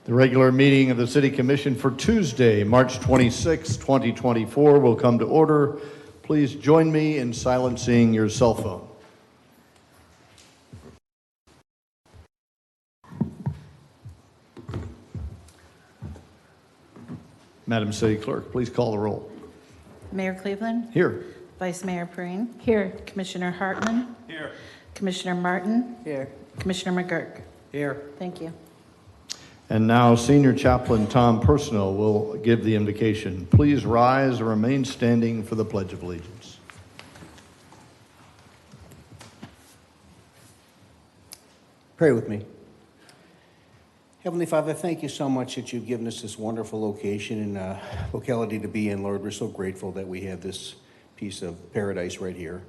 The regular meeting of the City Commission for Tuesday, March 26, 2024 will come to order. Please join me in silencing your cell phone. Madam City Clerk, please call the roll. Mayor Cleveland. Here. Vice Mayor Perrine. Here. Commissioner Hartman. Here. Commissioner Martin. Here. Commissioner McGurk. Here. Thank you. And now Senior Chaplain Tom Personal will give the invocation. Please rise and remain standing for the Pledge of Allegiance. Pray with me. Heavenly Father, thank you so much that you've given us this wonderful location and locality to be in, Lord. We're so grateful that we have this piece of paradise right here.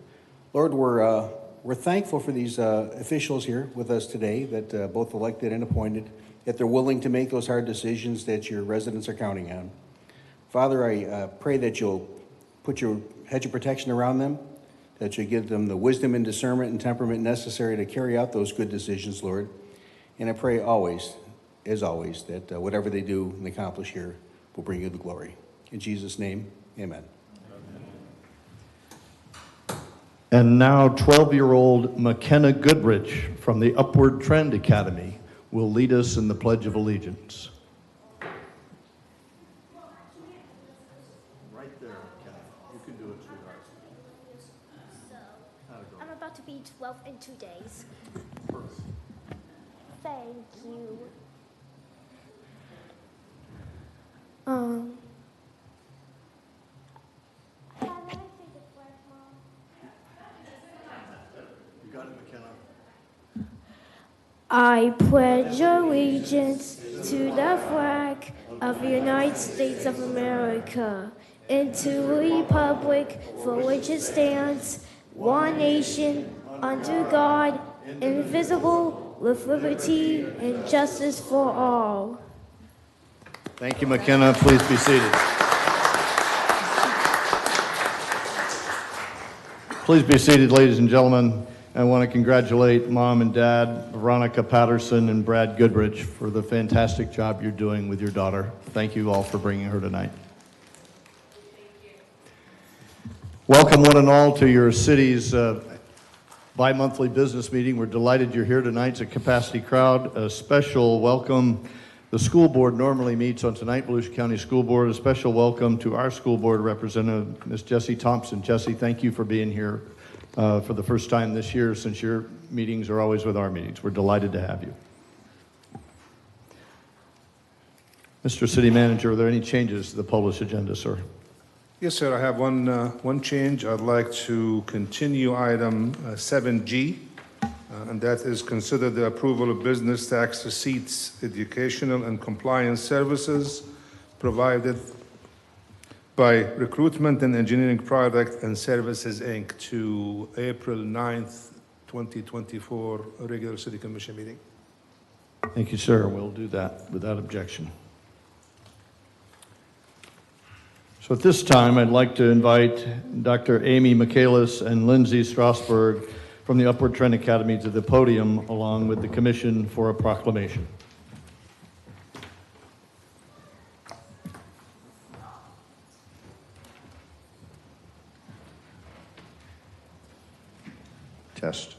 Lord, we're thankful for these officials here with us today, that both elected and appointed, that they're willing to make those hard decisions that your residents are counting on. Father, I pray that you'll put your hedge of protection around them, that you give them the wisdom and discernment and temperament necessary to carry out those good decisions, Lord. And I pray always, as always, that whatever they do and accomplish here will bring you the glory. In Jesus' name, amen. And now 12-year-old McKenna Goodrich from the Upward Trend Academy will lead us in the Pledge of Allegiance. Right there, McKenna. You can do it, sweetheart. I'm about to be 12 in 2 days. Thank you. You got it, McKenna. I pledge allegiance to the flag of the United States of America and to the republic for which it stands, one nation, under God, indivisible, with liberty and justice for all. Thank you, McKenna. Please be seated. Please be seated, ladies and gentlemen. I want to congratulate Mom and Dad, Veronica Patterson and Brad Goodrich, for the fantastic job you're doing with your daughter. Thank you all for bringing her tonight. Welcome one and all to your city's bi-monthly business meeting. We're delighted you're here tonight. It's a capacity crowd. A special welcome. The school board normally meets on tonight, Volusia County School Board. A special welcome to our school board representative, Ms. Jessie Thompson. Jessie, thank you for being here for the first time this year, since your meetings are always with our meetings. We're delighted to have you. Mr. City Manager, are there any changes to the published agenda, sir? Yes, sir. I have one change. I'd like to continue item 7G, and that is consider the approval of business tax receipts, educational and compliance services provided by Recruitment and Engineering Product and Services, Inc. to April 9th, 2024 regular City Commission meeting. Thank you, sir. We'll do that without objection. So at this time, I'd like to invite Dr. Amy Michaelis and Lindsay Strasberg from the Upward Trend Academy to the podium, along with the commission for a proclamation. Test.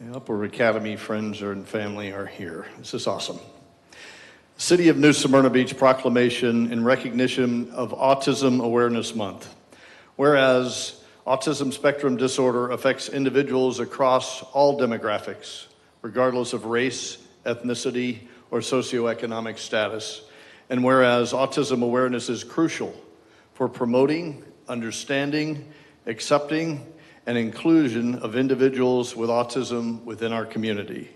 The Upward Academy friends and family are here. This is awesome. City of New Smyrna Beach proclamation in recognition of Autism Awareness Month. Whereas autism spectrum disorder affects individuals across all demographics, regardless of race, ethnicity, or socioeconomic status. And whereas autism awareness is crucial for promoting, understanding, accepting, and inclusion of individuals with autism within our community.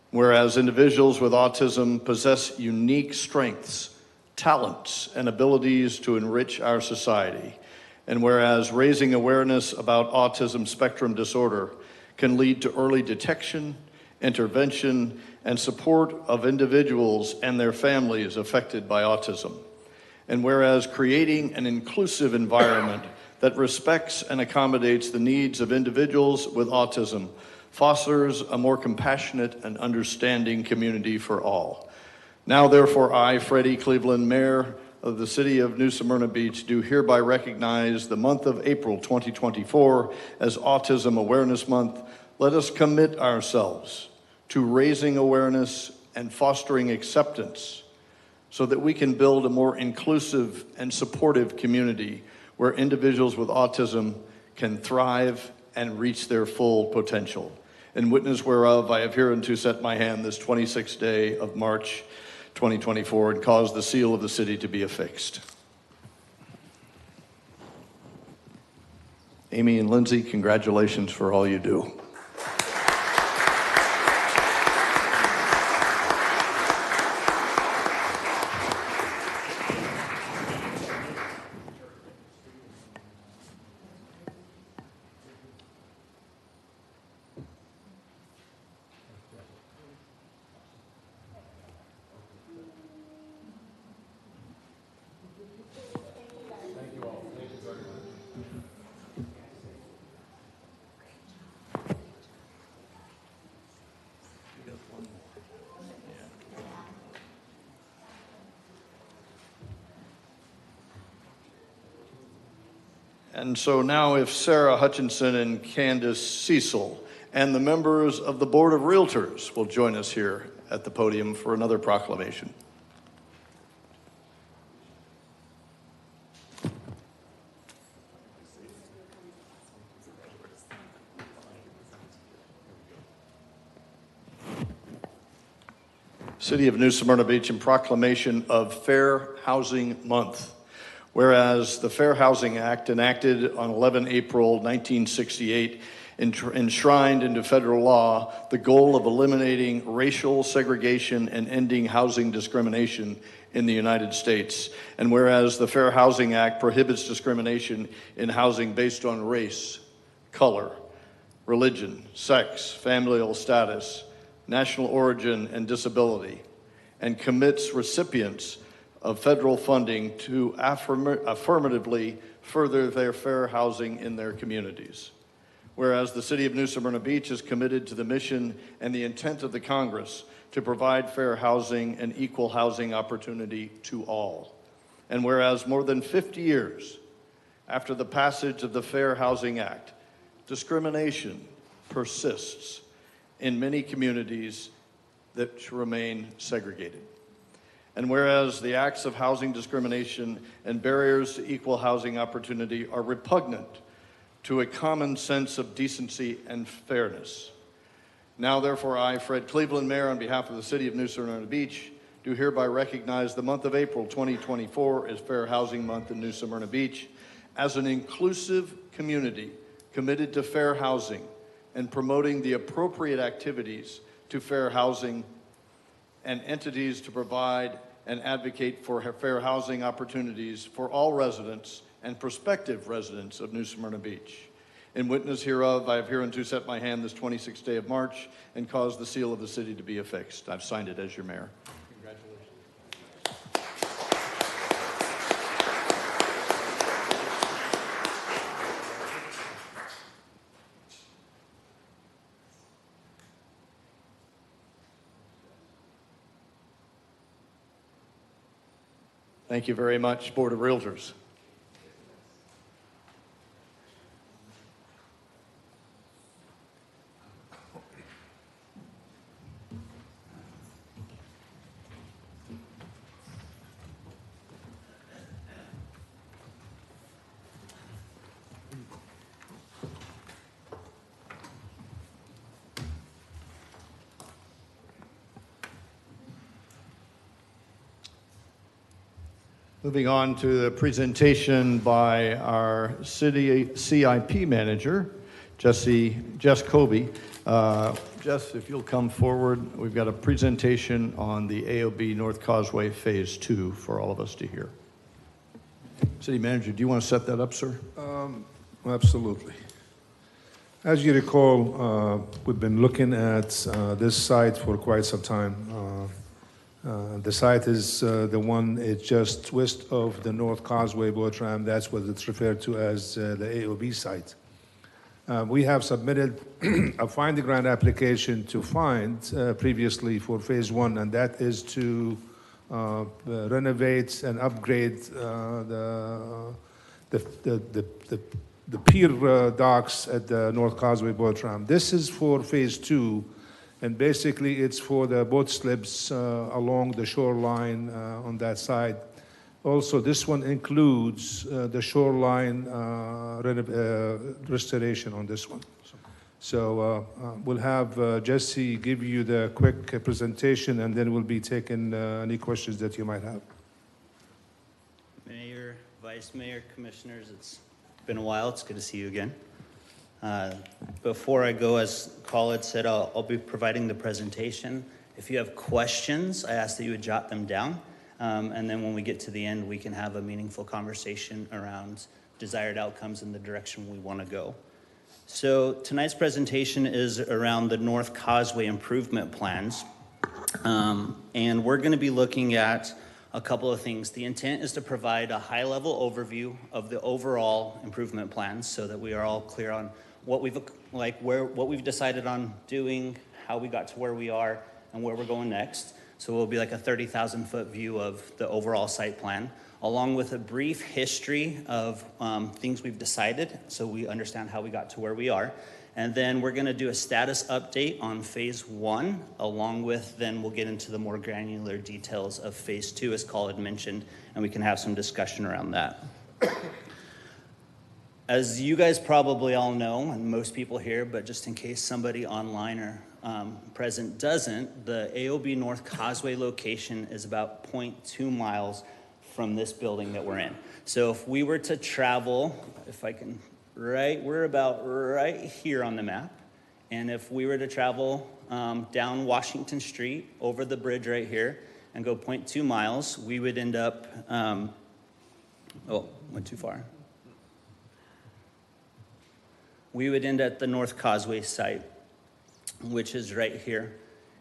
Whereas individuals with autism possess unique strengths, talents, and abilities to enrich our society. And whereas raising awareness about autism spectrum disorder can lead to early detection intervention, and support of individuals and their families affected by autism. And whereas creating an inclusive environment that respects and accommodates the needs of individuals with autism fosters a more compassionate and understanding community for all. Now, therefore, I, Freddie Cleveland, Mayor of the City of New Smyrna Beach, do hereby recognize the month of April 2024 as Autism Awareness Month. Let us commit ourselves to raising awareness and fostering acceptance so that we can build a more inclusive and supportive community where individuals with autism can thrive and reach their full potential. In witness whereof, I have hereunto set my hand this 26th day of March 2024 and caused the seal of the city to be affixed. Amy and Lindsay, congratulations for all you do. And so now if Sarah Hutchinson and Candace Cecil and the members of the Board of Realtors will join us here at the podium for another proclamation. City of New Smyrna Beach and proclamation of Fair Housing Month. Whereas the Fair Housing Act, enacted on 11 April 1968, enshrined into federal law the goal of eliminating racial segregation and ending housing discrimination in the United States. And whereas the Fair Housing Act prohibits discrimination in housing based on race, color, religion, sex, familial status, national origin, and disability, and commits recipients of federal funding to affirmatively further their fair housing in their communities. Whereas the City of New Smyrna Beach is committed to the mission and the intent of the Congress to provide fair housing and equal housing opportunity to all. And whereas more than 50 years after the passage of the Fair Housing Act, discrimination persists in many communities that remain segregated. And whereas the acts of housing discrimination and barriers to equal housing opportunity are repugnant to a common sense of decency and fairness. Now, therefore, I, Fred Cleveland, Mayor, on behalf of the City of New Smyrna Beach, do hereby recognize the month of April 2024 as Fair Housing Month in New Smyrna Beach as an inclusive community committed to fair housing and promoting the appropriate activities to fair housing and entities to provide and advocate for fair housing opportunities for all residents and prospective residents of New Smyrna Beach. In witness hereof, I have hereunto set my hand this 26th day of March and caused the seal of the city to be affixed. I've signed it as your mayor. Congratulations. Thank you very much, Board of Realtors. Moving on to the presentation by our city CIP manager, Jess Kobe. Jess, if you'll come forward, we've got a presentation on the AOB North Causeway Phase 2 for all of us to hear. City manager, do you want to set that up, sir? Absolutely. As you recall, we've been looking at this site for quite some time. The site is the one, it's just west of the North Causeway Boat Ramp. That's what it's referred to as the AOB site. We have submitted a finding grant application to find previously for phase one, and that is to renovate and upgrade the pier docks at the North Causeway Boat Ramp. This is for phase two, and basically it's for the boat slips along the shoreline on that side. Also, this one includes the shoreline restoration on this one. So we'll have Jesse give you the quick presentation, and then we'll be taking any questions that you might have. Mayor, Vice Mayor, Commissioners, it's been a while. It's good to see you again. Before I go, as Khalid said, I'll be providing the presentation. If you have questions, I ask that you would jot them down. And then when we get to the end, we can have a meaningful conversation around desired outcomes and the direction we want to go. So tonight's presentation is around the North Causeway improvement plans. And we're going to be looking at a couple of things. The intent is to provide a high-level overview of the overall improvement plans so that we are all clear on what we've decided on doing, how we got to where we are, and where we're going next. So it will be like a 30,000-foot view of the overall site plan, along with a brief history of things we've decided so we understand how we got to where we are. And then we're going to do a status update on phase one, along with then we'll get into the more granular details of phase two, as Khalid mentioned, and we can have some discussion around that. As you guys probably all know, and most people here, but just in case somebody online or present doesn't, the AOB North Causeway location is about 0.2 miles from this building that we're in. So if we were to travel, if I can, we're about right here on the map. And if we were to travel down Washington Street over the bridge right here and go 0.2 miles, we would end up, went too far. We would end at the North Causeway site, which is right here.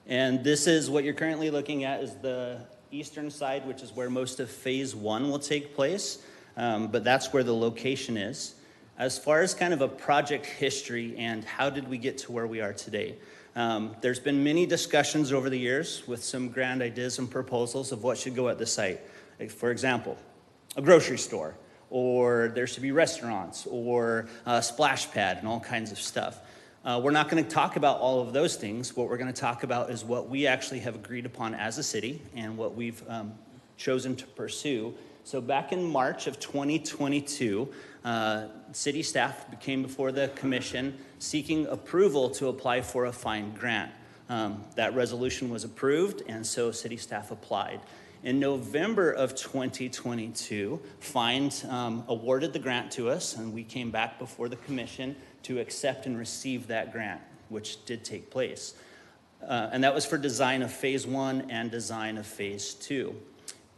And this is what you're currently looking at is the eastern side, which is where most of phase one will take place. But that's where the location is. As far as kind of a project history and how did we get to where we are today, there's been many discussions over the years with some grand ideas and proposals of what should go at the site. Like, for example, a grocery store, or there should be restaurants, or a splash pad, and all kinds of stuff. We're not going to talk about all of those things. What we're going to talk about is what we actually have agreed upon as a city and what we've chosen to pursue. So back in March of 2022, city staff came before the commission seeking approval to apply for a FIND grant. That resolution was approved, and so city staff applied. In November of 2022, FIND awarded the grant to us, and we came back before the commission to accept and receive that grant, which did take place. And that was for design of phase one and design of phase two.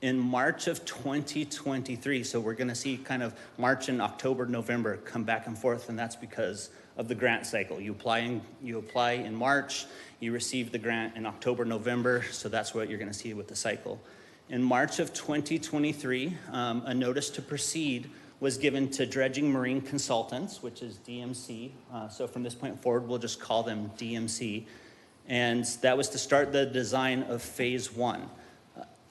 In March of 2023, so we're going to see kind of March and October, November come back and forth, and that's because of the grant cycle. You apply in March, you receive the grant in October, November, so that's what you're going to see with the cycle. In March of 2023, a notice to proceed was given to Dredging Marine Consultants, which is DMC. So from this point forward, we'll just call them DMC. And that was to start the design of phase one.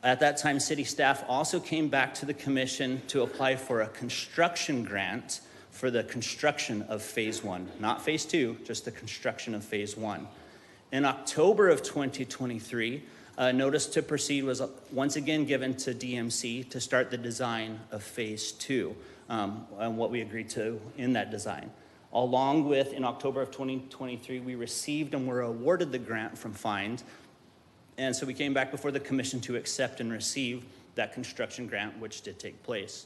At that time, city staff also came back to the commission to apply for a construction grant for the construction of phase one. Not phase two, just the construction of phase one. In October of 2023, a notice to proceed was once again given to DMC to start the design of phase two, and what we agreed to in that design. Along with, in October of 2023, we received and were awarded the grant from FIND, and so we came back before the commission to accept and receive that construction grant, which did take place.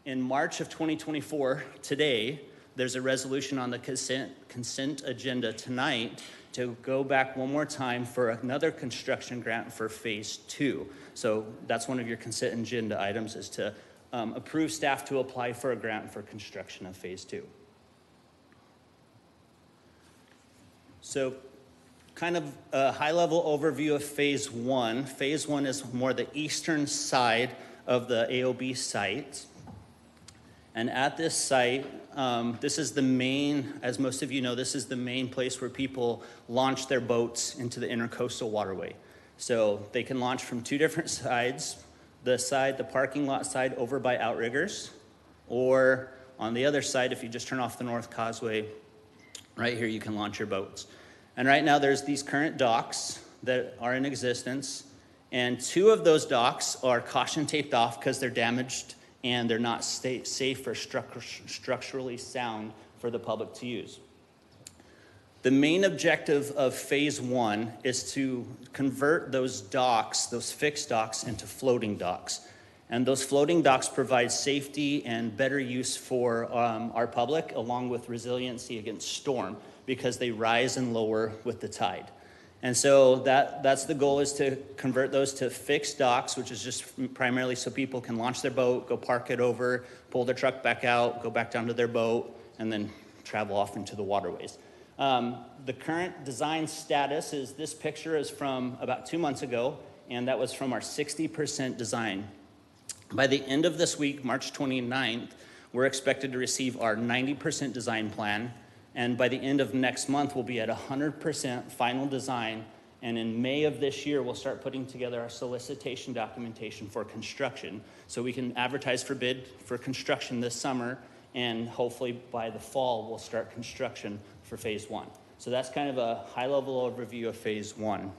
In March of 2024, today, there's a resolution on the consent agenda tonight to go back one more time for another construction grant for phase two. So that's one of your consent agenda items, is to approve staff to apply for a grant for construction of phase two. So kind of a high-level overview of Phase 1. Phase 1 is more the eastern side of the AOB site. And at this site, this is the main, as most of you know, this is the main place where people launch their boats into the intercoastal waterway. So they can launch from two different sides, the parking lot side over by Outriggers, or on the other side, if you just turn off the North Causeway, right here you can launch your boats. And right now there's these current docks that are in existence, and two of those docks are caution taped off because they're damaged and they're not safe or structurally sound for the public to use. The main objective of Phase 1 is to convert those docks, those fixed docks, into floating docks. And those floating docks provide safety and better use for our public, along with resiliency against storm, because they rise and lower with the tide. And so that's the goal, is to convert those to fixed docks, which is just primarily so people can launch their boat, go park it over, pull their truck back out, go back down to their boat, and then travel off into the waterways. The current design status is, this picture is from about 2 months ago, and that was from our 60% design. By the end of this week, March 29th, we're expected to receive our 90% design plan, and by the end of next month, we'll be at 100% final design, and in May of this year, we'll start putting together our solicitation documentation for construction, so we can advertise for bid for construction this summer, and hopefully by the fall, we'll start construction for Phase 1. So that's kind of a high-level overview of Phase 1.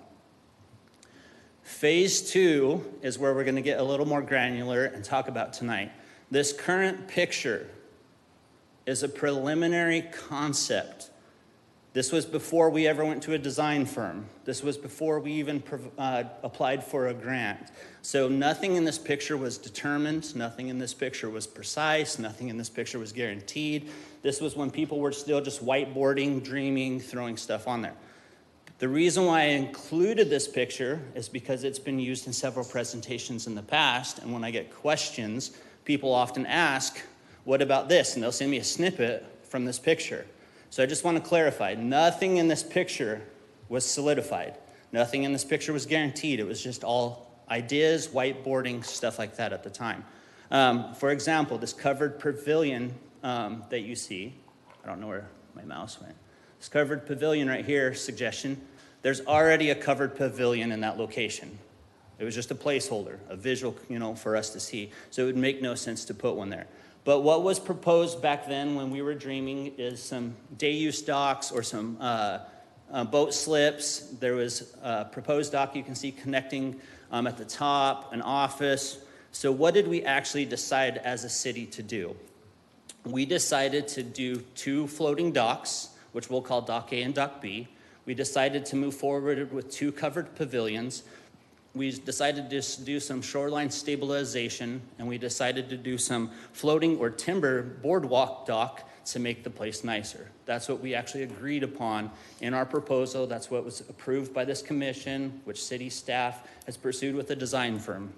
Phase 2 is where we're going to get a little more granular and talk about tonight. This current picture is a preliminary concept. This was before we ever went to a design firm. This was before we even applied for a grant. So nothing in this picture was determined. Nothing in this picture was precise. Nothing in this picture was guaranteed. This was when people were still just whiteboarding, dreaming, throwing stuff on there. The reason why I included this picture is because it's been used in several presentations in the past, and when I get questions, people often ask, what about this? And they'll send me a snippet from this picture. So I just want to clarify, nothing in this picture was solidified. Nothing in this picture was guaranteed. It was just all ideas, whiteboarding, stuff like that at the time. For example, this covered pavilion that you see, I don't know where my mouse went. This covered pavilion right here, suggestion, there's already a covered pavilion in that location. It was just a placeholder, a visual, for us to see. So it would make no sense to put one there. But what was proposed back then when we were dreaming is some day-use docks or some boat slips. There was a proposed dock you can see connecting at the top, an office. So what did we actually decide as a city to do? We decided to do 2 floating docks, which we'll call Dock A and Dock B. We decided to move forward with 2 covered pavilions. We decided to do some shoreline stabilization, and we decided to do some floating or timber boardwalk dock to make the place nicer. That's what we actually agreed upon in our proposal. That's what was approved by this commission, which city staff has pursued with a design firm.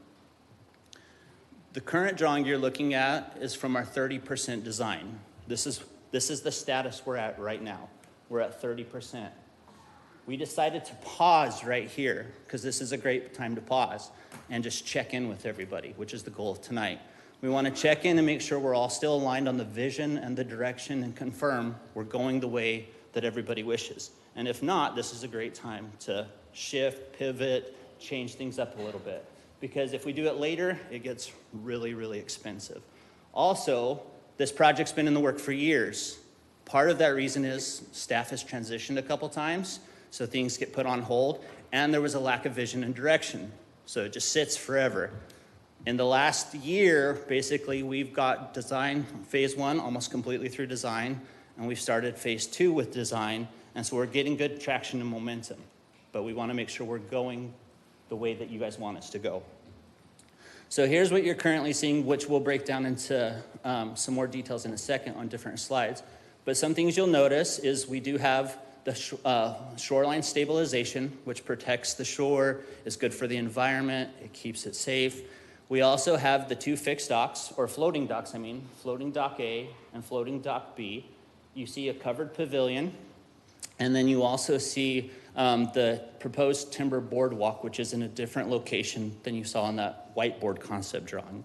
The current drawing you're looking at is from our 30% design. This is the status we're at right now. We're at 30%. We decided to pause right here because this is a great time to pause and just check in with everybody, which is the goal of tonight. We want to check in and make sure we're all still aligned on the vision and the direction and confirm we're going the way that everybody wishes. And if not, this is a great time to shift, pivot, change things up a little bit. Because if we do it later, it gets really, really expensive. Also, this project's been in the work for years. Part of that reason is staff has transitioned a couple times, so things get put on hold, and there was a lack of vision and direction. So it just sits forever. In the last year, basically, we've got design, Phase 1, almost completely through design, and we've started Phase 2 with design, and so we're getting good traction and momentum. But we want to make sure we're going the way that you guys want us to go. So here's what you're currently seeing, which we'll break down into some more details in a second on different slides. But some things you'll notice is we do have the shoreline stabilization, which protects the shore, is good for the environment, it keeps it safe. We also have the 2 fixed docks, or floating docks, floating dock A and floating dock B. You see a covered pavilion, And then you also see the proposed timber boardwalk, which is in a different location than you saw on that whiteboard concept drawing.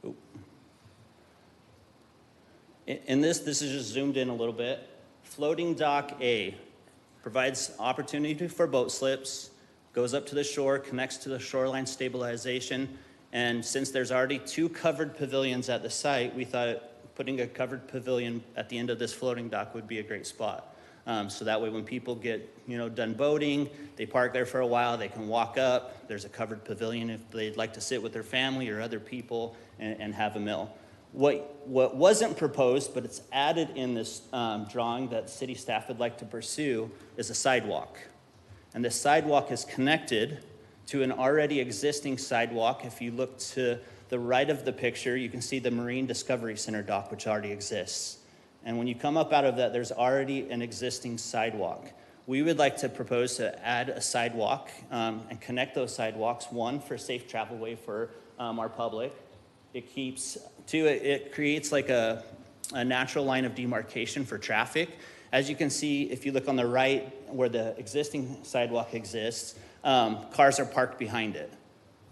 Oop. In this is just zoomed in a little bit. Floating dock A provides opportunity for boat slips, goes up to the shore, connects to the shoreline stabilization, and since there's already 2 covered pavilions at the site, we thought putting a covered pavilion at the end of this floating dock would be a great spot. So that way when people get done boating, they park there for a while, they can walk up, there's a covered pavilion if they'd like to sit with their family or other people and have a meal. What wasn't proposed, but it's added in this drawing that city staff would like to pursue, is a sidewalk. And this sidewalk is connected to an already existing sidewalk. If you look to the right of the picture, you can see the Marine Discovery Center dock, which already exists. And when you come up out of that, there's already an existing sidewalk. We would like to propose to add a sidewalk and connect those sidewalks, one, for safe travel way for our public. It creates like a natural line of demarcation for traffic. As you can see, if you look on the right where the existing sidewalk exists, cars are parked behind it.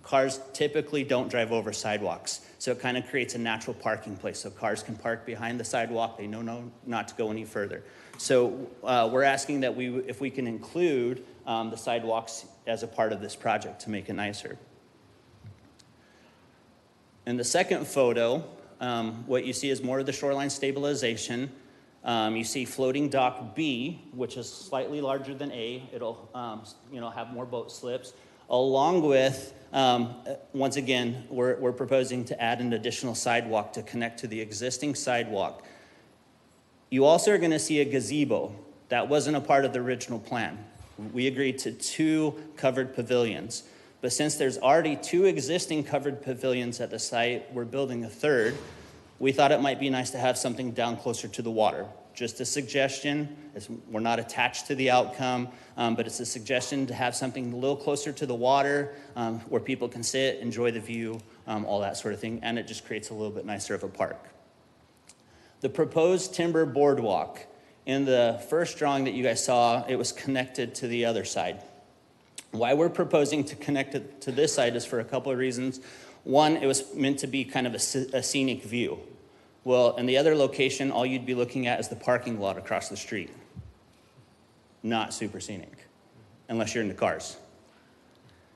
Cars typically don't drive over sidewalks, so it kind of creates a natural parking place. So cars can park behind the sidewalk. They know not to go any further. So we're asking that if we can include the sidewalks as a part of this project to make it nicer. In the second photo, what you see is more of the shoreline stabilization. You see floating dock B, which is slightly larger than A. It'll have more boat slips. Along with, once again, we're proposing to add an additional sidewalk to connect to the existing sidewalk. You also are going to see a gazebo. That wasn't a part of the original plan. We agreed to 2 covered pavilions. But since there's already 2 existing covered pavilions at the site, we're building a 3rd. We thought it might be nice to have something down closer to the water. Just a suggestion. We're not attached to the outcome, but it's a suggestion to have something a little closer to the water where people can sit, enjoy the view, all that sort of thing, and it just creates a little bit nicer of a park. The proposed timber boardwalk. In the first drawing that you guys saw, it was connected to the other side. Why we're proposing to connect it to this side is for a couple of reasons. One, it was meant to be kind of a scenic view. Well, in the other location, all you'd be looking at is the parking lot across the street. Not super scenic, unless you're into cars.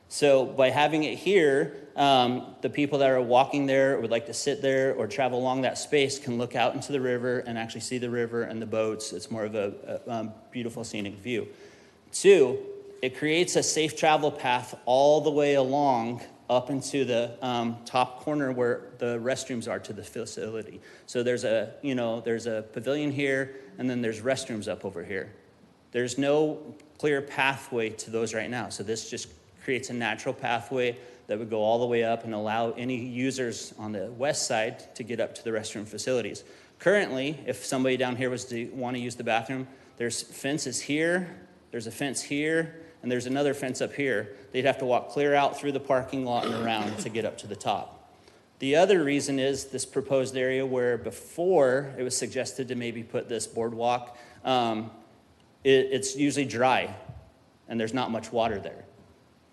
So by having it here, the people that are walking there or would like to sit there or travel along that space can look out into the river and actually see the river and the boats. It's more of a beautiful scenic view. 2, it creates a safe travel path all the way along up into the top corner where the restrooms are to the facility. So there's a pavilion here, and then there's restrooms up over here. There's no clear pathway to those right now. So this just creates a natural pathway that would go all the way up and allow any users on the west side to get up to the restroom facilities. Currently, if somebody down here was to want to use the bathroom, there's fences here, there's a fence here, and there's another fence up here. They'd have to walk clear out through the parking lot and around to get up to the top. The other reason is this proposed area where before it was suggested to maybe put this boardwalk, it's usually dry and there's not much water there.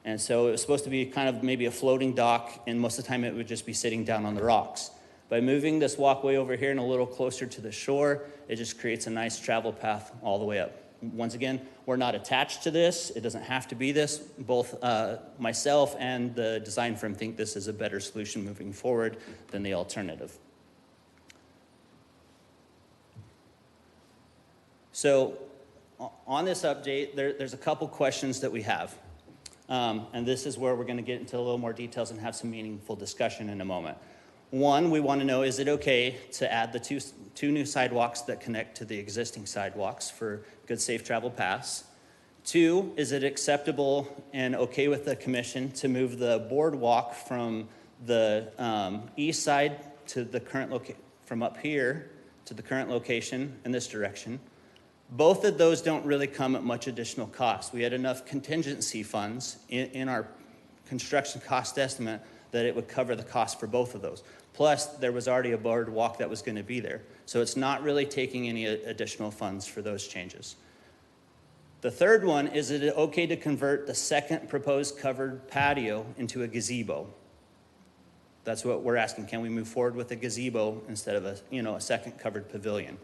And so it was supposed to be kind of maybe a floating dock, and most of the time it would just be sitting down on the rocks. By moving this walkway over here and a little closer to the shore, it just creates a nice travel path all the way up. Once again, we're not attached to this. It doesn't have to be this. Both myself and the design firm think this is a better solution moving forward than the alternative. So on this update, there's a couple questions that we have. And this is where we're going to get into a little more details and have some meaningful discussion in a moment. One, we want to know, is it okay to add the two new sidewalks that connect to the existing sidewalks for good, safe travel paths? 2, is it acceptable and okay with the commission to move the boardwalk from the east side to the current from up here to the current location in this direction? Both of those don't really come at much additional cost. We had enough contingency funds in our construction cost estimate that it would cover the cost for both of those. Plus, there was already a boardwalk that was going to be there. So it's not really taking any additional funds for those changes. The third one, is it okay to convert the second proposed covered patio into a gazebo? That's what we're asking. Can we move forward with a gazebo instead of a second covered pavilion?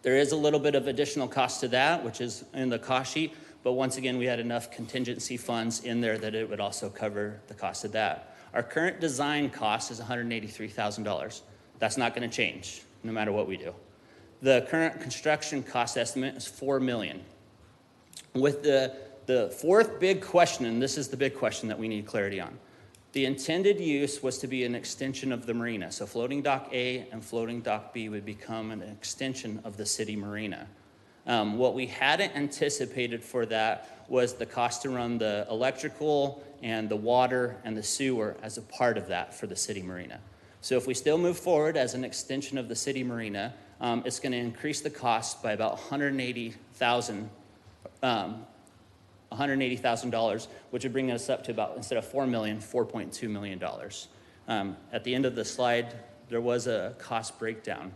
There is a little bit of additional cost to that, which is in the cost sheet, but once again, we had enough contingency funds in there that it would also cover the cost of that. Our current design cost is $183,000. That's not going to change no matter what we do. The current construction cost estimate is $4 million. With the fourth big question, and this is the big question that we need clarity on, the intended use was to be an extension of the marina. So floating dock A and floating dock B would become an extension of the city marina. What we hadn't anticipated for that was the cost to run the electrical and the water and the sewer as a part of that for the city marina. So if we still move forward as an extension of the city marina, it's going to increase the cost by about $180,000, which would bring us up to about, instead of $4 million, $4.2 million. At the end of the slide, there was a cost breakdown.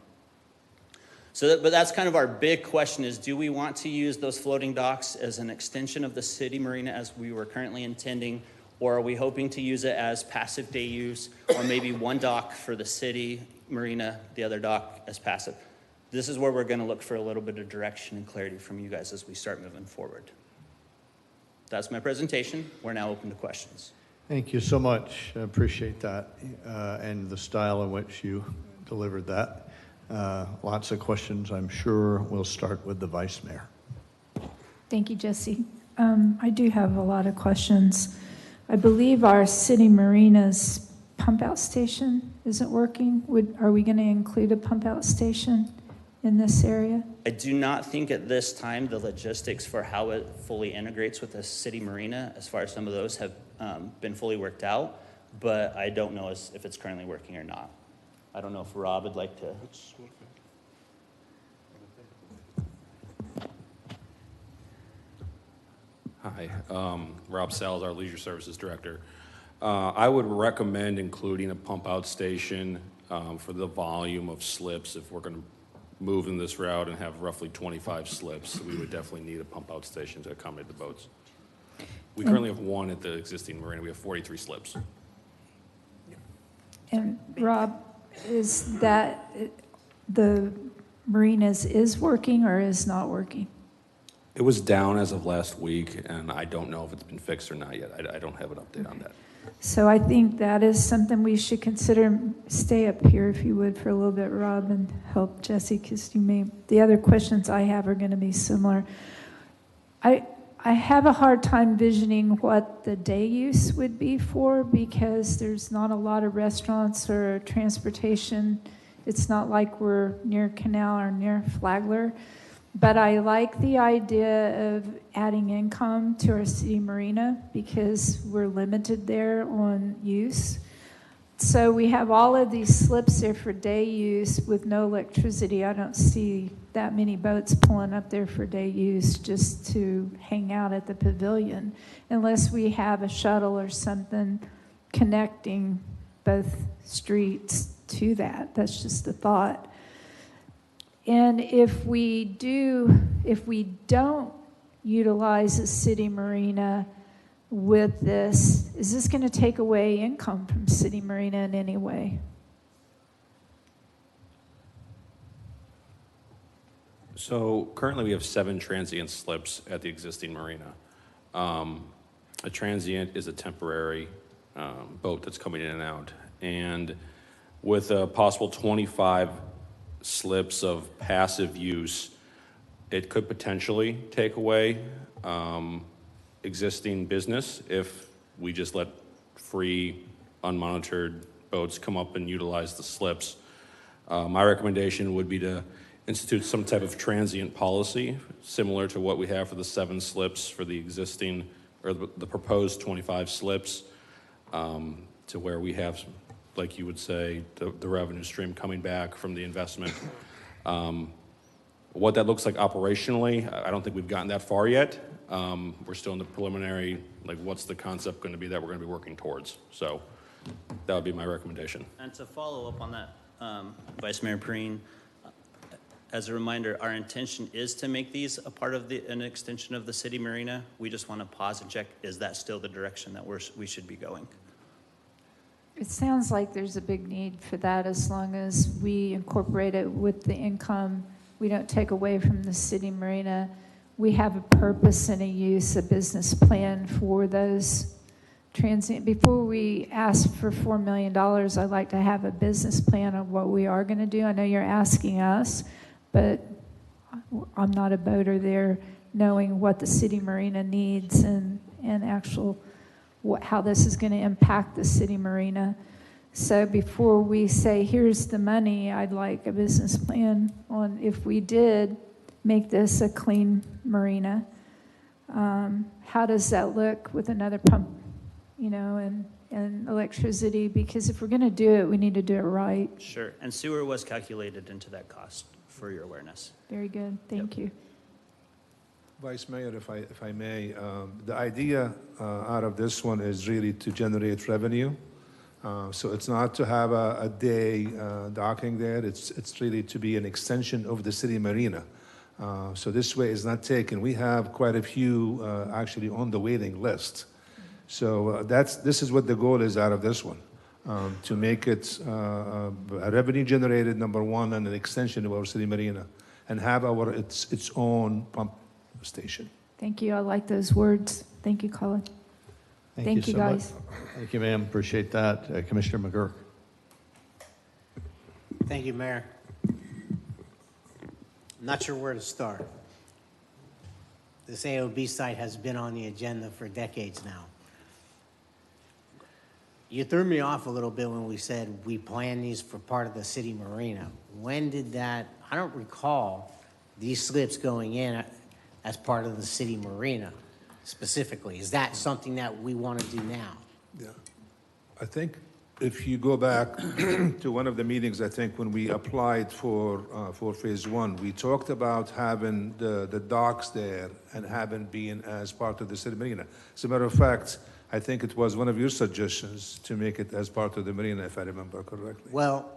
But that's kind of our big question is, do we want to use those floating docks as an extension of the city marina as we were currently intending, or are we hoping to use it as passive day use, or maybe one dock for the city marina, the other dock as passive? This is where we're going to look for a little bit of direction and clarity from you guys as we start moving forward. That's my presentation. We're now open to questions. Thank you so much. I appreciate that and the style in which you delivered that. Lots of questions, I'm sure. We'll start with the Vice Mayor. Thank you, Jesse. I do have a lot of questions. I believe our city marina's pump out station isn't working. Are we going to include a pump out station in this area? I do not think at this time the logistics for how it fully integrates with the city marina, as far as some of those have been fully worked out, but I don't know if it's currently working or not. I don't know if Rob would like to. Hi, Rob Salz, our Leisure Services Director. I would recommend including a pump out station for the volume of slips. If we're going to move in this route and have roughly 25 slips, we would definitely need a pump out station to accommodate the boats. We currently have one at the existing marina. We have 43 slips. And Rob, is that the marinas is working or is not working? It was down as of last week, and I don't know if it's been fixed or not yet. I don't have an update on that. So I think that is something we should consider. Stay up here if you would for a little bit, Rob, and help Jesse, because the other questions I have are going to be similar. I have a hard time visioning what the day use would be for, because there's not a lot of restaurants or transportation. It's not like we're near Canal or near Flagler. But I like the idea of adding income to our city marina because we're limited there on use. So we have all of these slips there for day use with no electricity. I don't see that many boats pulling up there for day use just to hang out at the pavilion, unless we have a shuttle or something connecting both streets to that. That's just a thought. And if we don't utilize the city marina with this, is this going to take away income from city marina in any way? So currently we have 7 transient slips at the existing marina. A transient is a temporary boat that's coming in and out. And with a possible 25 slips of passive use, it could potentially take away existing business if we just let free, unmonitored boats come up and utilize the slips. My recommendation would be to institute some type of transient policy similar to what we have for the 7 slips for the existing, or the proposed 25 slips, to where we have, like you would say, the revenue stream coming back from the investment. What that looks like operationally, I don't think we've gotten that far yet. We're still in the preliminary, like what's the concept going to be that we're going to be working towards. So That would be my recommendation. And to follow up on that, Vice Mayor Perine, as a reminder, our intention is to make these a part of an extension of the city marina. We just want to pause and check, is that still the direction that we should be going? It sounds like there's a big need for that as long as we incorporate it with the income. We don't take away from the city marina. We have a purpose and a use, a business plan for those transient. Before we ask for $4 million, I'd like to have a business plan of what we are going to do. I know you're asking us, but I'm not a boater there, knowing what the city marina needs and actual how this is going to impact the city marina. So before we say, here's the money, I'd like a business plan on if we did make this a clean marina. How does that look with another pump, and electricity? Because if we're going to do it, we need to do it right. Sure. And sewer was calculated into that cost, for your awareness. Very good. Thank you. Vice Mayor, if I may, the idea out of this one is really to generate revenue. So it's not to have a day docking there. It's really to be an extension of the city marina. So this way is not taken. We have quite a few actually on the waiting list. So this is what the goal is out of this one, to make it a revenue generated, number one, and an extension of our city marina, and have its own pump station. Thank you. I like those words. Thank you, Colin. Thank you, so much. guys. Thank you, ma'am. Appreciate that. Commissioner McGurk. Thank you, Mayor. Not sure where to start. This AOB site has been on the agenda for decades now. You threw me off a little bit when we said we plan these for part of the city marina. When did that? I don't recall these slips going in as part of the city marina specifically. Is that something that we want to do now? Yeah. I think if you go back to one of the meetings, I think when we applied for phase one, we talked about having the docks there and having been as part of the city marina. As a matter of fact, I think it was one of your suggestions to make it as part of the marina, if I remember correctly. Well,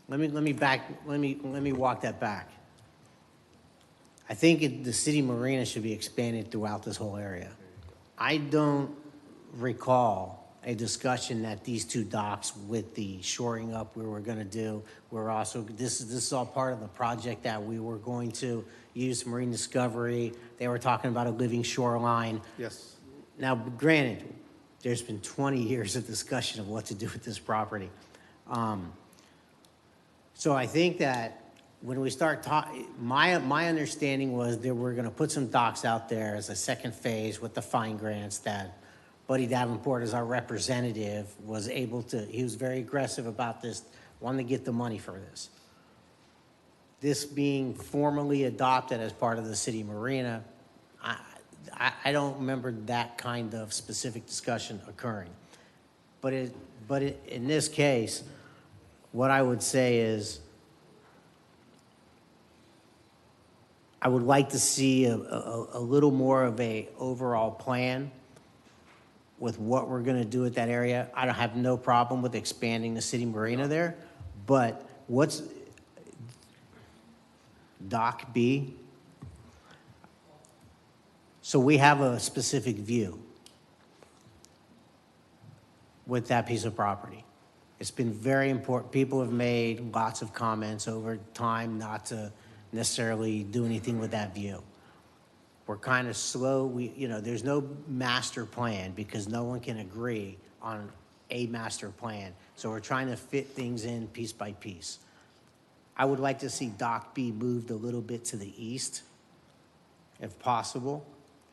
let me walk that back. I think the city marina should be expanded throughout this whole area. I don't recall a discussion that these two docks with the shoring up we were going to do were also, this is all part of the project that we were going to use Marine Discovery. They were talking about a living shoreline. Yes. Now, granted, there's been 20 years of discussion of what to do with this property. So I think that when we start talking, my understanding was that we're going to put some docks out there as a second phase with the fine grants that Buddy Davenport, as our representative, was able to, he was very aggressive about this, wanted to get the money for this. This being formally adopted as part of the city marina, I don't remember that kind of specific discussion occurring. But in this case, what I would say is, I would like to see a little more of a overall plan with what we're going to do with that area. I don't have no problem with expanding the city marina there, but what's Dock B? So we have a specific view with that piece of property. It's been very important. People have made lots of comments over time not to necessarily do anything with that view. We're kind of slow. There's no master plan because no one can agree on a master plan. So we're trying to fit things in piece by piece. I would like to see Dock B moved a little bit to the east, if possible,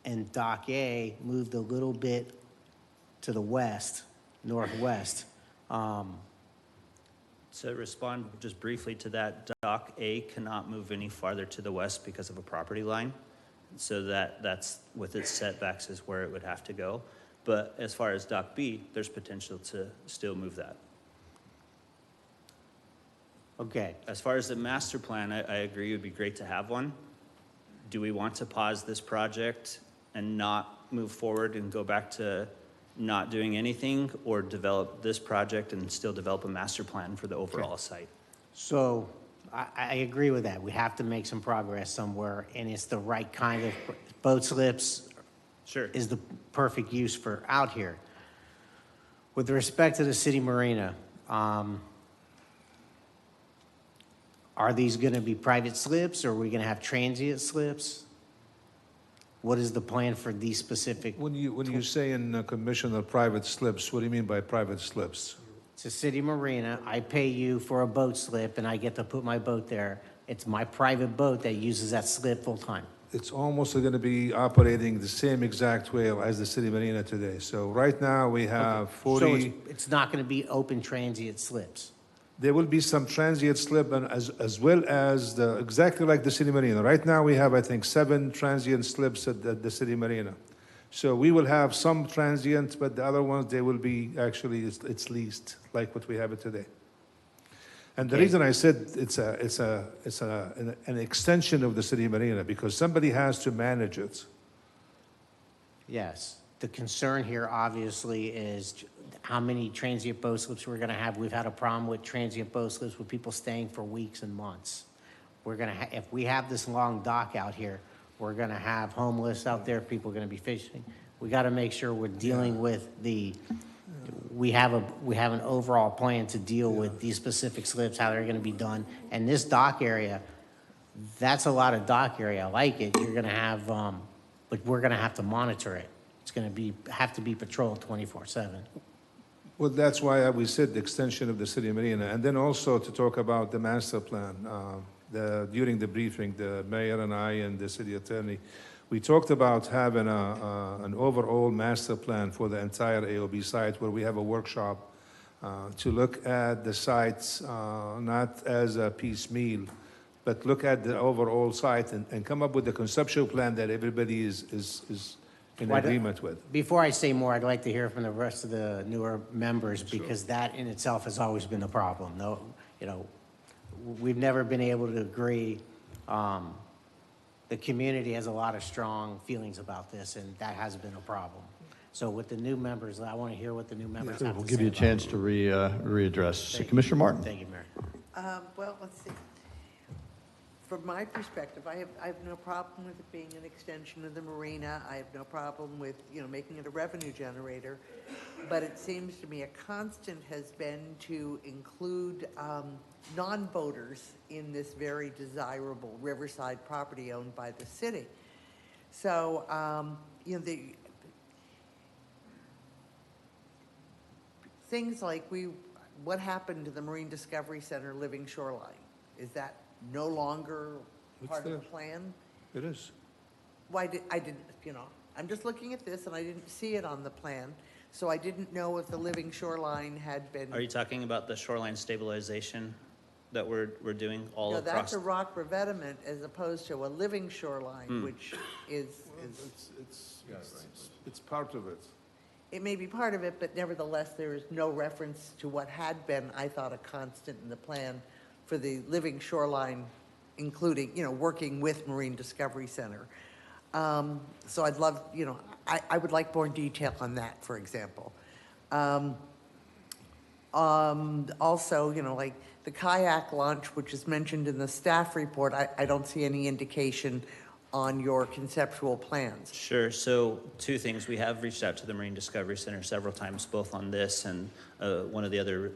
and Dock A moved a little bit to the west, northwest. To respond just briefly to that, Dock A cannot move any farther to the west because of a property line. So that's with its setbacks is where it would have to go. But as far as Dock B, there's potential to still move that. Okay. As far as the master plan, I agree it would be great to have one. Do we want to pause this project and not move forward and go back to not doing anything or develop this project and still develop a master plan for the overall site. So I agree with that. We have to make some progress somewhere, and it's the right kind of boat slips Sure. is the perfect use for out here. With respect to the city marina, are these going to be private slips, or are we going to have transient slips? What is the plan for these specific? When you say in Commissioner private slips, what do you mean by private slips? It's a city marina. I pay you for a boat slip, and I get to put my boat there. It's my private boat that uses that slip full time. It's almost going to be operating the same exact way as the city marina today. So right now, we have 40... So it's not going to be open transient slips. There will be some transient slip and as well as exactly like the city marina. Right now, we have, I think, 7 transient slips at the city marina. So we will have some transient, but the other ones, they will be actually, it's leased, like what we have it today. And the reason I said it's an extension of the city marina, because somebody has to manage it. Yes. The concern here obviously is how many transient boat slips we're going to have. We've had a problem with transient boat slips with people staying for weeks and months. We're going to if we have this long dock out here, we're going to have homeless out there, people are going to be fishing. We got to make sure we're dealing with we have an overall plan to deal with these specific slips, how they're going to be done. And this dock area, that's a lot of dock area. I like it. You're going to have, but we're going to have to monitor it. It's going to have to be patrolled 24/7. Well, that's why we said the extension of the city marina. And then also to talk about the master plan. During the briefing, the mayor and I and the city attorney, we talked about having an overall master plan for the entire AOB site, where we have a workshop to look at the sites not as a piecemeal, but look at the overall site and come up with a conceptual plan that everybody is in agreement with. Before I say more, I'd like to hear from the rest of the newer members, because that in itself has always been a problem. No, we've never been able to agree. The community has a lot of strong feelings about this, and that has been a problem. So with the new members, I want to hear what the new members have to say. We'll give you a chance to readdress. So Commissioner Martin. Thank you, Mayor. Well, let's see. From my perspective, I have no problem with it being an extension of the marina. I have no problem with, making it a revenue generator. But it seems to me a constant has been to include non-boaters in this very desirable riverside property owned by the city. So, things like what happened to the Marine Discovery Center Living Shoreline? Is that no longer part of the plan? It is. Why I didn't, I'm just looking at this and I didn't see it on the plan. So I didn't know if the living shoreline had been. Are you talking about the shoreline stabilization that we're doing all No, across? that's a rock revetment as opposed to a living shoreline, which is. It's part of it. It may be part of it, but nevertheless, there is no reference to what had been, I thought, a constant in the plan for the living shoreline, including, working with Marine Discovery Center. So I'd love, I would like more detail on that, for example. Also, like the kayak launch, which is mentioned in the staff report, I don't see any indication on your conceptual plans. Sure. So 2 things. We have reached out to the Marine Discovery Center several times, both on this and one of the other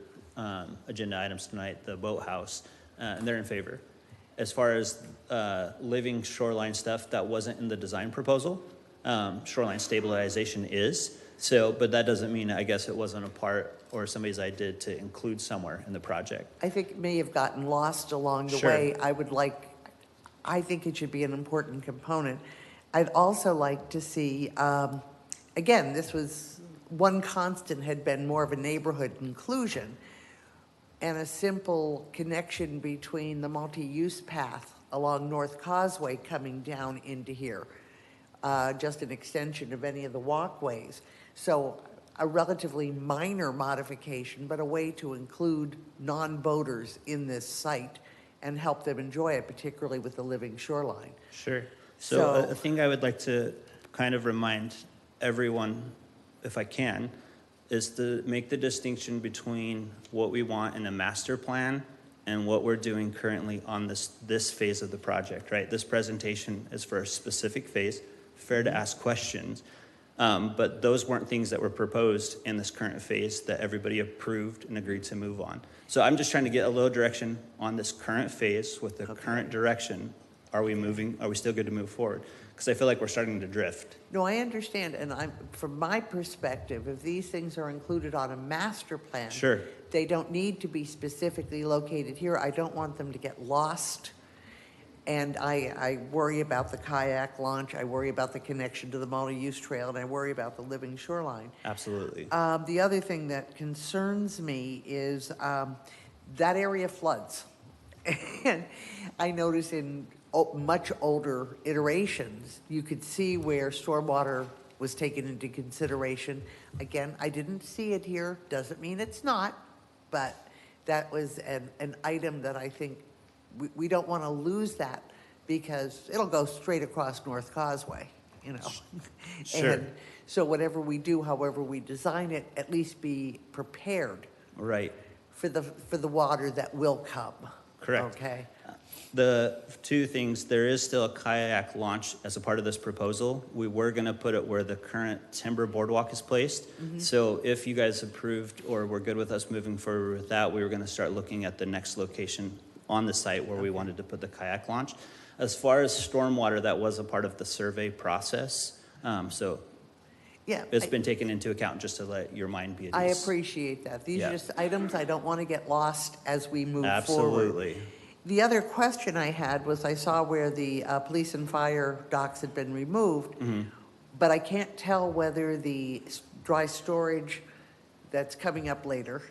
agenda items tonight, the boathouse, and they're in favor. As far as living shoreline stuff, that wasn't in the design proposal. Shoreline stabilization is. So, but that doesn't mean, I guess, it wasn't a part or somebody's idea to include somewhere in the project. I think it may have gotten lost along the Sure. way. I think it should be an important component. I'd also like to see, again, this was, one constant had been more of a neighborhood inclusion and a simple connection between the multi-use path along North Causeway coming down into here, just an extension of any of the walkways. So a relatively minor modification, but a way to include non-boaters in this site and help them enjoy it, particularly with the living shoreline. Sure. So a thing I would like to kind of remind everyone if I can, is to make the distinction between what we want in a master plan and what we're doing currently on this phase of the project, right? This presentation is for a specific phase, fair to ask questions, but those weren't things that were proposed in this current phase that everybody approved and agreed to move on. So I'm just trying to get a little direction on this current phase with the current direction. Are we still good to move forward? Because I feel like we're starting to drift. No, I understand, and from my perspective, if these things are included on a master plan, Sure. they don't need to be specifically located here. I don't want them to get lost. And I worry about the kayak launch, I worry about the connection to the multi-use trail, and I worry about the living shoreline. Absolutely. The other thing that concerns me is that area floods. And I notice in much older iterations, you could see where stormwater was taken into consideration. Again, I didn't see it here, doesn't mean it's not, but that was an item that I think we don't want to lose that, because it'll go straight across North Causeway, you know. Sure. And so whatever we do, however we design it, at least be prepared Right. for the water that will come. Correct. Okay? The two things, there is still a kayak launch as a part of this proposal. We were going to put it where the current timber boardwalk is placed. So if you guys approved or were good with us moving forward with that, we were going to start looking at the next location on the site where we wanted to put the kayak launch. As far as stormwater, that was a part of the survey process. So Yeah. it's been taken into account, just to let your mind be at I ease. appreciate that. These Yeah. are just items I don't want to get lost as we move forward. Absolutely. The other question I had was, I saw where the police and fire docks had been removed, but I can't tell whether the dry storage that's coming up later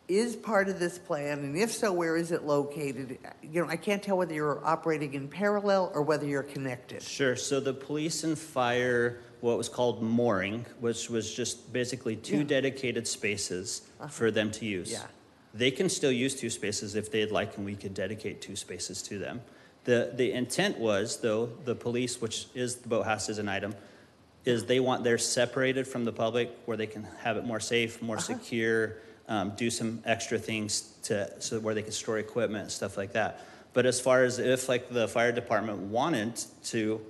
is part of this plan, and if so, where is it located? You know, I can't tell whether you're operating in parallel or whether you're connected. Sure. So the police and fire, what was called mooring, which was just basically two dedicated spaces for them to use. Yeah. They can still use two spaces if they'd like, and we could dedicate two spaces to them. The intent was, though, the police, which is the boathouse is an item, is they want theirs separated from the public where they can have it more safe, more secure, do some extra things so where they can store equipment, stuff like that. But as far as if like the fire department wanted to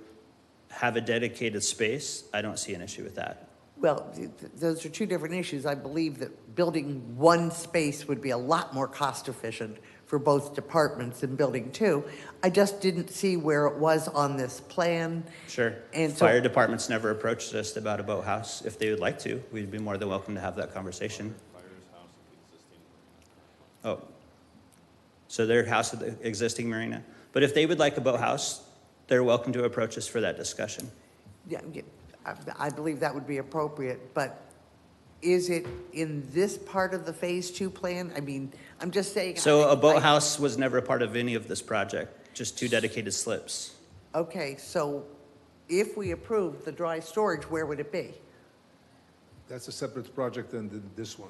have a dedicated space, I don't see an issue with that. Well, those are two different issues. I believe that building one space would be a lot more cost efficient for both departments than building two. I just didn't see where it was on this plan. Sure. And so- Fire departments never approached us about a boathouse. If they would like to, we'd be more than welcome to have that conversation. Oh, so their house at the existing marina. But if they would like a boathouse, they're welcome to approach us for that discussion. Yeah, I believe that would be appropriate, but is it in this part of the Phase 2 plan? I mean, I'm just saying. So a boathouse was never a part of any of this project, just two dedicated slips. Okay, so if we approve the dry storage, where would it be? That's a separate project than this one.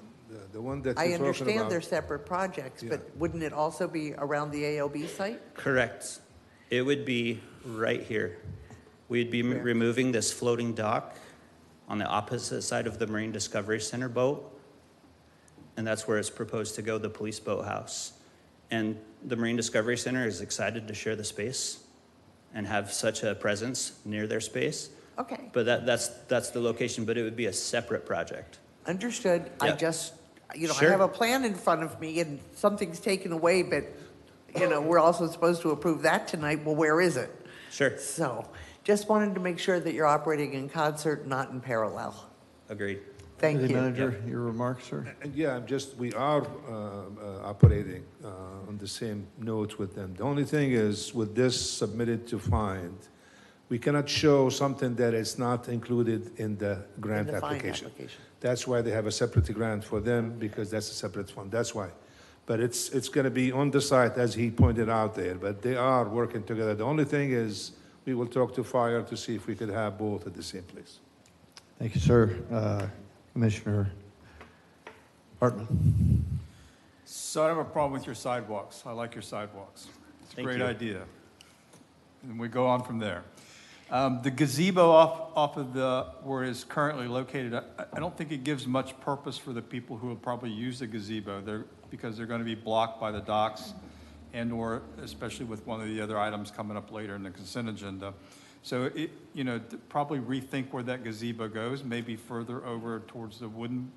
The one that I you're talking understand about. they're separate projects, Yeah. but wouldn't it also be around the AOB site? Correct. It would be right here. We'd be removing this floating dock on the opposite side of the Marine Discovery Center boat. And that's where it's proposed to go, the police boathouse. And the Marine Discovery Center is excited to share the space and have such a presence near their space. Okay, But that's the location, but it would be a separate project. understood. I Yeah. just, I Sure. have a plan in front of me and something's taken away, but, we're also supposed to approve that tonight. Well, where is it? Sure. So, just wanted to make sure that you're operating in concert, not in parallel. Agreed. Thank City you. Manager, your remarks, sir? And yeah, we are operating on the same note with them. The only thing is, with this submitted to find, we cannot show something that is not included in the grant In the fine application. application. That's why they have a separate grant for them, because that's a separate fund, that's why. But it's gonna be on the site, as he pointed out there, but they are working together. The only thing is, we will talk to fire to see if we could have both at the same place. Thank you, sir. Commissioner Hartman. So I don't have a problem with your sidewalks. I like your sidewalks. It's a Thank great you. idea. And we go on from there. The gazebo off of where it is currently located, I don't think it gives much purpose for the people who will probably use the gazebo. Because they're going to be blocked by the docks and/or especially with one of the other items coming up later in the consent agenda. So probably rethink where that gazebo goes, maybe further over towards the wooden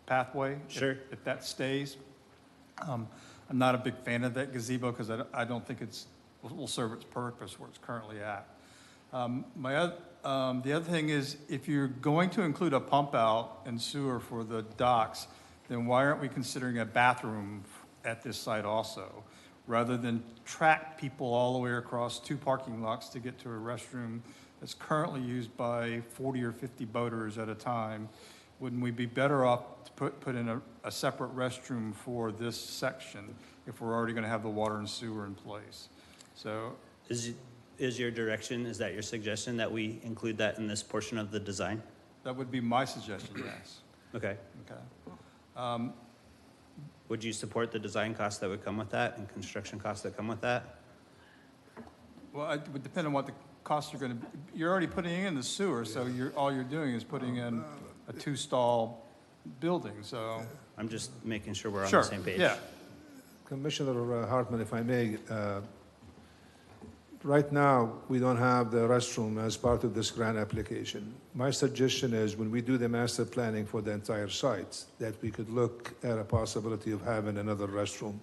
pathway. Sure. If that stays. I'm not a big fan of that gazebo because I don't think will serve its purpose where it's currently at. The other thing is, if you're going to include a pump out and sewer for the docks, then why aren't we considering a bathroom at this site also? Rather than track people all the way across 2 parking lots to get to a restroom that's currently used by 40 or 50 boaters at a time, wouldn't we be better off to put in a separate restroom for this section if we're already going to have the water and sewer in place? So Is your direction, is that your suggestion, that we include that in this portion of the design? that would be my suggestion, yes. Okay. Okay. Would you support the design costs that would come with that and construction costs that come with that? Well, it would depend on what the costs are going to be. You're already putting in the sewer, so all you're doing is putting in a 2-stall building, so. I'm just making sure we're on Sure, the same page. yeah. Commissioner Hartman, if I may, right now, we don't have the restroom as part of this grant application. My suggestion is when we do the master planning for the entire site, that we could look at a possibility of having another restroom.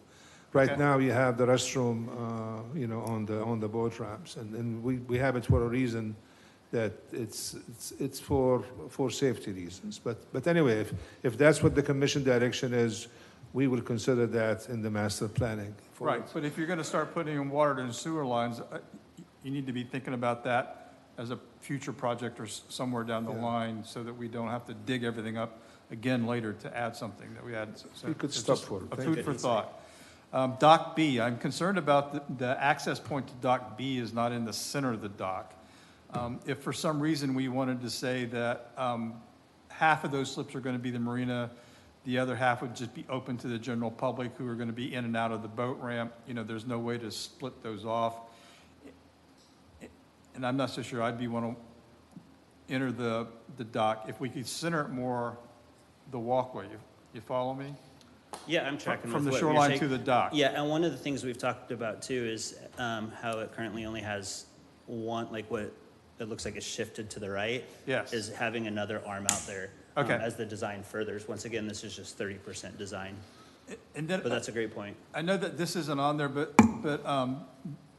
Right Okay. now, you have the restroom, on the boat ramps, and we have it for a reason that it's for safety reasons. But anyway, if that's what the commission direction is, we will consider that in the master planning. Right, but if you're going to start putting in water and sewer lines, you need to be thinking about that as a future project or somewhere down the line so that we don't have to dig everything up again later to add something that we had. So We could it's stop just for it. a Thank food you. for thought. Dock B, I'm concerned about the access point to Dock B is not in the center of the dock. If for some reason we wanted to say that half of those slips are going to be the marina, the other half would just be open to the general public who are going to be in and out of the boat ramp. There's no way to split those off. And I'm not so sure I'd want to enter the dock. If we could center it more the walkway, you follow me? Yeah, I'm tracking From with the what you're shoreline saying. to the dock. Yeah, and one of the things we've talked about too is how it currently only has one, like what it looks like it's shifted to the right. Yes. Is having another arm out there. Okay. As the design furthers. Once again, this is just 30% design, And then but that's a great point. I know that this isn't on there, but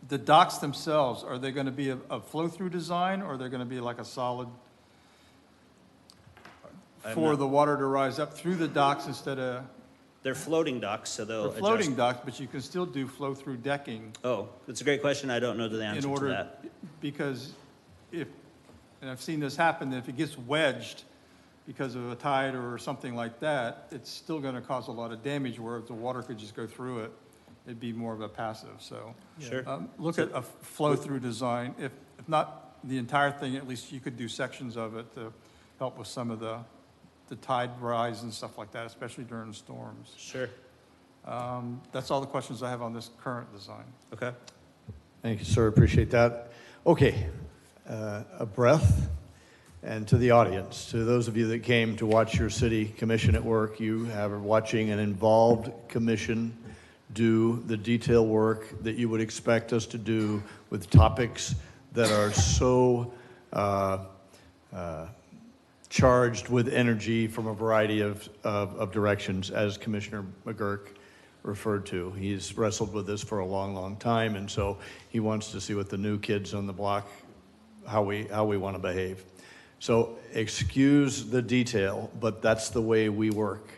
the docks themselves, are they going to be a flow-through design, or are they going to be like a solid for the water to rise up through the docks instead of They're floating docks, so they'll the floating adjust. docks, but you can still do flow-through decking Oh, that's a great question. I don't know the in answer to order, that. because and I've seen this happen, if it gets wedged because of a tide or something like that, it's still going to cause a lot of damage, where if the water could just go through it, it'd be more of a passive, so. Sure. Look at a flow-through design. If not the entire thing, at least you could do sections of it to help with some of the tide rise and stuff like that, especially during storms. Sure. That's all the questions I have on this current design. Okay. Thank you, sir. Appreciate that. Okay, a breath. And to the audience, to those of you that came to watch your city commission at work, you are watching an involved commission do the detail work that you would expect us to do with topics that are so charged with energy from a variety of directions, as Commissioner McGurk referred to. He's wrestled with this for a long, long time, and so he wants to see what the new kids on the block, how we want to behave. So excuse the detail, but that's the way we work.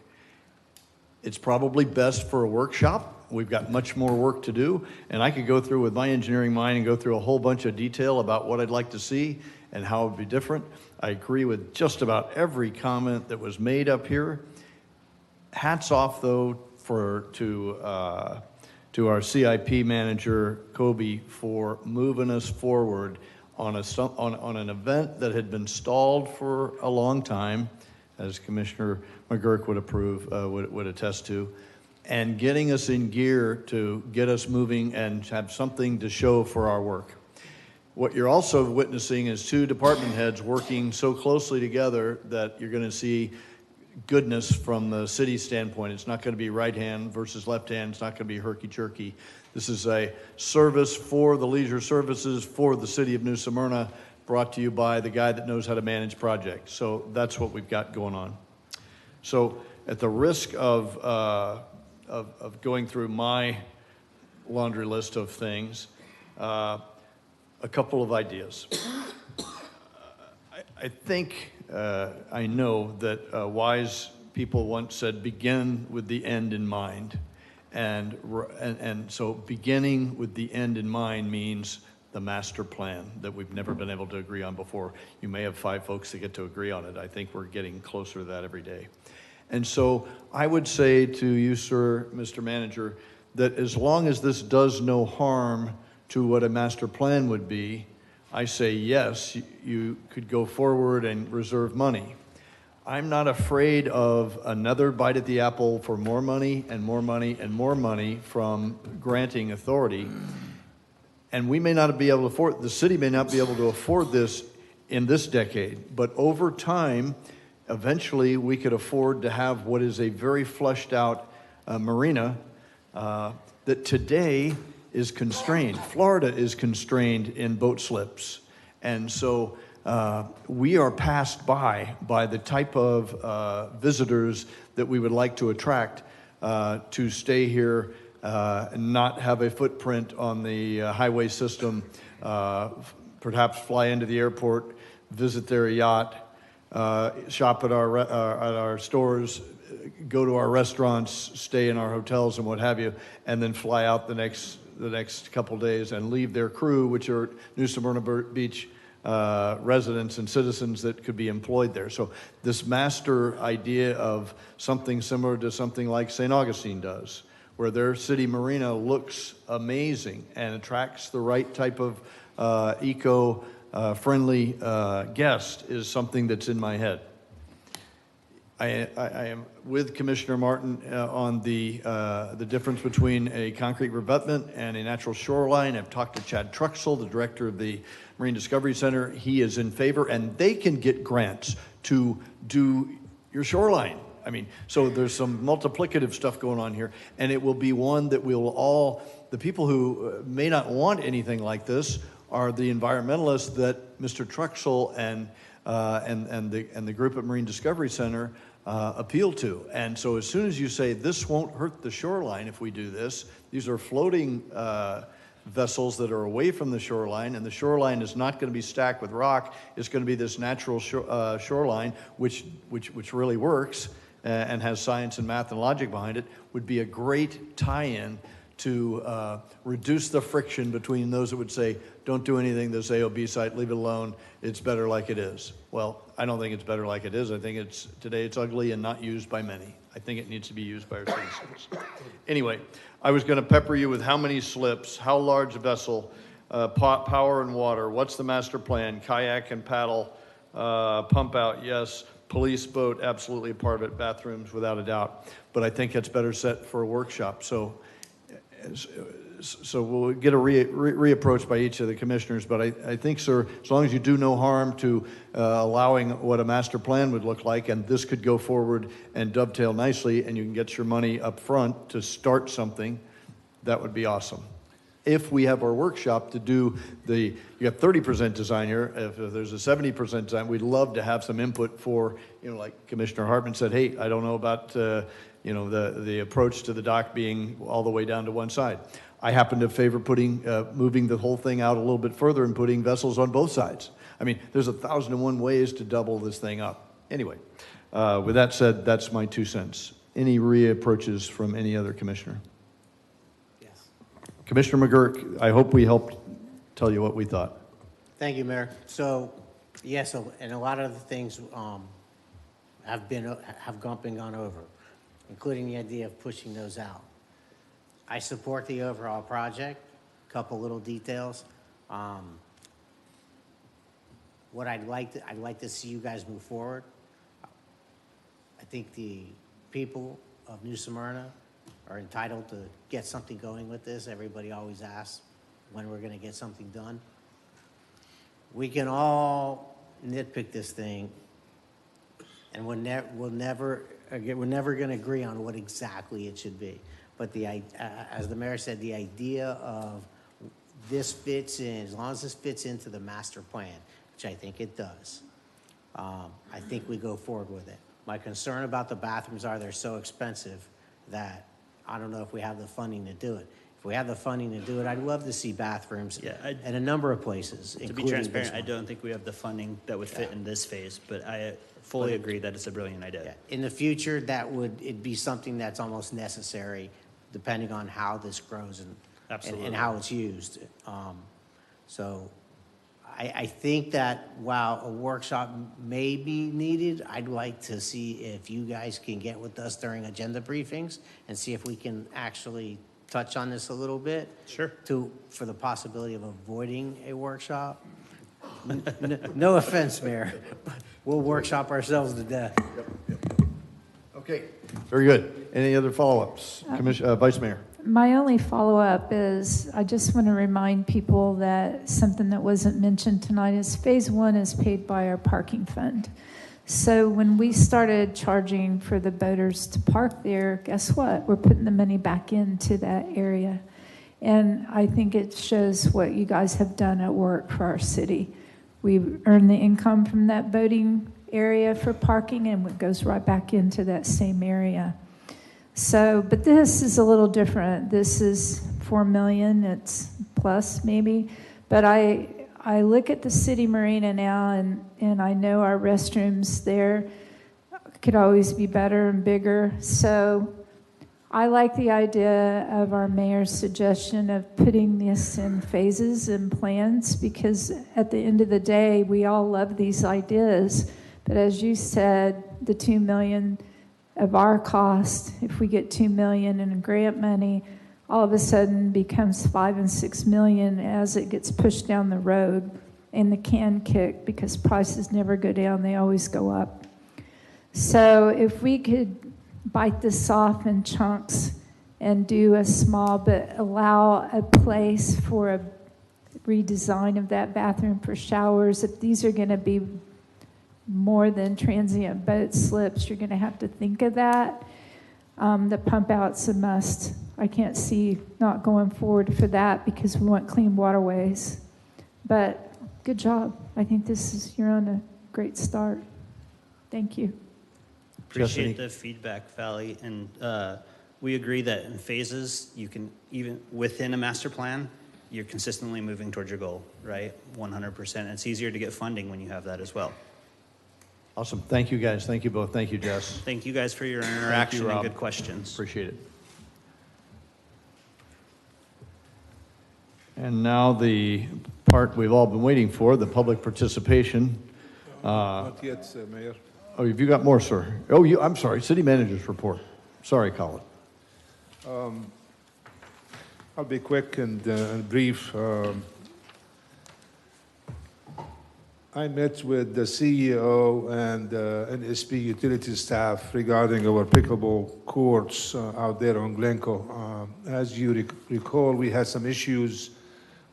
It's probably best for a workshop. We've got much more work to do, and I could go through with my engineering mind and go through a whole bunch of detail about what I'd like to see and how it would be different. I agree with just about every comment that was made up here. Hats off, though, to our CIP manager, Kobe, for moving us forward on an event that had been stalled for a long time, as Commissioner McGurk would attest to, and getting us in gear to get us moving and have something to show for our work. What you're also witnessing is two department heads working so closely together that you're going to see goodness from the city standpoint. It's not going to be right hand versus left hand. It's not going to be herky-jerky. This is a service for the leisure services for the city of New Smyrna, brought to you by the guy that knows how to manage projects. So that's what we've got going on. So at the risk of going through my laundry list of things, a couple of ideas. I think, I know that wise people once said, begin with the end in mind. And so beginning with the end in mind means the master plan that we've never been able to agree on before. You may have 5 folks that get to agree on it. I think we're getting closer to that every day. And so I would say to you, sir, Mr. Manager, that as long as this does no harm to what a master plan would be, I say yes, you could go forward and reserve money. I'm not afraid of another bite at the apple for more money and more money and more money from granting authority. And we may not be able to afford, the city may not be able to afford this in this decade, but over time, eventually we could afford to have what is a very fleshed out marina that today is constrained. Florida is constrained in boat slips. And so we are passed by the type of visitors that we would like to attract to stay here and not have a footprint on the highway system, perhaps fly into the airport, visit their yacht, shop at our stores, go to our restaurants, stay in our hotels and what have you, and then fly out the next couple days and leave their crew, which are New Smyrna Beach residents and citizens that could be employed there. So this master idea of something similar to something like St. Augustine does, where their city marina looks amazing and attracts the right type of eco-friendly guest, is something that's in my head. I am with Commissioner Martin on the difference between a concrete revetment and a natural shoreline. I've talked to Chad Truxell, the director of the Marine Discovery Center. He is in favor, and they can get grants to do your shoreline. I mean, so there's some multiplicative stuff going on here, and it will be one that we'll all, the people who may not want anything like this are the environmentalists that Mr. Truxell and the group at Marine Discovery Center appeal to. And so as soon as you say this won't hurt the shoreline if we do this, these are floating vessels that are away from the shoreline, and the shoreline is not going to be stacked with rock. It's going to be this natural shoreline, which really works and has science and math and logic behind it, would be a great tie-in to reduce the friction between those that would say, don't do anything, this AOB site, leave it alone, it's better like it is. Well, I don't think it's better like it is. I think today it's ugly and not used by many. I think it needs to be used by our citizens. Anyway, I was gonna pepper you with how many slips, how large a vessel, power and water, what's the master plan, kayak and paddle, pump out, yes, police boat, absolutely a part of it, bathrooms without a doubt. But I think it's better set for a workshop. So we'll get a reapproach by each of the commissioners, but I think, sir, as long as you do no harm to allowing what a master plan would look like, and this could go forward and dovetail nicely, and you can get your money up front to start something, that would be awesome. If we have our workshop to do you have 30% design here, if there's a 70% design, we'd love to have some input for, like Commissioner Hartman said, hey, I don't know about, the approach to the dock being all the way down to one side. I happen to favor moving the whole thing out a little bit further and putting vessels on both sides. I mean, there's 1,001 ways to double this thing up. Anyway, with that said, that's my 2 cents. Any reapproaches from any other commissioner? Yes. Commissioner McGurk, I hope we helped tell you what we thought. Thank you, Mayor. So, and a lot of the things have been gone over, including the idea of pushing those out. I support the overall project. Couple little details. What I'd like to see you guys move forward. I think the people of New Smyrna are entitled to get something going with this. Everybody always asks when we're going to get something done. we can all nitpick this thing, and we're never going to agree on what exactly it should be. But as the mayor said, the idea of this fits in, as long as this fits into the master plan, which I think it does, I think we go forward with it. My concern about the bathrooms are they're so expensive that I don't know if we have the funding to do it. If we have the funding to do it, I'd love to see bathrooms at a number of places. To be transparent, I don't think we have the funding that would fit in this phase, but I fully agree that it's a brilliant idea. Yeah. In the future, it'd be something that's almost necessary, depending on how this grows and how it's used. So I think that while a workshop may be needed, I'd like to see if you guys can get with us during agenda briefings and see if we can actually touch on this a little bit. Sure. For the possibility of avoiding a workshop. No offense, Mayor. We'll workshop ourselves to death. Okay, very good. Any other follow-ups? Vice Mayor. My only follow-up is, I just want to remind people that something that wasn't mentioned tonight is Phase 1 is paid by our parking fund. So when we started charging for the boaters to park there, guess what? We're putting the money back into that area. And I think it shows what you guys have done at work for our city. We earn the income from that boating area for parking, and it goes right back into that same area. So, but this is a little different. This is $4 million, it's plus maybe. But I look at the city marina now, and I know our restrooms there could always be better and bigger. So I like the idea of our mayor's suggestion of putting this in phases and plans, because at the end of the day, we all love these ideas. But as you said, the $2 million of our cost, if we get $2 million in grant money, all of a sudden becomes $5 and $6 million as it gets pushed down the road and the can kick, because prices never go down, they always go up. So if we could bite this off in chunks and do a small, but allow a place for a redesign of that bathroom for showers, if these are going to be more than transient boat slips, you're going to have to think of that. The pump out's a must. I can't see not going forward for that because we want clean waterways. But good job. I think you're on a great start. Thank you. Appreciate the feedback, Valley. And we agree that in phases, you can, even within a master plan, you're consistently moving towards your goal, right? 100%. It's easier to get funding when you have that as well. Awesome. Thank you, guys. Thank you both. Thank you, Jess. Thank you guys for your interaction Rob. and good questions. Appreciate it. And now the part we've all been waiting for, the public participation. Not yet, Mayor. Oh, have you got more, sir? Oh, I'm sorry, city manager's report. Sorry, Colin. I'll be quick and brief. I met with the CEO and NSP utility staff regarding our pickleball courts out there on Glencoe. As you recall, we had some issues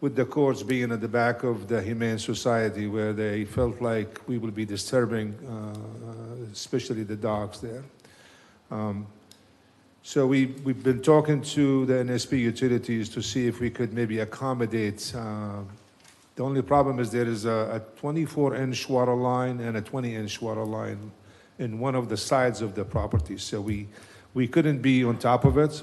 with the courts being at the back of the Humane Society, where they felt like we will be disturbing, especially the dogs there. So we've been talking to the NSP utilities to see if we could maybe accommodate. The only problem is there is a 24-inch water line and a 20-inch water line in one of the sides of the property. So we couldn't be on top of it.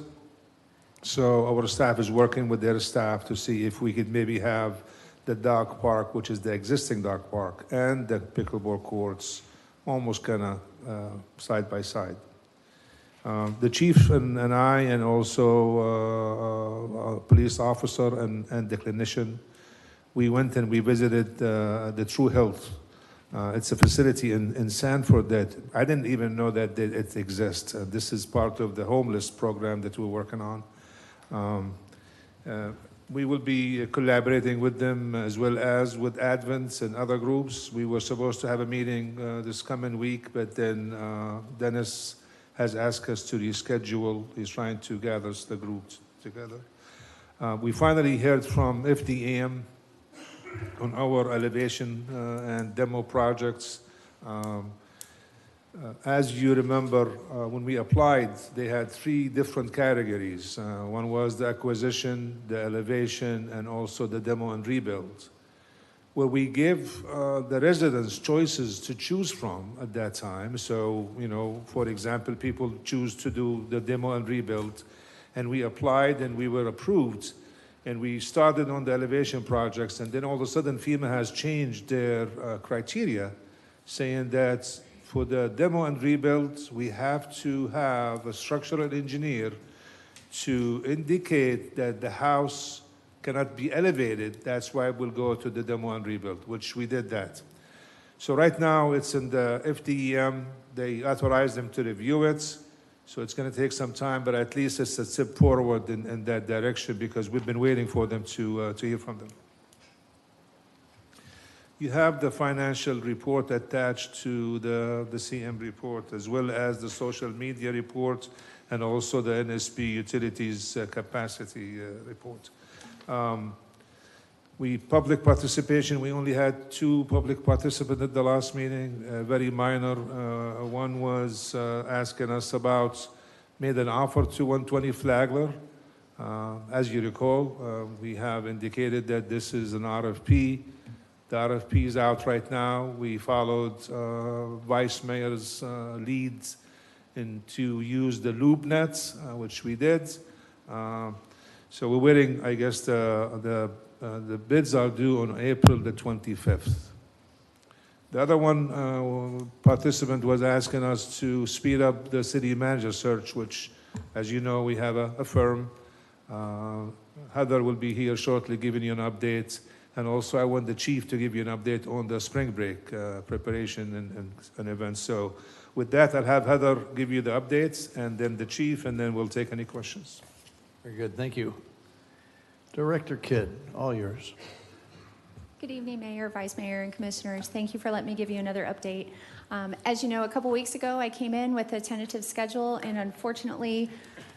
So our staff is working with their staff to see if we could maybe have the dog park, which is the existing dog park, and the pickleball courts almost kind of side by side. The chief and I, and also a police officer and the clinician, we went and we visited the True Health. It's a facility in Sanford that I didn't even know that it exists. This is part of the homeless program that we're working on. We will be collaborating with them as well as with Advents and other groups. We were supposed to have a meeting this coming week, but then Dennis has asked us to reschedule. He's trying to gather the groups together. We finally heard from FDM on our elevation and demo projects. As you remember, when we applied, they had 3 different categories. One was the acquisition, the elevation, and also the demo and rebuild, where we gave the residents choices to choose from at that time. So, for example, people choose to do the demo and rebuild, and we applied and we were approved, and we started on the elevation projects, and then all of a sudden FEMA has changed their criteria, saying that for the demo and rebuild, we have to have a structural engineer to indicate that the house cannot be elevated. That's why we'll go to the demo and rebuild, which we did that. So right now it's in the FDEM. They authorized them to review it. So it's going to take some time, but at least it's a step forward in that direction because we've been waiting for them to hear from them. You have the financial report attached to the CM report, as well as the social media report, and also the NSP utilities capacity report. Public participation, we only had 2 public participants at the last meeting, very minor. One was asking us about, made an offer to 120 Flagler. As you recall, we have indicated that this is an RFP. The RFP is out right now. We followed Vice Mayor's leads to use the loop nets, which we did. So we're waiting, I guess the bids are due on April the 25th. The other one participant was asking us to speed up the city manager search, which, as you know, we have a firm. Heather will be here shortly giving you an update. And also I want the chief to give you an update on the spring break preparation and events. So with that, I'll have Heather give you the updates, and then the chief, and then we'll take any questions. Very good, thank you. Director Kidd, all yours. Good evening, Mayor, Vice Mayor, and Commissioners. Thank you for letting me give you another update. As you know, a couple weeks ago, I came in with a tentative schedule, and unfortunately,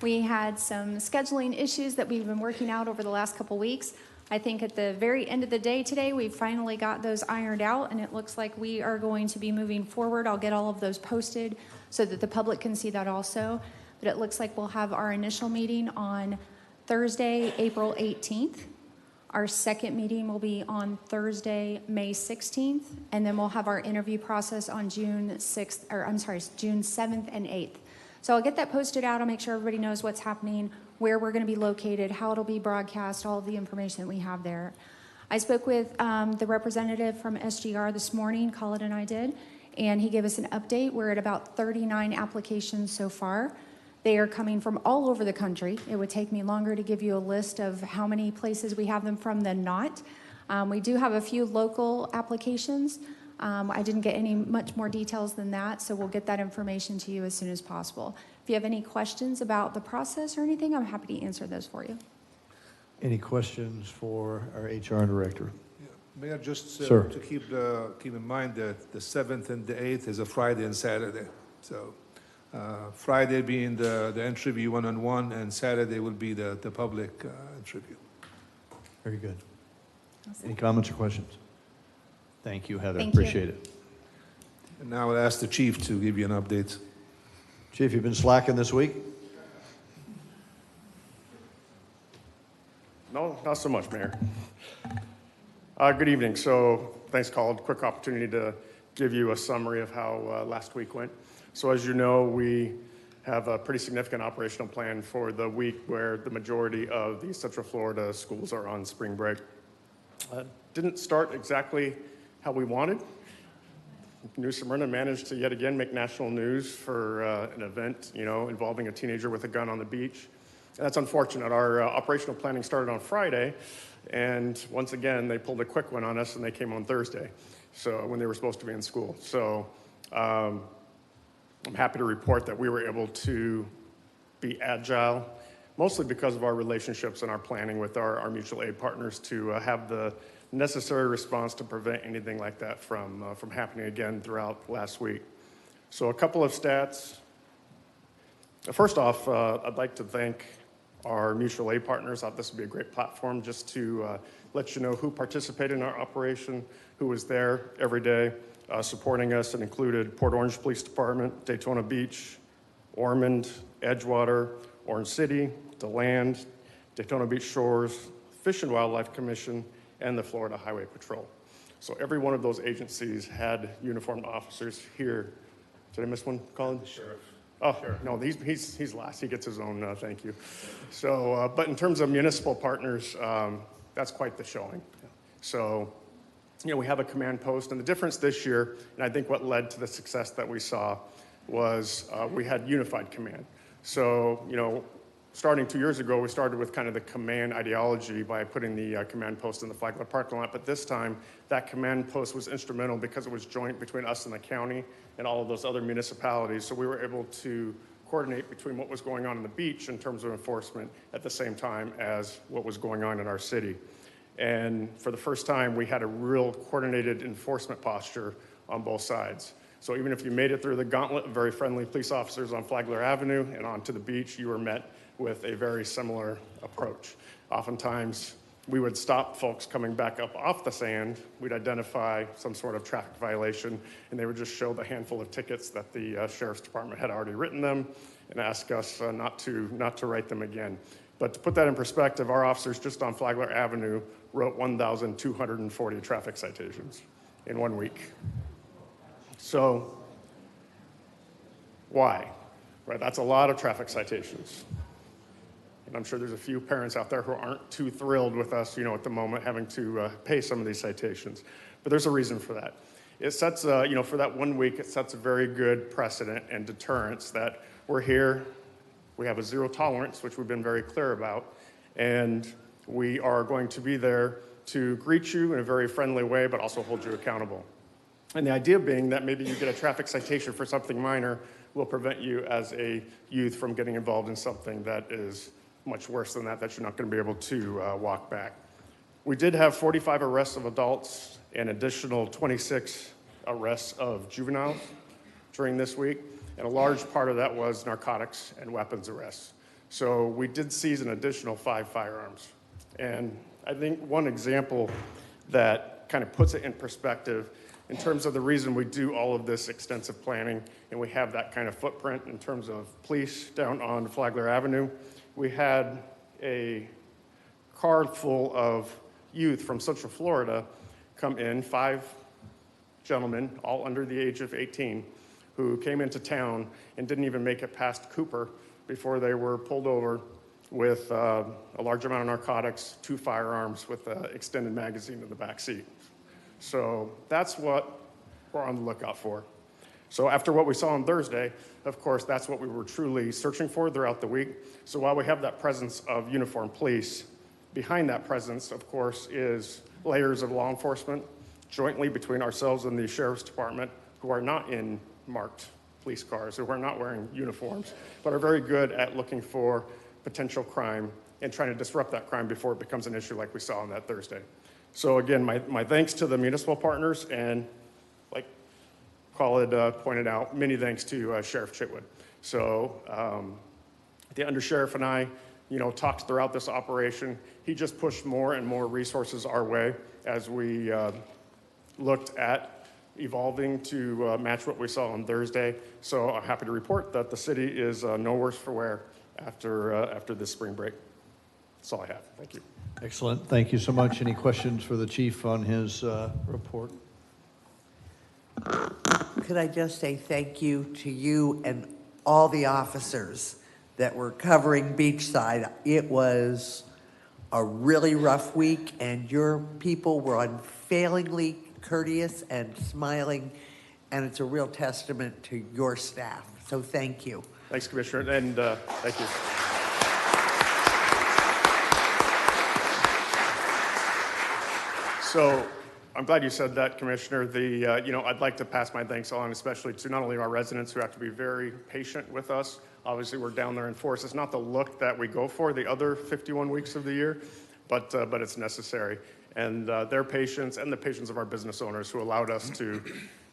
we had some scheduling issues that we've been working out over the last couple weeks. I think at the very end of the day today, we finally got those ironed out, and it looks like we are going to be moving forward. I'll get all of those posted so that the public can see that also. But it looks like we'll have our initial meeting on Thursday, April 18th. Our second meeting will be on Thursday, May 16th, and then we'll have our interview process on June 7th and 8th. So I'll get that posted out. I'll make sure everybody knows what's happening, where we're going to be located, how it'll be broadcast, all of the information that we have there. I spoke with the representative from SGR this morning, Colin and I did, and he gave us an update. We're at about 39 applications so far. They are coming from all over the country. It would take me longer to give you a list of how many places we have them from than not. We do have a few local applications. I didn't get much more details than that, so we'll get that information to you as soon as possible. If you have any questions about the process or anything, I'm happy to answer those for you. Any questions for our HR director? Mayor, just Sir. to keep in mind that the 7th and the 8th is a Friday and Saturday. So Friday being the interview one-on-one, and Saturday will be the public interview. Very good. Any comments or questions? Thank you, Heather. Thank you. Appreciate it. And now I'll ask the chief to give you an update. Chief, you've been slacking this week? No, not so much, Mayor. Good evening. So thanks, Colin. Quick opportunity to give you a summary of how last week went. So as you know, we have a pretty significant operational plan for the week where the majority of the Central Florida schools are on spring break. Didn't start exactly how we wanted. New Smyrna managed to yet again make national news for an event, involving a teenager with a gun on the beach. And that's unfortunate. Our operational planning started on Friday, and once again, they pulled a quick one on us, and they came on Thursday, so when they were supposed to be in school. So I'm happy to report that we were able to be agile, mostly because of our relationships and our planning with our mutual aid partners to have the necessary response to prevent anything like that from happening again throughout last week. So a couple of stats. First off, I'd like to thank our mutual aid partners. I thought this would be a great platform just to let you know who participated in our operation, who was there every day supporting us. It included Port Orange Police Department, Daytona Beach, Ormond, Edgewater, Orange City, DeLand, Daytona Beach Shores, Fish and Wildlife Commission, and the Florida Highway Patrol. So every one of those agencies had uniformed officers here. Did I miss one, Colin? Sheriff. Oh, no, he's last. He gets his own thank you. So, but in terms of municipal partners, that's quite the showing. So, you know, we have a command post, and the difference this year, and I think what led to the success that we saw, was we had unified command. So, you know, starting 2 years ago, we started with kind of the command ideology by putting the command post in the Flagler parking lot. But this time, that command post was instrumental because it was joint between us and the county and all of those other municipalities. So we were able to coordinate between what was going on the beach in terms of enforcement at the same time as what was going on in our city. And for the first time, we had a real coordinated enforcement posture on both sides. So even if you made it through the gauntlet of very friendly police officers on Flagler Avenue and onto the beach, you were met with a very similar approach. Oftentimes, we would stop folks coming back up off the sand. We'd identify some sort of traffic violation, and they would just show the handful of tickets that the Sheriff's Department had already written them and ask us not to write them again. But to put that in perspective, our officers just on Flagler Avenue wrote 1,240 traffic citations in 1 week. So, why? Right, that's a lot of traffic citations. And I'm sure there's a few parents out there who aren't too thrilled with us, you know, at the moment having to pay some of these citations. But there's a reason for that. It sets, you know, for that 1 week, it sets a very good precedent and deterrence that we're here, we have a zero tolerance, which we've been very clear about, and we are going to be there to greet you in a very friendly way, but also hold you accountable. And the idea being that maybe you get a traffic citation for something minor will prevent you as a youth from getting involved in something that is much worse than that you're not going to be able to walk back. We did have 45 arrests of adults and additional 26 arrests of juveniles during this week, and a large part of that was narcotics and weapons arrests. So we did seize an additional 5 firearms. And I think one example that kind of puts it in perspective in terms of the reason we do all of this extensive planning and we have that kind of footprint in terms of police down on Flagler Avenue, we had a car full of youth from Central Florida come in, 5 gentlemen, all under the age of 18, who came into town and didn't even make it past Cooper before they were pulled over with a large amount of narcotics, 2 firearms with an extended magazine in the back seat. So that's what we're on the lookout for. So after what we saw on Thursday, of course, that's what we were truly searching for throughout the week. So while we have that presence of uniformed police, behind that presence, of course, is layers of law enforcement, jointly between ourselves and the Sheriff's Department, who are not in marked police cars, who are not wearing uniforms, but are very good at looking for potential crime and trying to disrupt that crime before it becomes an issue like we saw on that Thursday. So again, my thanks to the municipal partners, and like Khalid pointed out, many thanks to Sheriff Chitwood. So the undersheriff and I, you know, talked throughout this operation. He just pushed more and more resources our way as we looked at evolving to match what we saw on Thursday. So I'm happy to report that the city is no worse for wear after this spring break. That's all I have. Thank you. Excellent. Thank you so much. Any questions for the chief on his report? Could I just say thank you to you and all the officers that were covering Beachside? It was a really rough week, and your people were unfailingly courteous and smiling, and it's a real testament to your staff. So thank you. Thanks, Commissioner, and thank you. So I'm glad you said that, Commissioner. You know, I'd like to pass my thanks on, especially to not only our residents who have to be very patient with us. Obviously, we're down there in force. It's not the look that we go for the other 51 weeks of the year, but it's necessary. And their patience and the patience of our business owners who allowed us to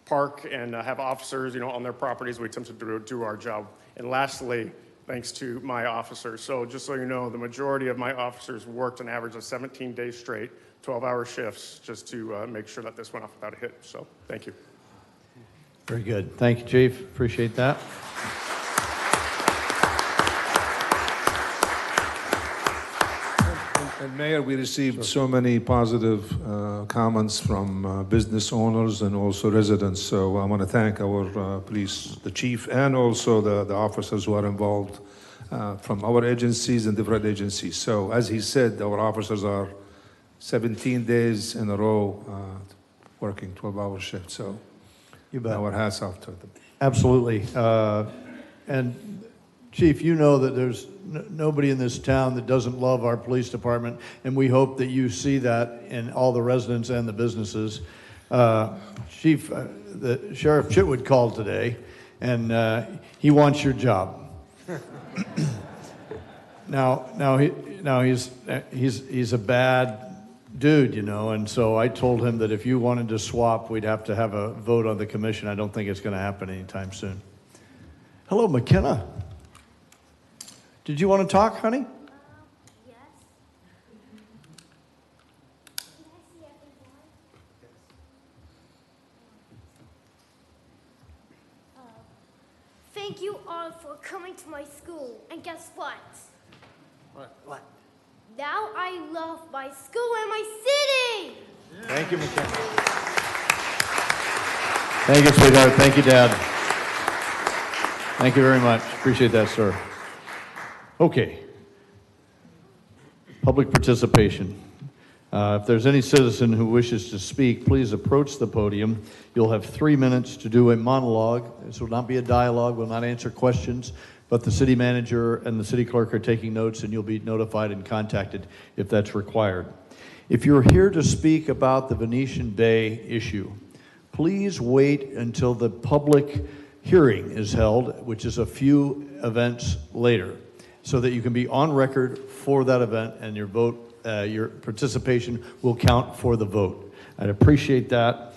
park and have officers, you know, on their properties. We attempted to do our job. And lastly, thanks to my officers. So just so you know, the majority of my officers worked an average of 17 days straight, 12-hour shifts, just to make sure that this went off without a hit. So thank you. Very good. Thank you, Chief. Appreciate that. And Mayor, we received so many positive comments from business owners and also residents. So I want to thank our police, the chief, and also the officers who are involved from our agencies and different agencies. So as he said, our officers are 17 days in a row working 12-hour shifts. So You bet. our hats off to them. Absolutely. And Chief, you know that there's nobody in this town that doesn't love our police department, and we hope that you see that in all the residents and the businesses. Chief, the Sheriff Chitwood called today, and he wants your job. He's a bad dude, you know, and so I told him that if you wanted to swap, we'd have to have a vote on the commission. I don't think it's going to happen anytime soon. Hello, McKenna. Did you want to talk, honey? Yes. Thank you all for coming to my school. And guess what? What? Now I love my school and my city. Thank you, McKenna. Thank you, sweetheart. Thank you, Dad. Thank you very much. Appreciate that, sir. Okay. Public participation. If there's any citizen who wishes to speak, please approach the podium. You'll have 3 minutes to do a monologue. This will not be a dialogue. We'll not answer questions, but the city manager and the city clerk are taking notes, and you'll be notified and contacted if that's required. If you're here to speak about the Venetian Bay issue, please wait until the public hearing is held, which is a few events later, so that you can be on record for that event and your vote, your participation will count for the vote. I'd appreciate that.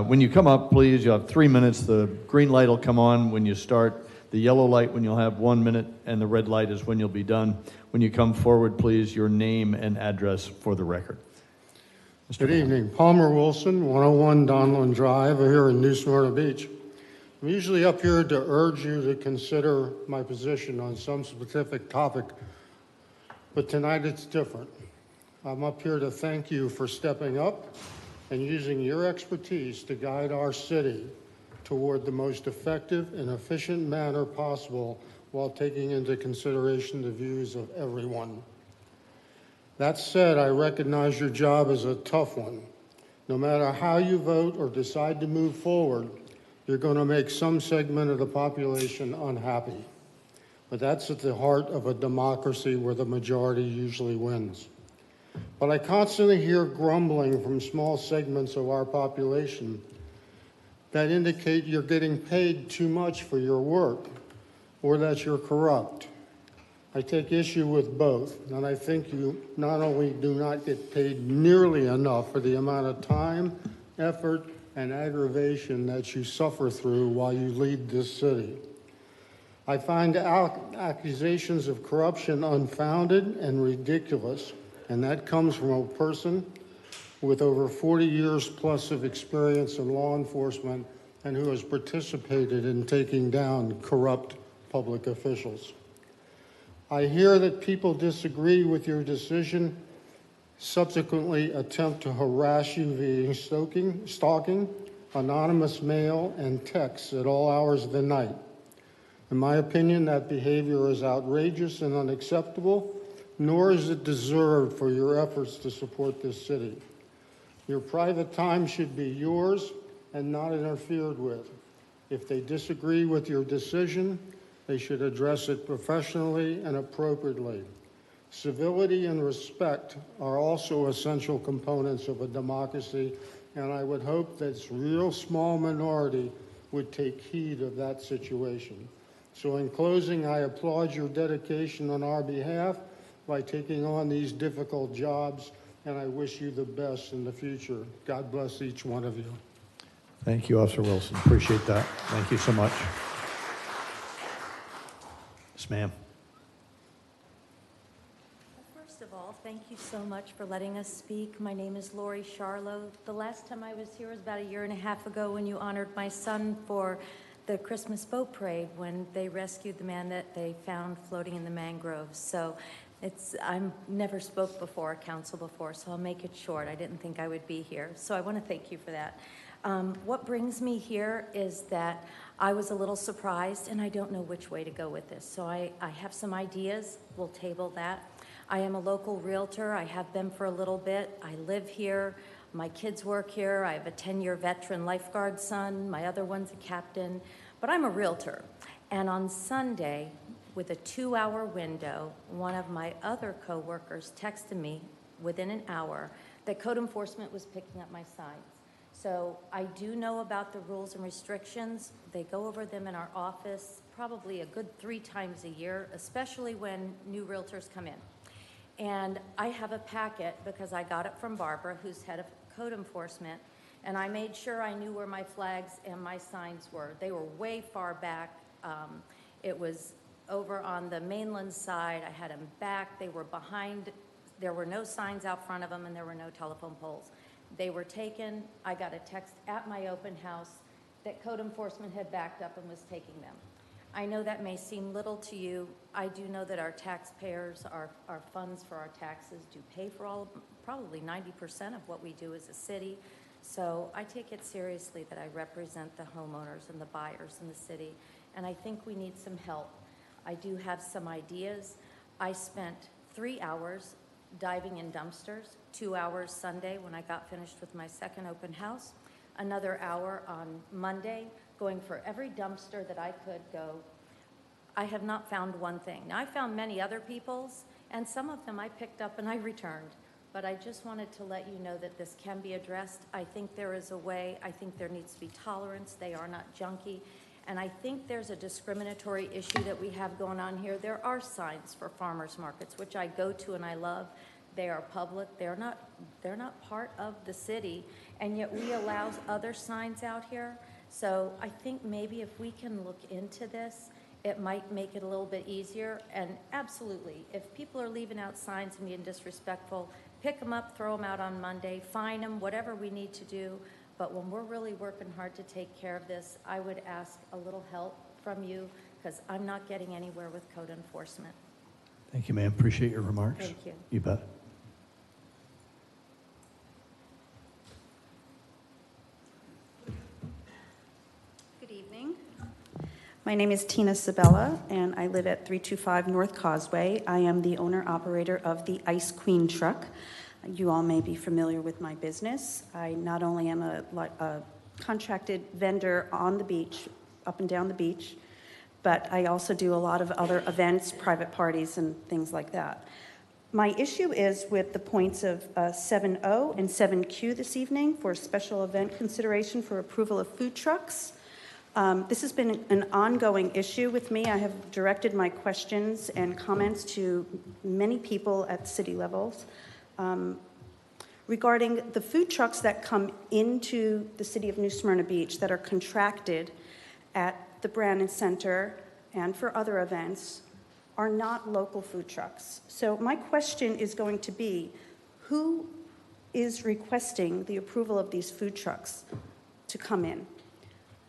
When you come up, please, you'll have 3 minutes. The green light will come on when you start, the yellow light when you'll have 1 minute, and the red light is when you'll be done. When you come forward, please, your name and address for the record. Good evening. Palmer Wilson, 101 Donlin Drive, here in New Smyrna Beach. I'm usually up here to urge you to consider my position on some specific topic, but tonight it's different. I'm up here to thank you for stepping up and using your expertise to guide our city toward the most effective and efficient manner possible while taking into consideration the views of everyone. That said, I recognize your job is a tough one. No matter how you vote or decide to move forward, you're going to make some segment of the population unhappy. But that's at the heart of a democracy where the majority usually wins. But I constantly hear grumbling from small segments of our population that indicate you're getting paid too much for your work or that you're corrupt. I take issue with both, and I think you not only do not get paid nearly enough for the amount of time, effort, and aggravation that you suffer through while you lead this city. I find accusations of corruption unfounded and ridiculous, and that comes from a person with over 40 years plus of experience in law enforcement and who has participated in taking down corrupt public officials. I hear that people disagree with your decision, subsequently attempt to harass you via stalking, anonymous mail, and texts at all hours of the night. In my opinion, that behavior is outrageous and unacceptable, nor is it deserved for your efforts to support this city. Your private time should be yours and not interfered with. If they disagree with your decision, they should address it professionally and appropriately. Civility and respect are also essential components of a democracy, and I would hope that this real small minority would take heed of that situation. So in closing, I applaud your dedication on our behalf by taking on these difficult jobs, and I wish you the best in the future. God bless each one of you. Thank you, Officer Wilson. Appreciate that. Thank you so much. Yes, ma'am. First of all, thank you so much for letting us speak. My name is Lori Charlo. The last time I was here was about 1.5 years ago when you honored my son for the Christmas boat parade when they rescued the man that they found floating in the mangroves. So I've never spoke before council before, so I'll make it short. I didn't think I would be here. So I want to thank you for that. What brings me here is that I was a little surprised and I don't know which way to go with this. So I have some ideas. We'll table that. I am a local realtor. I have been for a little bit. I live here. My kids work here. I have a 10-year veteran lifeguard son. My other one's a captain. But I'm a realtor. And on Sunday, with a 2-hour window, one of my other coworkers texted me within an hour that code enforcement was picking up my signs. So I do know about the rules and restrictions. They go over them in our office probably a good 3 times a year, especially when new realtors come in. And I have a packet because I got it from Barbara, who's head of code enforcement, and I made sure I knew where my flags and my signs were. They were way far back. It was over on the mainland side. I had them back. They were behind. There were no signs out front of them, and there were no telephone poles. They were taken. I got a text at my open house that code enforcement had backed up and was taking them. I know that may seem little to you. I do know that our taxpayers, our funds for our taxes do pay for probably 90% of what we do as a city. So I take it seriously that I represent the homeowners and the buyers in the city, and I think we need some help. I do have some ideas. I spent 3 hours diving in dumpsters, 2 hours Sunday when I got finished with my second open house, another hour on Monday, going for every dumpster that I could go. I have not found one thing. Now, I found many other people's, and some of them I picked up and I returned. But I just wanted to let you know that this can be addressed. I think there is a way. I think there needs to be tolerance. They are not junky. And I think there's a discriminatory issue that we have going on here. There are signs for farmers markets, which I go to and I love. They are public. They're not part of the city, and yet we allow other signs out here. So I think maybe if we can look into this, it might make it a little bit easier. And absolutely, if people are leaving out signs and being disrespectful, pick them up, throw them out on Monday, fine them, whatever we need to do. But when we're really working hard to take care of this, I would ask a little help from you because I'm not getting anywhere with code enforcement. Thank you, ma'am. Appreciate your remarks. Thank you. You bet. Good evening. My name is Tina Sabella, and I live at 325 North Causeway. I am the owner-operator of the Ice Queen truck. You all may be familiar with my business. I not only am a contracted vendor on the beach, up and down the beach, but I also do a lot of other events, private parties, and things like that. My issue is with the points of 7O and 7Q this evening for special event consideration for approval of food trucks. This has been an ongoing issue with me. I have directed my questions and comments to many people at city levels regarding the food trucks that come into the city of New Smyrna Beach that are contracted at the Brannan Center and for other events are not local food trucks. So my question is going to be, who is requesting the approval of these food trucks to come in?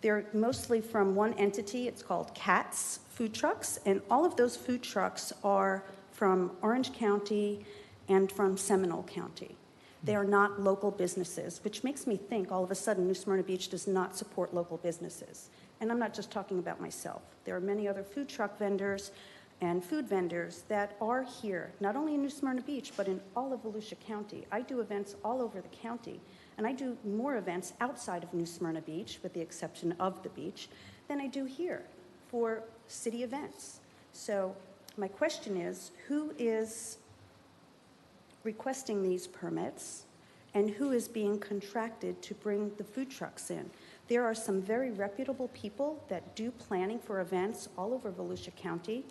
They're mostly from one entity. It's called Katz Food Trucks, and all of those food trucks are from Orange County and from Seminole County. They are not local businesses, which makes me think all of a sudden New Smyrna Beach does not support local businesses. And I'm not just talking about myself. There are many other food truck vendors and food vendors that are here, not only in New Smyrna Beach, but in all of Volusia County. I do events all over the county, and I do more events outside of New Smyrna Beach, with the exception of the beach, than I do here for city events. So my question is, who is requesting these permits, and who is being contracted to bring the food trucks in? There are some very reputable people that do planning for events all over Volusia County,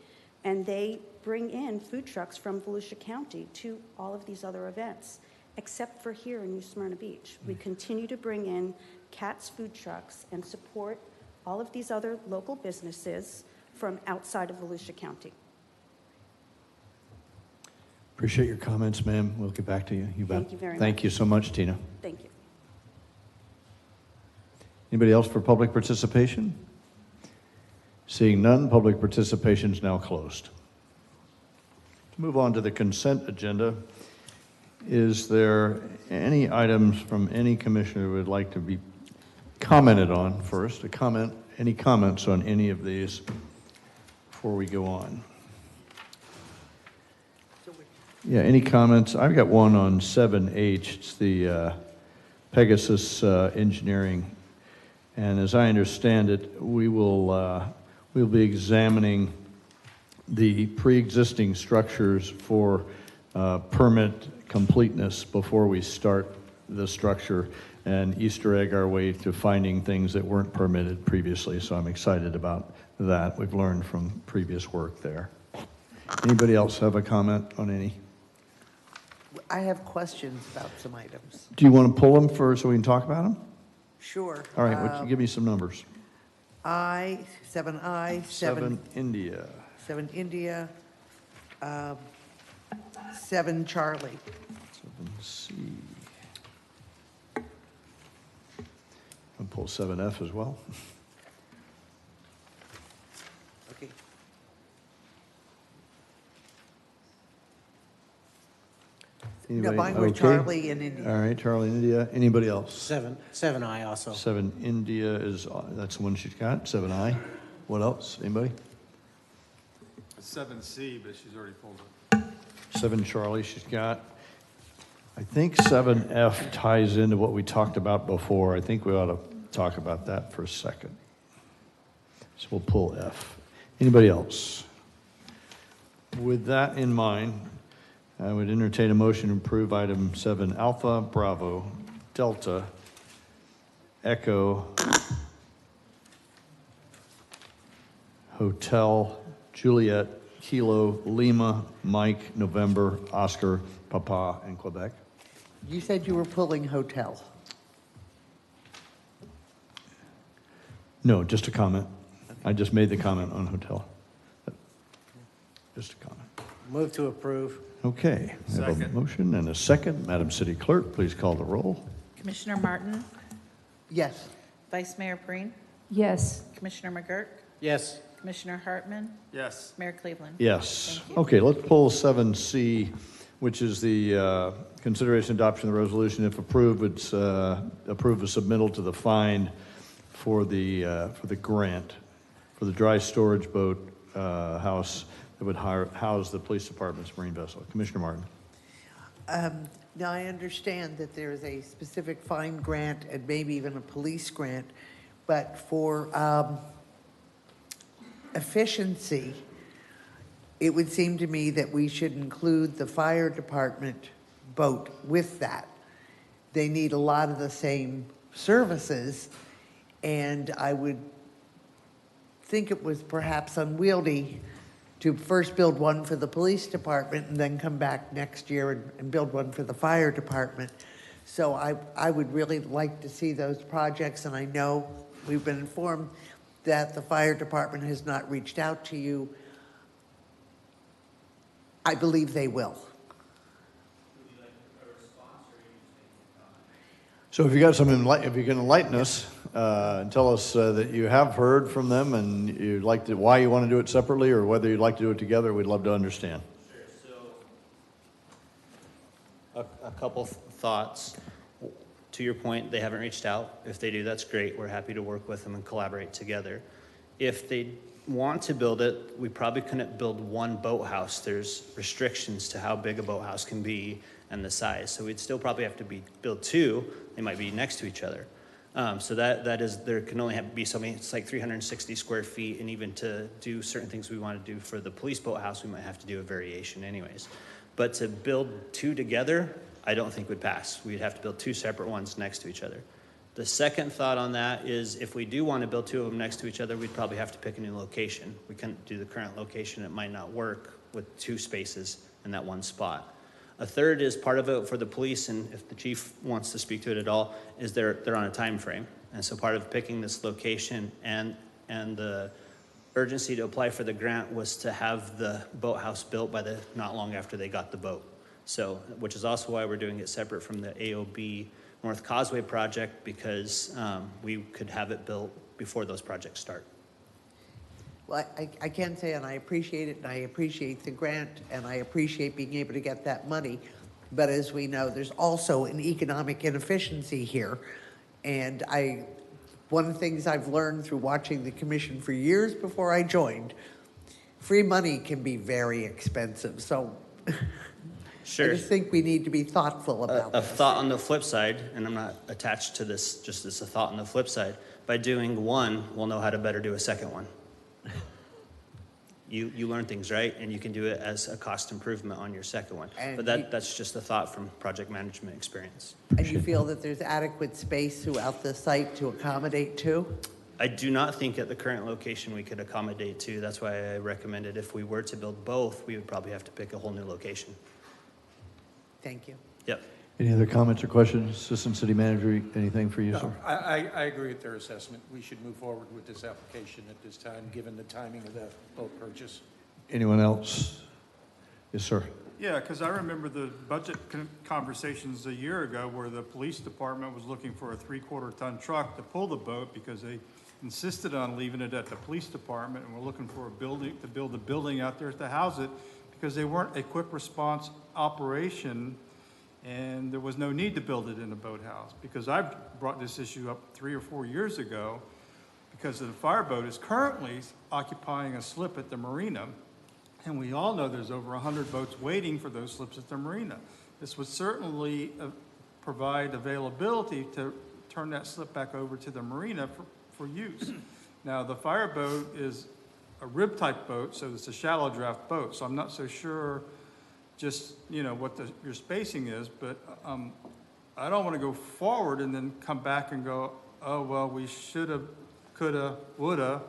and they bring in food trucks from Volusia County to all of these other events, except for here in New Smyrna Beach. We continue to bring in Katz food trucks and support all of these other local businesses from outside of Volusia County. Appreciate your comments, ma'am. We'll get back to you. You bet. Thank you very Thank much. you so much, Tina. Thank you. Anybody else for public participation? Seeing none, public participation is now closed. To move on to the consent agenda, is there any items from any commissioner who would like to be commented on first? Any comments on any of these before we go on? Yeah, any comments? I've got one on 7H. It's the Pegasus Engineering. And as I understand it, we'll be examining the pre-existing structures for permit completeness before we start the structure and Easter egg our way to finding things that weren't permitted previously. So I'm excited about that. We've learned from previous work there. Anybody else have a comment on any? I have questions about some items. Do you want to pull them so we can talk about them? Sure. All right, give me some numbers. 7 India. 7 India, 7 Charlie. 7C. I'll pull 7F as well. Okay. Anybody? mine were Okay. Charlie and India. All right, Charlie and India. Anybody else? 7I also. 7 India is, that's the one she's got. 7I. What else? Anybody? 7C, but she's already pulled it. 7 Charlie she's got. I think 7F ties into what we talked about before. I think we ought to talk about that for a second. So we'll pull F. Anybody else? With that in mind, I would entertain a motion to approve item 7 Alpha, Bravo, Delta, Echo, Hotel, Juliet, Kilo, Lima, Mike, November, Oscar, Papa, and Quebec. You said you were pulling hotel. No, just a comment. I just made the comment on hotel. Just a comment. Move to approve. Okay, we have a Second. motion and a second. Madam City Clerk, please call the roll. Commissioner Martin, Yes. Vice Mayor Breen, Yes. Commissioner McGurk, Yes. Commissioner Hartman, Yes. Mayor Cleveland. Yes. Thank you. Okay, let's pull 7C, which is the consideration adoption of the resolution. If approved, it's approve a submittal to the fine for the grant for the dry storage boat house that would house the police department's marine vessel. Commissioner Martin. Now, I understand that there is a specific fine grant and maybe even a police grant, but for efficiency, it would seem to me that we should include the fire department boat with that. They need a lot of the same services, and I would think it was perhaps unwieldy to first build one for the police department and then come back next year and build one for the fire department. So I would really like to see those projects, and I know we've been informed that the fire department has not reached out to you. I believe they will. So if you got some, if you can enlighten us and tell us that you have heard from them and you'd like to, why you want to do it separately or whether you'd like to do it together, we'd love to understand. A couple thoughts. To your point, they haven't reached out. If they do, that's great. We're happy to work with them and collaborate together. If they want to build it, we probably couldn't build one boathouse. There's restrictions to how big a boathouse can be and the size. So we'd still probably have to build two. They might be next to each other. So that is, there can only be so many, it's like 360 square feet. And even to do certain things we want to do for the police boathouse, we might have to do a variation anyways. But to build two together, I don't think would pass. We'd have to build two separate ones next to each other. The second thought on that is if we do want to build two of them next to each other, we'd probably have to pick a new location. We couldn't do the current location. It might not work with two spaces in that one spot. A third is part of it for the police, and if the chief wants to speak to it at all, is they're on a time frame. And so part of picking this location and the urgency to apply for the grant was to have the boathouse built by not long after they got the boat. So, which is also why we're doing it separate from the AOB North Causeway project, because we could have it built before those projects start. Well, I can say, and I appreciate it, and I appreciate the grant, and I appreciate being able to get that money. But as we know, there's also an economic inefficiency here. And one of the things I've learned through watching the commission for years before I joined, free money can be very expensive. So Sure. I just think we need to be thoughtful about A this. thought on the flip side, and I'm not attached to this, just as a thought on the flip side, by doing one, we'll know how to better do a second one. You learn things, right? And you can do it as a cost improvement on your second one. And But that's just a thought from project management experience. And you feel that there's adequate space throughout the site to accommodate two? I do not think at the current location we could accommodate two. That's why I recommended if we were to build both, we would probably have to pick a whole new location. Thank you. Yep. Any other comments or questions? Assistant City Manager, anything for you, sir? I agree with their assessment. We should move forward with this application at this time, given the timing of the boat purchase. Anyone else? Yes, sir. Yeah, because I remember the budget conversations a year ago where the police department was looking for a 3/4 ton truck to pull the boat because they insisted on leaving it at the police department, and we're looking for a building, to build a building out there to house it because they weren't a quick response operation, and there was no need to build it in a boathouse. Because I brought this issue up 3 or 4 years ago because the fireboat is currently occupying a slip at the marina. And we all know there's over 100 boats waiting for those slips at the marina. This would certainly provide availability to turn that slip back over to the marina for use. Now, the fireboat is a rib-type boat, so it's a shallow draft boat. So I'm not so sure just, what your spacing is, but I don't want to go forward and then come back and go, oh, well, we shoulda, coulda, woulda,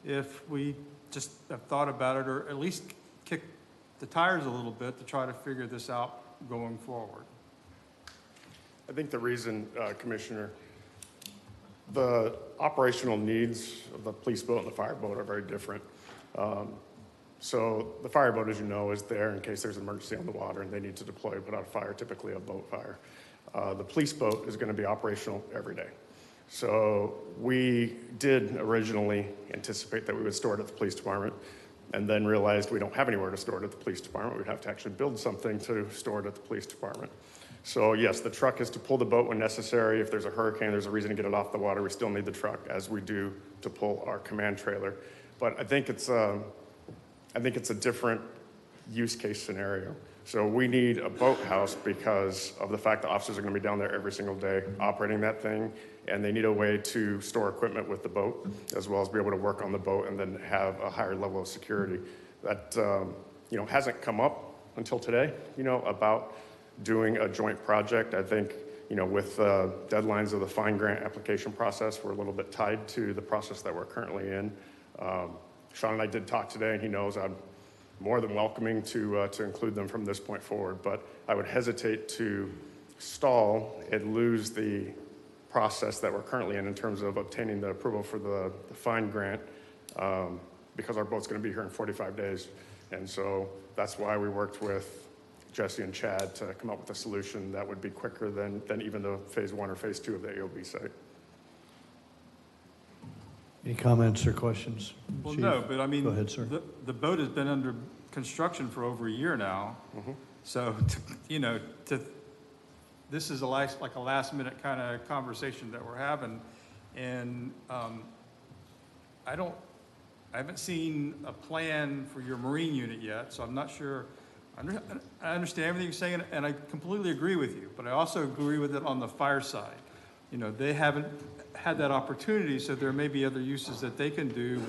if we just have thought about it, or at least kick the tires a little bit to try to figure this out going forward. I think the reason, Commissioner, the operational needs of the police boat and the fireboat are very different. So the fireboat, as you know, is there in case there's an emergency on the water and they need to deploy to put out a fire, typically a boat fire. The police boat is going to be operational every day. So we did originally anticipate that we would store it at the police department, and then realized we don't have anywhere to store it at the police department. We'd have to actually build something to store it at the police department. So yes, the truck is to pull the boat when necessary. If there's a hurricane, there's a reason to get it off the water, we still need the truck, as we do to pull our command trailer. But I think it's a different use case scenario. So we need a boathouse because of the fact that officers are going to be down there every single day operating that thing, and they need a way to store equipment with the boat, as well as be able to work on the boat and then have a higher level of security. That hasn't come up until today, about doing a joint project. I think, with deadlines of the fine grant application process, we're a little bit tied to the process that we're currently in. Sean and I did talk today, and he knows I'm more than welcoming to include them from this point forward, but I would hesitate to stall and lose the process that we're currently in terms of obtaining the approval for the fine grant, because our boat's going to be here in 45 days. And so that's why we worked with Jesse and Chad to come up with a solution that would be quicker than even the phase 1 or phase 2 of the AOB site. Any comments or questions? Well, Chief? no, but I mean, Go ahead, sir. The boat has been under construction for over a year now. Mm-hmm. So, this is like a last minute kind of conversation that we're having. And I haven't seen a plan for your marine unit yet, so I'm not sure. I understand everything you're saying, and I completely agree with you, but I also agree with it on the fire side. They haven't had that opportunity, so there may be other uses that they can do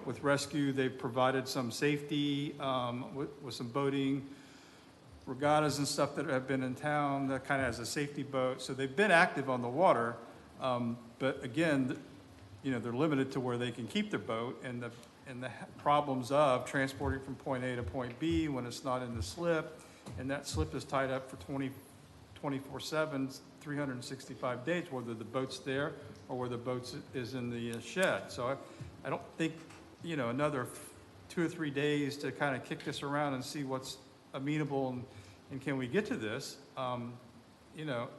with rescue. They've provided some safety with some boating, regattas and stuff that have been in town that kind of has a safety boat. So they've been active on the water, but again, they're limited to where they can keep their boat, and the problems of transporting from point A to point B when it's not in the slip, and that slip is tied up for 24/7, 365 days, whether the boat's there or whether the boat is in the shed. So I don't think another 2 or 3 days to kind of kick this around and see what's amenable and can we get to this.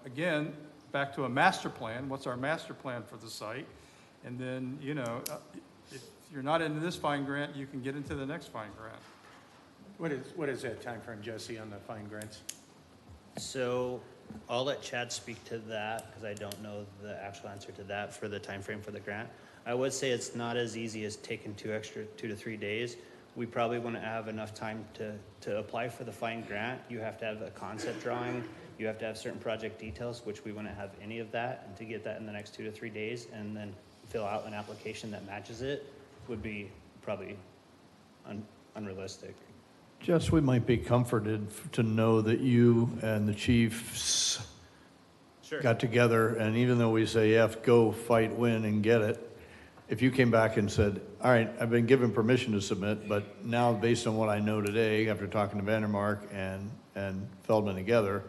Again, back to a master plan. What's our master plan for the site? And then, if you're not into this fine grant, you can get into the next fine grant. What is that timeframe, Jesse, on the fine grants? So I'll let Chad speak to that because I don't know the actual answer to that for the time frame for the grant. I would say it's not as easy as taking 2 to 3 days. We probably want to have enough time to apply for the fine grant. You have to have a concept drawing. You have to have certain project details, which we wouldn't have any of that. And to get that in the next 2 to 3 days and then fill out an application that matches it would be probably unrealistic. Jess, we might be comforted to know that you and the chiefs got together, and even though we say, yeah, go, fight, win, and get it, if you came back and said, all right, I've been given permission to submit, but now based on what I know today, after talking to Vandermark and Feldman together,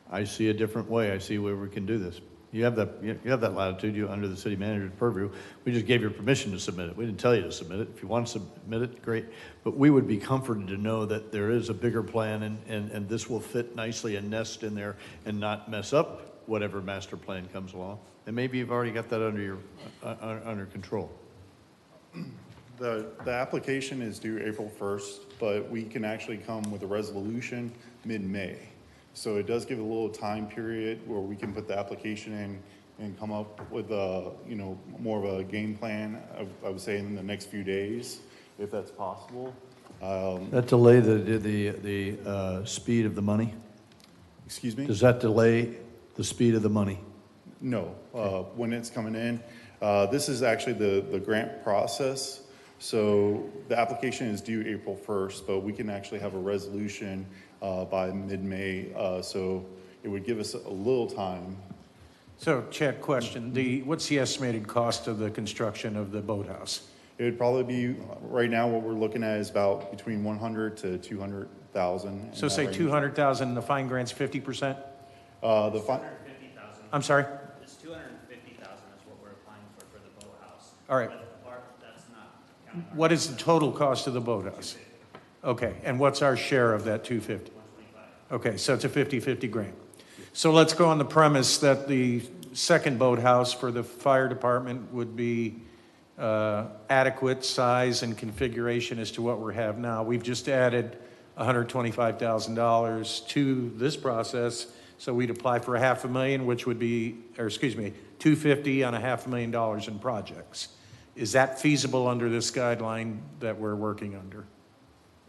I see a different way. I see where we can do this. You have that latitude. You under the city manager's purview. We just gave you permission to submit it. We didn't tell you to submit it. If you want to submit it, great. But we would be comforted to know that there is a bigger plan and this will fit nicely and nest in there and not mess up whatever master plan comes along. And maybe you've already got that under control. The application is due April 1st, but we can actually come with a resolution mid-May. So it does give a little time period where we can put the application in and come up with a, more of a game plan, I would say in the next few days, if that's possible. That delay the speed of the money? Excuse me? Does that delay the speed of the money? No, when it's coming in. This is actually the grant process. So the application is due April 1st, but we can actually have a resolution by mid-May. So it would give us a little time. So, Chad, question, what's the estimated cost of the construction of the boathouse? It would probably be, right now, what we're looking at is about between 100 to 200,000. So say 200,000, the fine grant's 50%? The fine. I'm sorry? It's 250,000 is what we're applying for the boathouse. All right. But that's not counting. What is the total cost of the boathouse? Okay, and what's our share of that 250? 125. Okay, so it's a 50-50 grant. So let's go on the premise that the second boathouse for the fire department would be adequate size and configuration as to what we have now. We've just added $125,000 to this process, so we'd apply for $500,000, which would be, $250 on $500,000 in projects. Is that feasible under this guideline that we're working under?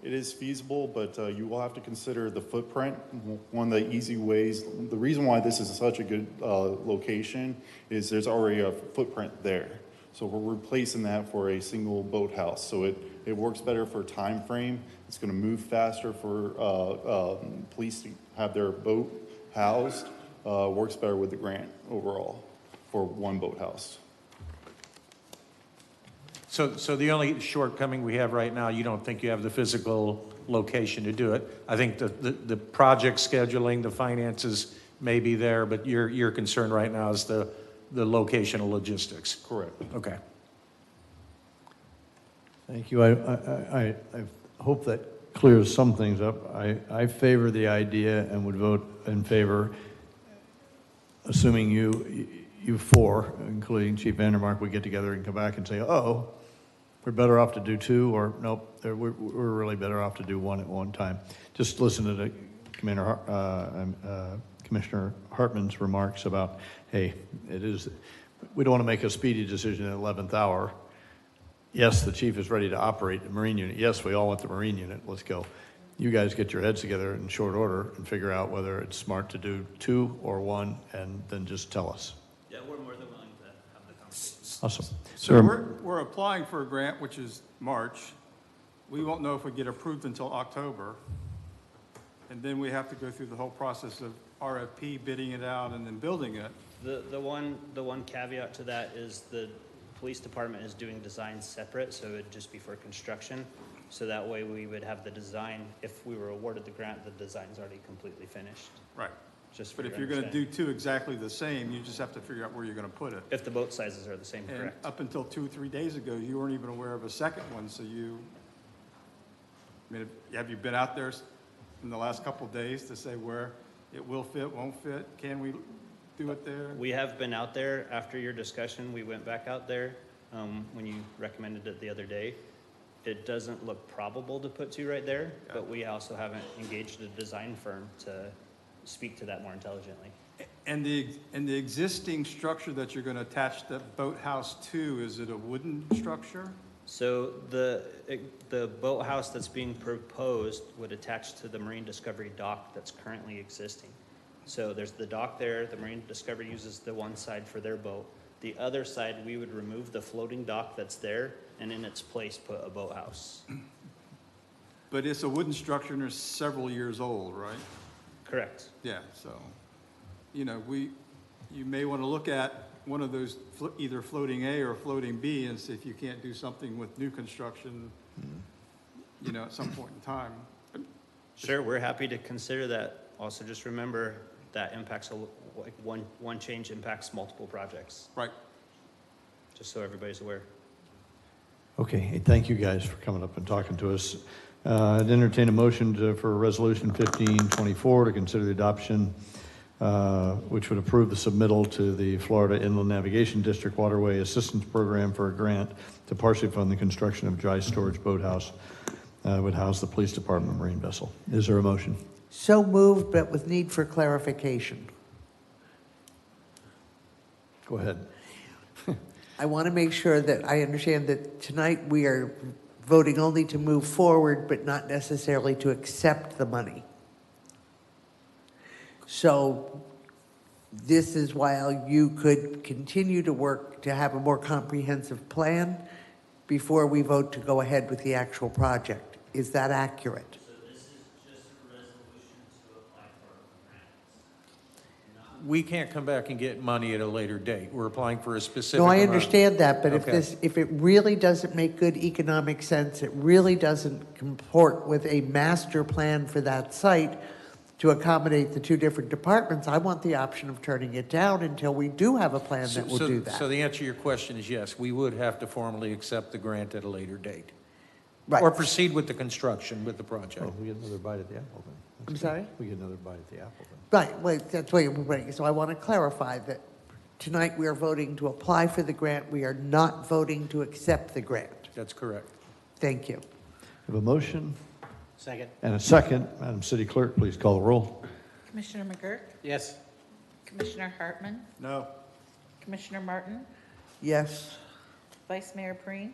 It is feasible, but you will have to consider the footprint. One of the easy ways, the reason why this is such a good location is there's already a footprint there. So we're replacing that for a single boathouse. So it works better for time frame. It's going to move faster for police to have their boat housed. Works better with the grant overall for one boathouse. So the only shortcoming we have right now, you don't think you have the physical location to do it. I think the project scheduling, the finances may be there, but your concern right now is the locational logistics. Correct. Okay. Thank you. I hope that clears some things up. I favor the idea and would vote in favor, assuming you four, including Chief Vandermark, would get together and come back and say, oh, we're better off to do two, or nope, we're really better off to do one at one time. Just listen to the Commissioner Hartman's remarks about, hey, we don't want to make a speedy decision at the 11th hour. Yes, the chief is ready to operate the Marine unit. Yes, we all want the Marine unit. Let's go. You guys get your heads together in short order and figure out whether it's smart to do two or one, and then just tell us. Yeah, we're more than willing to have the conversation. Awesome. So we're applying for a grant, which is March. We won't know if we get approved until October. And then we have to go through the whole process of RFP, bidding it out, and then building it. The one caveat to that is the police department is doing design separate, so it would just be for construction. So that way we would have the design, if we were awarded the grant, the design's already completely finished. Right. just for But if your you're going to understanding. do two exactly the same, you just have to figure out where you're going to put it. If the boat sizes are the same, And correct? up until 2 or 3 days ago, you weren't even aware of a second one, so I mean, have you been out there in the last couple of days to say where it will fit, won't fit? Can we do it there? We have been out there. After your discussion, we went back out there when you recommended it the other day. It doesn't look probable to put two right there, but we also haven't engaged a design firm to speak to that more intelligently. And the existing structure that you're going to attach the boathouse to, is it a wooden structure? So the boathouse that's being proposed would attach to the Marine Discovery dock that's currently existing. So there's the dock there, the Marine Discovery uses the one side for their boat. The other side, we would remove the floating dock that's there and in its place put a boathouse. But it's a wooden structure and it's several years old, right? Correct. Yeah, so, you know, you may want to look at one of those, either floating A or floating B, and see if you can't do something with new construction, you know, at some point in time. Sure, we're happy to consider that. Also, just remember that impacts, like one change impacts multiple projects. Right. Just so everybody's aware. Okay, hey, thank you guys for coming up and talking to us. I'd entertain a motion for Resolution 1524 to consider the adoption, which would approve the submittal to the Florida Inland Navigation District Waterway Assistance Program for a grant to partially fund the construction of dry storage boathouse would house the Police Department marine vessel. Is there a motion? So moved, but with need for clarification. Go ahead. I want to make sure that I understand that tonight we are voting only to move forward, but not necessarily to accept the money. So this is while you could continue to work to have a more comprehensive plan before we vote to go ahead with the actual project. Is that accurate? We can't come back and get money at a later date. We're applying for a specific No, I amount. understand that, but Okay. if it really doesn't make good economic sense, it really doesn't comport with a master plan for that site to accommodate the two different departments, I want the option of turning it down until we do have a plan that will do that. So the answer to your question is yes, we would have to formally accept the grant at a later date. Right. Or proceed with the construction with the project. Oh, we get another bite at the apple then. I'm sorry? We get another bite at the apple then. Right, wait, that's why you're waiting. So I want to clarify that tonight we are voting to apply for the grant. We are not voting to accept the grant. That's correct. Thank you. We have a motion Second. and a second. Madam City Clerk, please call the roll. Commissioner McGurk? Yes. Commissioner Hartman? No. Commissioner Martin? Yes. Vice Mayor Preen?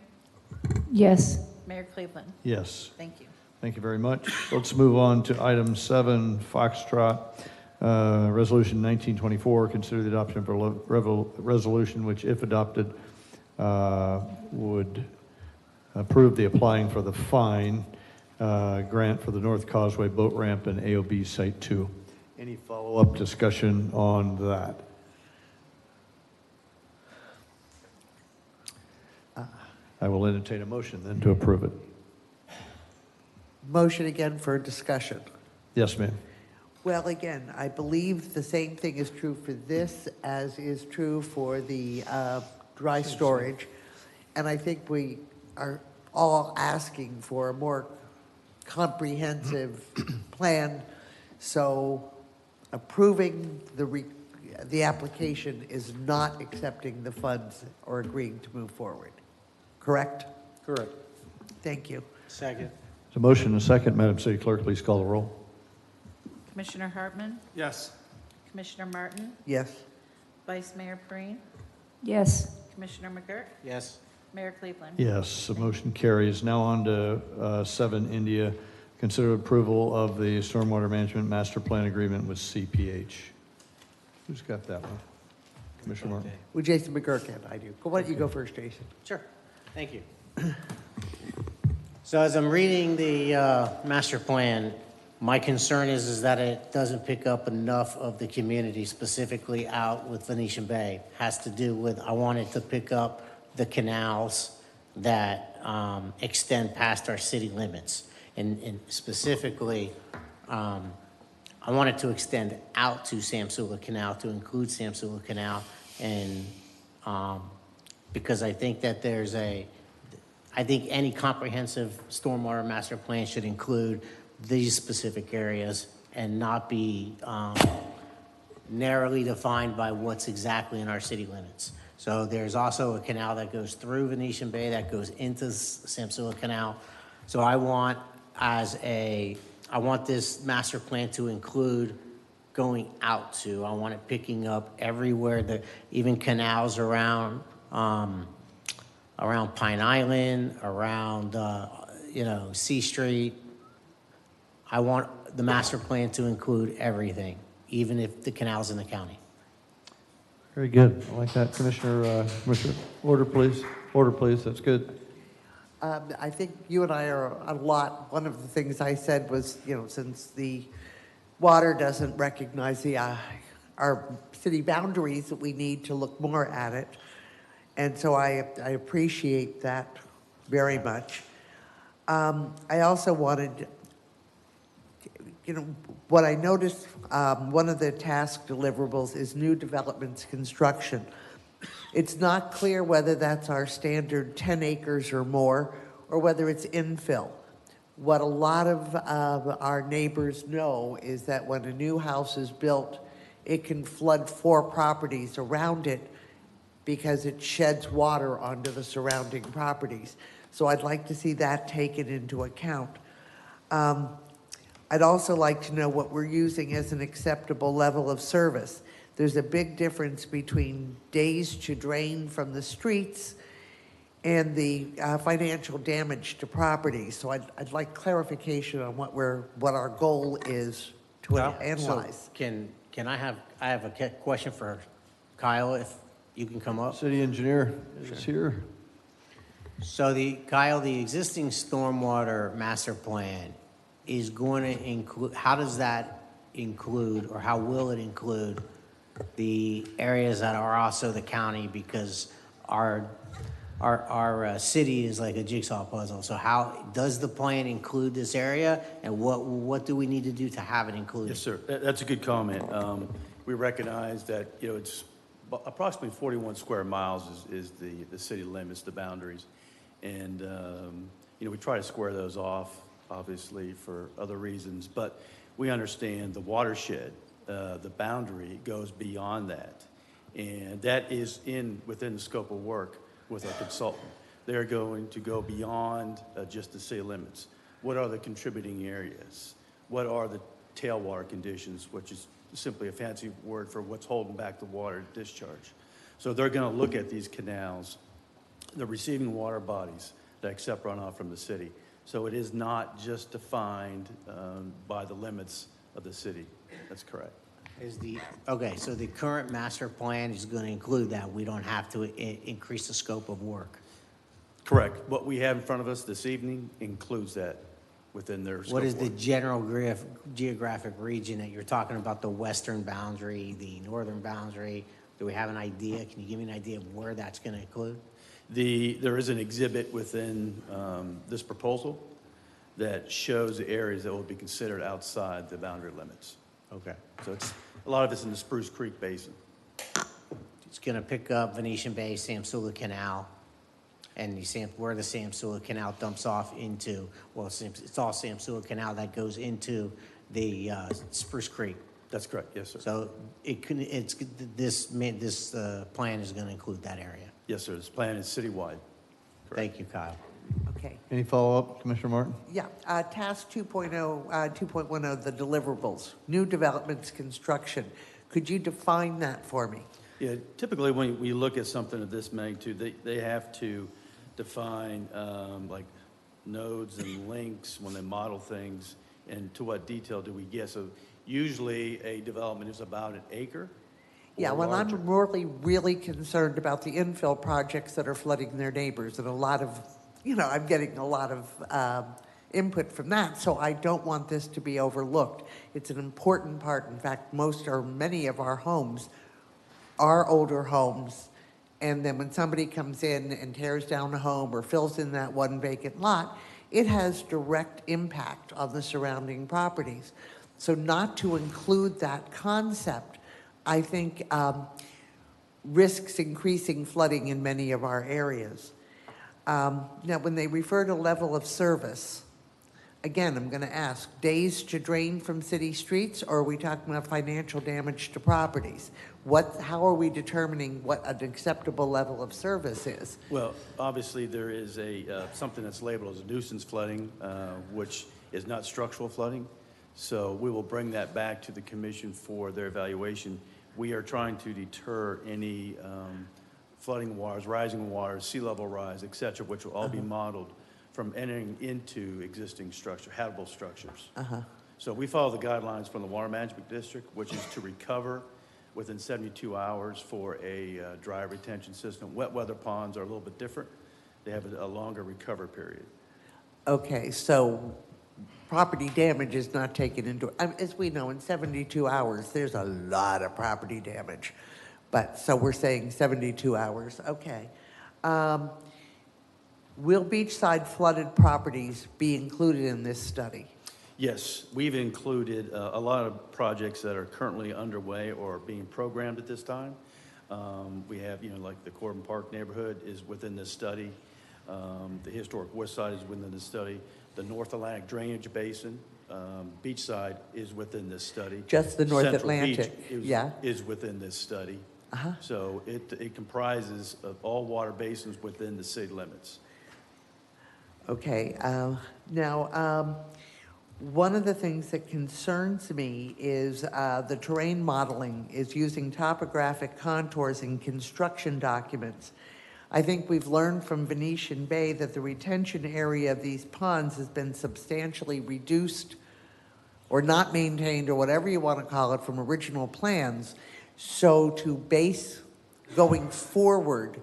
Yes. Mayor Cleveland? Yes. Thank you. Thank you very much. Let's move on to item 7, Foxtrot, Resolution 1924. Consider the adoption of a resolution which, if adopted, would approve the applying for the fine grant for the North Causeway Boat Ramp and AOB Site 2. Any follow-up discussion on that? I will entertain a motion then to approve it. Motion again for discussion. Yes, ma'am. Well, again, I believe the same thing is true for this as is true for the dry storage. And I think we are all asking for a more comprehensive plan. So approving the application is not accepting the funds or agreeing to move forward. Correct? Correct. Thank you. Second. There's a motion and a second. Madam City Clerk, please call the roll. Commissioner Hartman? Yes. Commissioner Martin? Yes. Vice Mayor Preen? Yes. Commissioner McGurk? Yes. Mayor Cleveland? Yes, the motion carries. Now on to 7, India. Consider approval of the Stormwater Management Master Plan Agreement with CPH. Who's got that one? Commissioner Martin? Well, Jason McGurk and I do. Why don't you go first, Jason? Sure. Thank you. So as I'm reading the master plan, my concern is that it doesn't pick up enough of the community, specifically out with Venetian Bay. Has to do with, I wanted to pick up the canals that extend past our city limits. And specifically, I want it to extend out to Samsula Canal, to include Samsula Canal, and because I think that I think any comprehensive stormwater master plan should include these specific areas and not be narrowly defined by what's exactly in our city limits. So there's also a canal that goes through Venetian Bay that goes into Samsula Canal. So I want this master plan to include going out to. I want it picking up everywhere, even canals around Pine Island, around C Street. I want the master plan to include everything, even if the canal's in the county. Very good. I like that. Commissioner, order, please. Order, please. That's good. I think you and I are a lot. One of the things I said was, since the water doesn't recognize our city boundaries, that we need to look more at it. And so I appreciate that very much. I also wanted, what I noticed, one of the task deliverables is new developments construction. It's not clear whether that's our standard 10 acres or more, or whether it's infill. What a lot of our neighbors know is that when a new house is built, it can flood 4 properties around it because it sheds water onto the surrounding properties. So I'd like to see that taken into account. I'd also like to know what we're using as an acceptable level of service. There's a big difference between days to drain from the streets and the financial damage to properties. So I'd like clarification on what our goal is to analyze. So can I have a question for Kyle, if you can come up? City engineer is here. So Kyle, the existing stormwater master plan is going to include, how does that include, or how will it include the areas that are also the county? Because our city is like a jigsaw puzzle. So how does the plan include this area, and what do we need to do to have it included? Yes, sir. That's a good comment. We recognize that it's approximately 41 square miles is the city limits, the boundaries, and we try to square those off, obviously for other reasons. But we understand the watershed, the boundary goes beyond that, and that is within the scope of work with our consultant. They're going to go beyond just the city limits. What are the contributing areas? What are the tailwater conditions, which is simply a fancy word for what's holding back the water discharge. So they're going to look at these canals, the receiving water bodies that accept runoff from the city. So it is not just defined by the limits of the city. That's correct. So the current master plan is going to include that. We don't have to increase the scope of work. Correct. What we have in front of us this evening includes that within their scope. What is the general geographic region that you're talking about? The western boundary, the northern boundary? Do we have an idea? Can you give me an idea of where that's going to include? There is an exhibit within this proposal that shows the areas that will be considered outside the boundary limits. Okay. So a lot of it's in the Spruce Creek Basin. It's going to pick up Venetian Bay, Samsula Canal, and where the Samsula Canal dumps off into, well, it's all Samsula Canal that goes into the Spruce Creek. That's correct. Yes, sir. So this plan is going to include that area. Yes, sir. This plan is citywide. Correct. Thank you, Kyle. Okay. Any follow-up, Commissioner Martin? Yeah, task 2.10, the deliverables, new developments construction. Could you define that for me? Yeah, typically when we look at something of this magnitude, they have to define like nodes and links when they model things, and to what detail do we get. So usually a development is about an acre. Yeah, well, I'm really concerned about the infill projects that are flooding their neighbors, and a lot of, I'm getting a lot of input from that, so I don't want this to be overlooked. It's an important part. In fact, many of our homes are older homes, and then when somebody comes in and tears down a home or fills in that one vacant lot, it has direct impact on the surrounding properties. So not to include that concept, I think risks increasing flooding in many of our areas. Now, when they refer to level of service, again, I'm going to ask, days to drain from city streets, or are we talking about financial damage to properties? How are we determining what an acceptable level of service is? Well, obviously, there is something that's labeled as a nuisance flooding, which is not structural flooding. So we will bring that back to the commission for their evaluation. We are trying to deter any flooding waters, rising waters, sea level rise, et cetera, which will all be modeled from entering into existing structure, habitable structures. So we follow the guidelines from the Water Management District, which is to recover within 72 hours for a dry retention system. Wet weather ponds are a little bit different. They have a longer recovery period. Okay, so property damage is not taken into, as we know, in 72 hours, there's a lot of property damage. But, so we're saying 72 hours, okay. Will beachside flooded properties be included in this study? Yes, we've included a lot of projects that are currently underway or being programmed at this time. We have, like the Corbin Park neighborhood is within this study. The historic west side is within this study. The North Atlantic Drainage Basin, beachside is within this study. Just the North Central Atlantic, Beach is within this study. So it comprises of all water basins within the city limits. Okay, now, one of the things that concerns me is the terrain modeling is using topographic contours in construction documents. I think we've learned from Venetian Bay that the retention area of these ponds has been substantially reduced or not maintained, or whatever you want to call it, from original plans. So to base going forward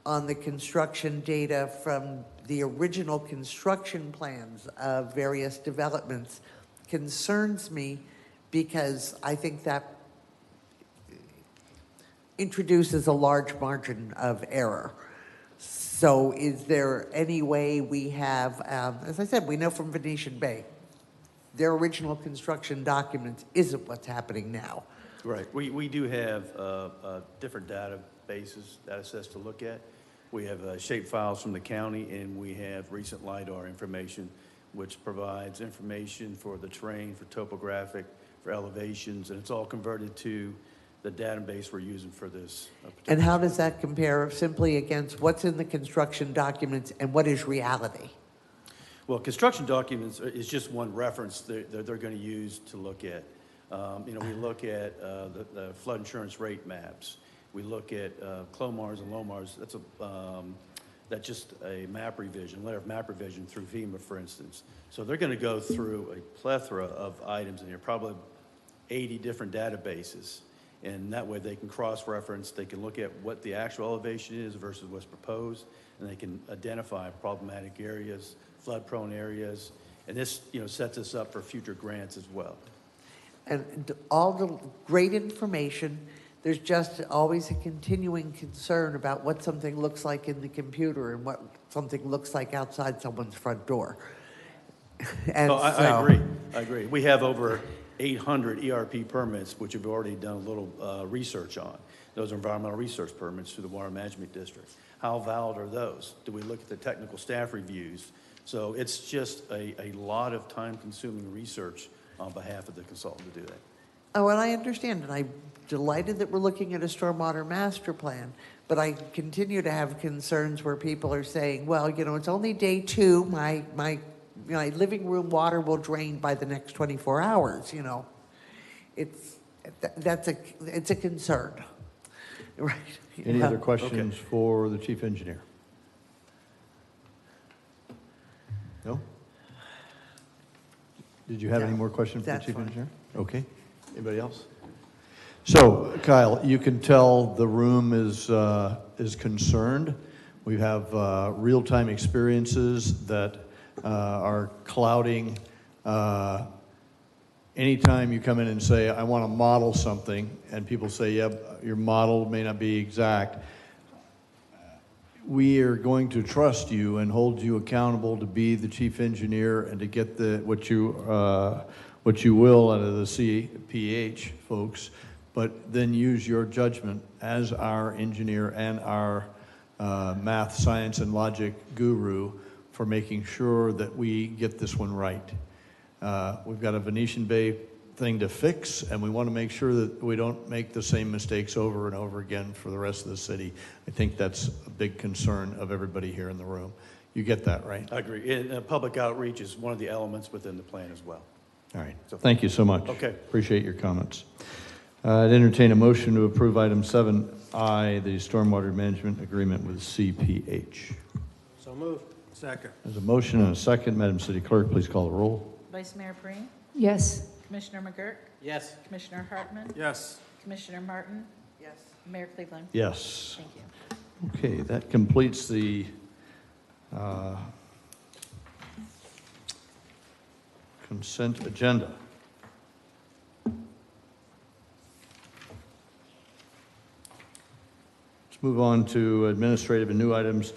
on the construction data from the original construction plans of various developments concerns me, because I think that introduces a large margin of error. So is there any way we have, as I said, we know from Venetian Bay, their original construction documents isn't what's happening now. Right. We do have different databases, data sets to look at. We have shape files from the county, and we have recent LIDAR information, which provides information for the terrain, for topographic, for elevations, and it's all converted to the database we're using for this. And how does that compare simply against what's in the construction documents and what is reality? Well, construction documents is just one reference they're going to use to look at. We look at the flood insurance rate maps. We look at CLOMARs and LOMARs. That's just a map revision, layer of map revision through FEMA, for instance. So they're going to go through a plethora of items in here, probably 80 different databases. And that way they can cross-reference, they can look at what the actual elevation is versus what's proposed, and they can identify problematic areas, flood-prone areas, and this, sets us up for future grants as well. And all the great information, there's just always a continuing concern about what something looks like in the computer and what something looks like outside someone's front door. And I agree. We have over 800 ERP permits, which we've already done a little research on. Those are environmental research permits through the Water Management District. How valid are those? Do we look at the technical staff reviews? So it's just a lot of time-consuming research on behalf of the consultant to do that. Oh, and I understand, and I'm delighted that we're looking at a stormwater master plan, but I continue to have concerns where people are saying, well, it's only day 2, my living room water will drain by the next 24 hours, It's a concern, right? Any other questions for the chief engineer? No? Did you have any more questions for the chief engineer? Okay. Anybody else? So, Kyle, you can tell the room is concerned. We have real-time experiences that are clouding. Anytime you come in and say, I want to model something, and people say, yeah, your model may not be exact, we are going to trust you and hold you accountable to be the chief engineer and to get what what you will out of the CPH folks, but then use your judgment as our engineer and our math, science, and logic guru for making sure that we get this one right. We've got a Venetian Bay thing to fix, and we want to make sure that we don't make the same mistakes over and over again for the rest of the city. I think that's a big concern of everybody here in the room. You get that, right? I agree. And public outreach is one of the elements within the plan as well. All right. Thank you so much. Okay. Appreciate your comments. I'd entertain a motion to approve item 7I, the stormwater management agreement with CPH. So moved. Second. There's a motion and a second. Madam City Clerk, please call the roll. Vice Mayor Breen, Yes. Commissioner McGurk, Yes. Commissioner Hartman, Yes. Commissioner Martin, Yes. Mayor Cleveland. Yes. Thank you. Okay, that completes the consent agenda. Let's move on to administrative and new items.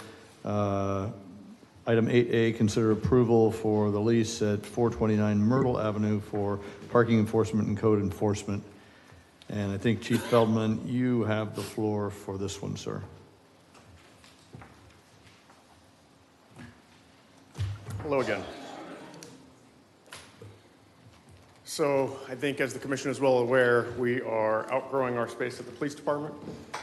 Item 8A, consider approval for the lease at 429 Myrtle Avenue for parking enforcement and code enforcement. And I think Chief Feldman, you have the floor for this one, sir. Hello again. So I think as the commission is well aware, we are outgrowing our space at the police department.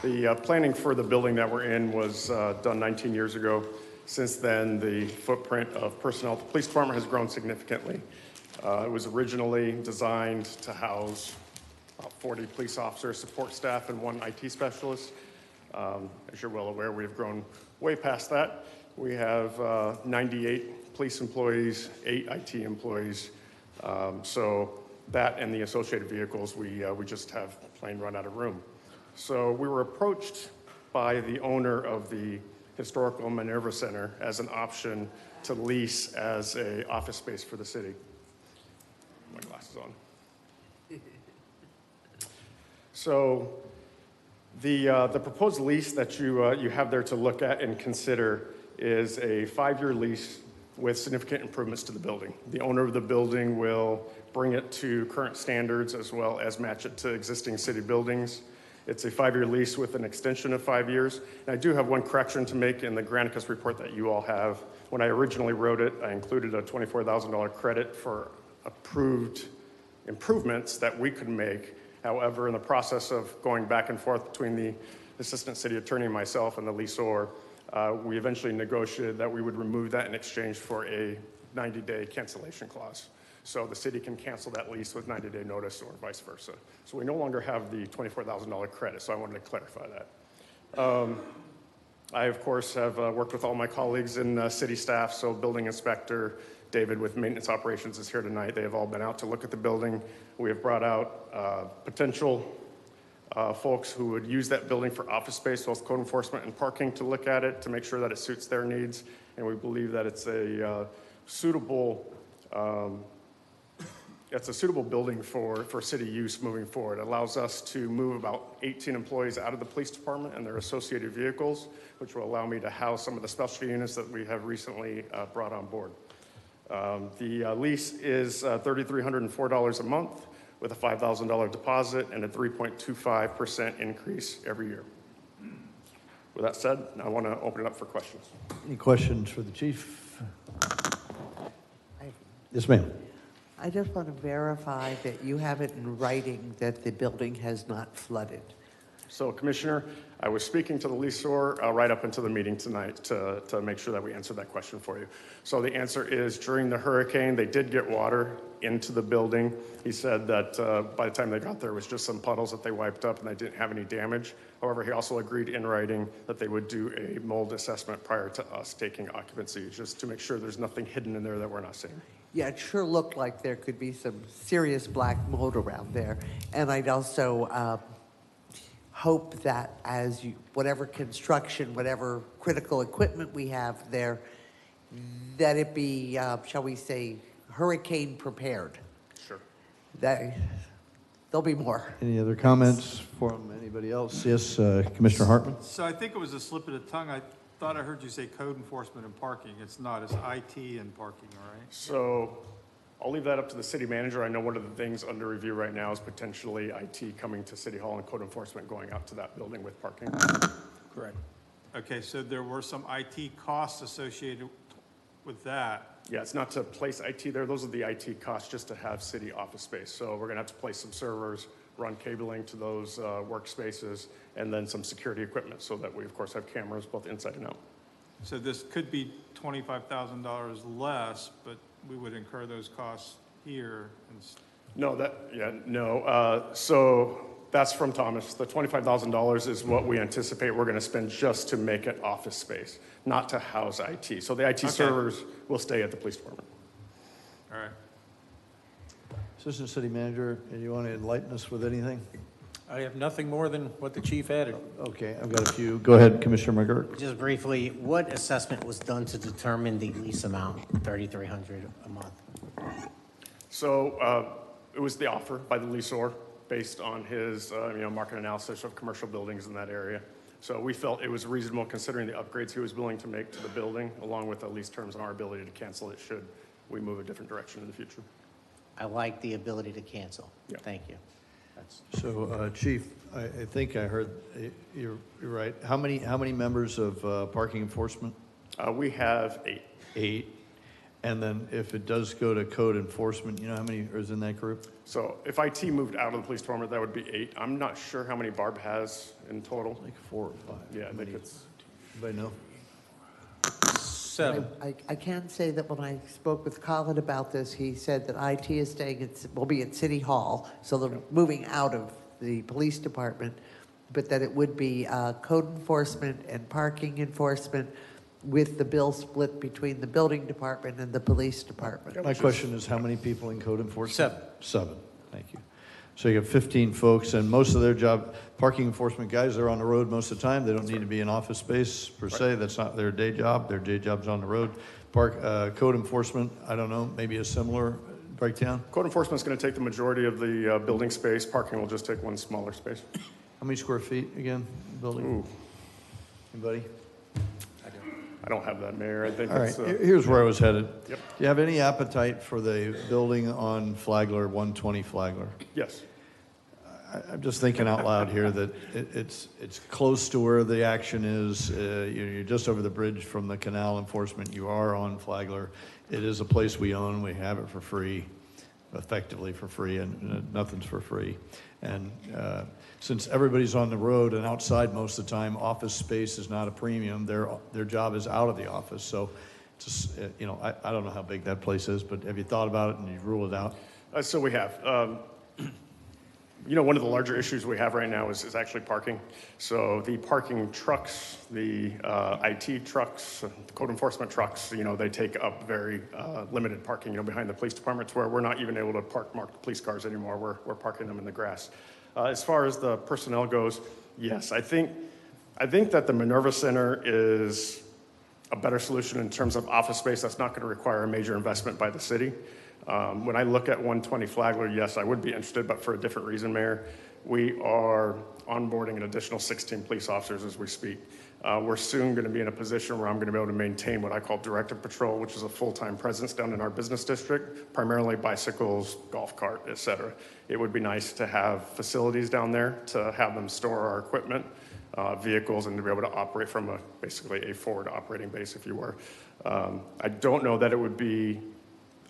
The planning for the building that we're in was done 19 years ago. Since then, the footprint of personnel at the police department has grown significantly. It was originally designed to house about 40 police officers, support staff, and 1 IT specialist. As you're well aware, we have grown way past that. We have 98 police employees, 8 IT employees. So that and the associated vehicles, we just have plain run out of room. So we were approached by the owner of the Historical Minerva Center as an option to lease as a office space for the city. My glasses on. So the proposed lease that you have there to look at and consider is a 5-year lease with significant improvements to the building. The owner of the building will bring it to current standards as well as match it to existing city buildings. It's a 5-year lease with an extension of 5 years. And I do have one correction to make in the Granicus report that you all have. When I originally wrote it, I included a $24,000 credit for approved improvements that we could make. However, in the process of going back and forth between the assistant city attorney and myself and the leaseor, we eventually negotiated that we would remove that in exchange for a 90-day cancellation clause. So the city can cancel that lease with 90-day notice or vice versa. So we no longer have the $24,000 credit, so I wanted to clarify that. I, of course, have worked with all my colleagues in city staff, so building inspector, David with maintenance operations is here tonight. They have all been out to look at the building. We have brought out potential folks who would use that building for office space, both code enforcement and parking, to look at it, to make sure that it suits their needs. And we believe that it's a suitable building for city use moving forward. It allows us to move about 18 employees out of the police department and their associated vehicles, which will allow me to house some of the specialty units that we have recently brought on board. The lease is $3,304 a month with a $5,000 deposit and a 3.25% increase every year. With that said, I want to open it up for questions. Any questions for the chief? Yes, ma'am. I just want to verify that you have it in writing that the building has not flooded. So, Commissioner, I was speaking to the leaseor right up into the meeting tonight to make sure that we answered that question for you. So the answer is during the hurricane, they did get water into the building. He said that by the time they got there, it was just some puddles that they wiped up and they didn't have any damage. However, he also agreed in writing that they would do a mold assessment prior to us taking occupancy, just to make sure there's nothing hidden in there that we're not seeing. Yeah, it sure looked like there could be some serious black mold around there. And I'd also hope that as you, whatever construction, whatever critical equipment we have there, that it be, shall we say, hurricane prepared. Sure. That, there'll be more. Any other comments from anybody else? Yes, Commissioner Hartman? So I think it was a slip of the tongue. I thought I heard you say code enforcement and parking. It's not. It's IT and parking, all right? So I'll leave that up to the city manager. I know one of the things under review right now is potentially IT coming to City Hall and code enforcement going out to that building with parking. Correct. Okay, so there were some IT costs associated with that. Yeah, it's not to place IT there. Those are the IT costs just to have city office space. So we're going to have to place some servers, run cabling to those workspaces, and then some security equipment so that we, of course, have cameras both inside and out. So this could be $25,000 less, but we would incur those costs here. So that's from Thomas. The $25,000 is what we anticipate we're going to spend just to make it office space, not to house IT. So the IT servers will stay at the police department. All right. Assistant City Manager, you want to enlighten us with anything? I have nothing more than what the chief added. Okay, I've got a few. Go ahead, Commissioner McGurk. Just briefly, what assessment was done to determine the lease amount, $3,300 a month? So it was the offer by the leaseor based on his market analysis of commercial buildings in that area. So we felt it was reasonable considering the upgrades he was willing to make to the building, along with the lease terms and our ability to cancel it should we move a different direction in the future. I like the ability to cancel. Yeah. Thank you. So, Chief, I think I heard you're right. How many members of parking enforcement? We have 8. 8. And then if it does go to code enforcement, you know how many is in that group? So if IT moved out of the police department, that would be 8. I'm not sure how many Barb has in total. Like 4 or 5. Yeah, I think it's. Anybody know? 7. I can say that when I spoke with Colin about this, he said that IT is staying will be at City Hall, so they're moving out of the police department, but that it would be code enforcement and parking enforcement with the bill split between the building department and the police department. My question is how many people in code enforcement? 7. 7, thank you. So you have 15 folks, and most of their job, parking enforcement guys, they're on the road most of the time. They don't need to be in office space per se. That's not their day job. Their day job's on the road. Code enforcement, I don't know, maybe a similar breakdown? Code enforcement is going to take the majority of the building space. Parking will just take one smaller space. How many square feet again, building? Ooh. Anybody? I don't have that, Mayor. I think All it's, right, here's where I was headed. Yep. Do you have any appetite for the building on Flagler, 120 Flagler? Yes. I'm just thinking out loud here that it's close to where the action is. You're just over the bridge from the canal enforcement. You are on Flagler. It is a place we own. We have it for free, effectively for free, and nothing's for free. And since everybody's on the road and outside most of the time, office space is not a premium. Their job is out of the office. So, just, I don't know how big that place is, but have you thought about it and you rule it out? So we have. One of the larger issues we have right now is actually parking. So the parking trucks, the IT trucks, the code enforcement trucks, they take up very limited parking, behind the police departments where we're not even able to park marked police cars anymore. We're parking them in the grass. As far as the personnel goes, yes, I think that the Minerva Center is a better solution in terms of office space. That's not going to require a major investment by the city. When I look at 120 Flagler, yes, I would be interested, but for a different reason, Mayor. We are onboarding an additional 16 police officers as we speak. We're soon going to be in a position where I'm going to be able to maintain what I call directive patrol, which is a full-time presence down in our business district, primarily bicycles, golf cart, et cetera. It would be nice to have facilities down there to have them store our equipment, vehicles, and to be able to operate from basically a forward operating base, if you were. I don't know that it would be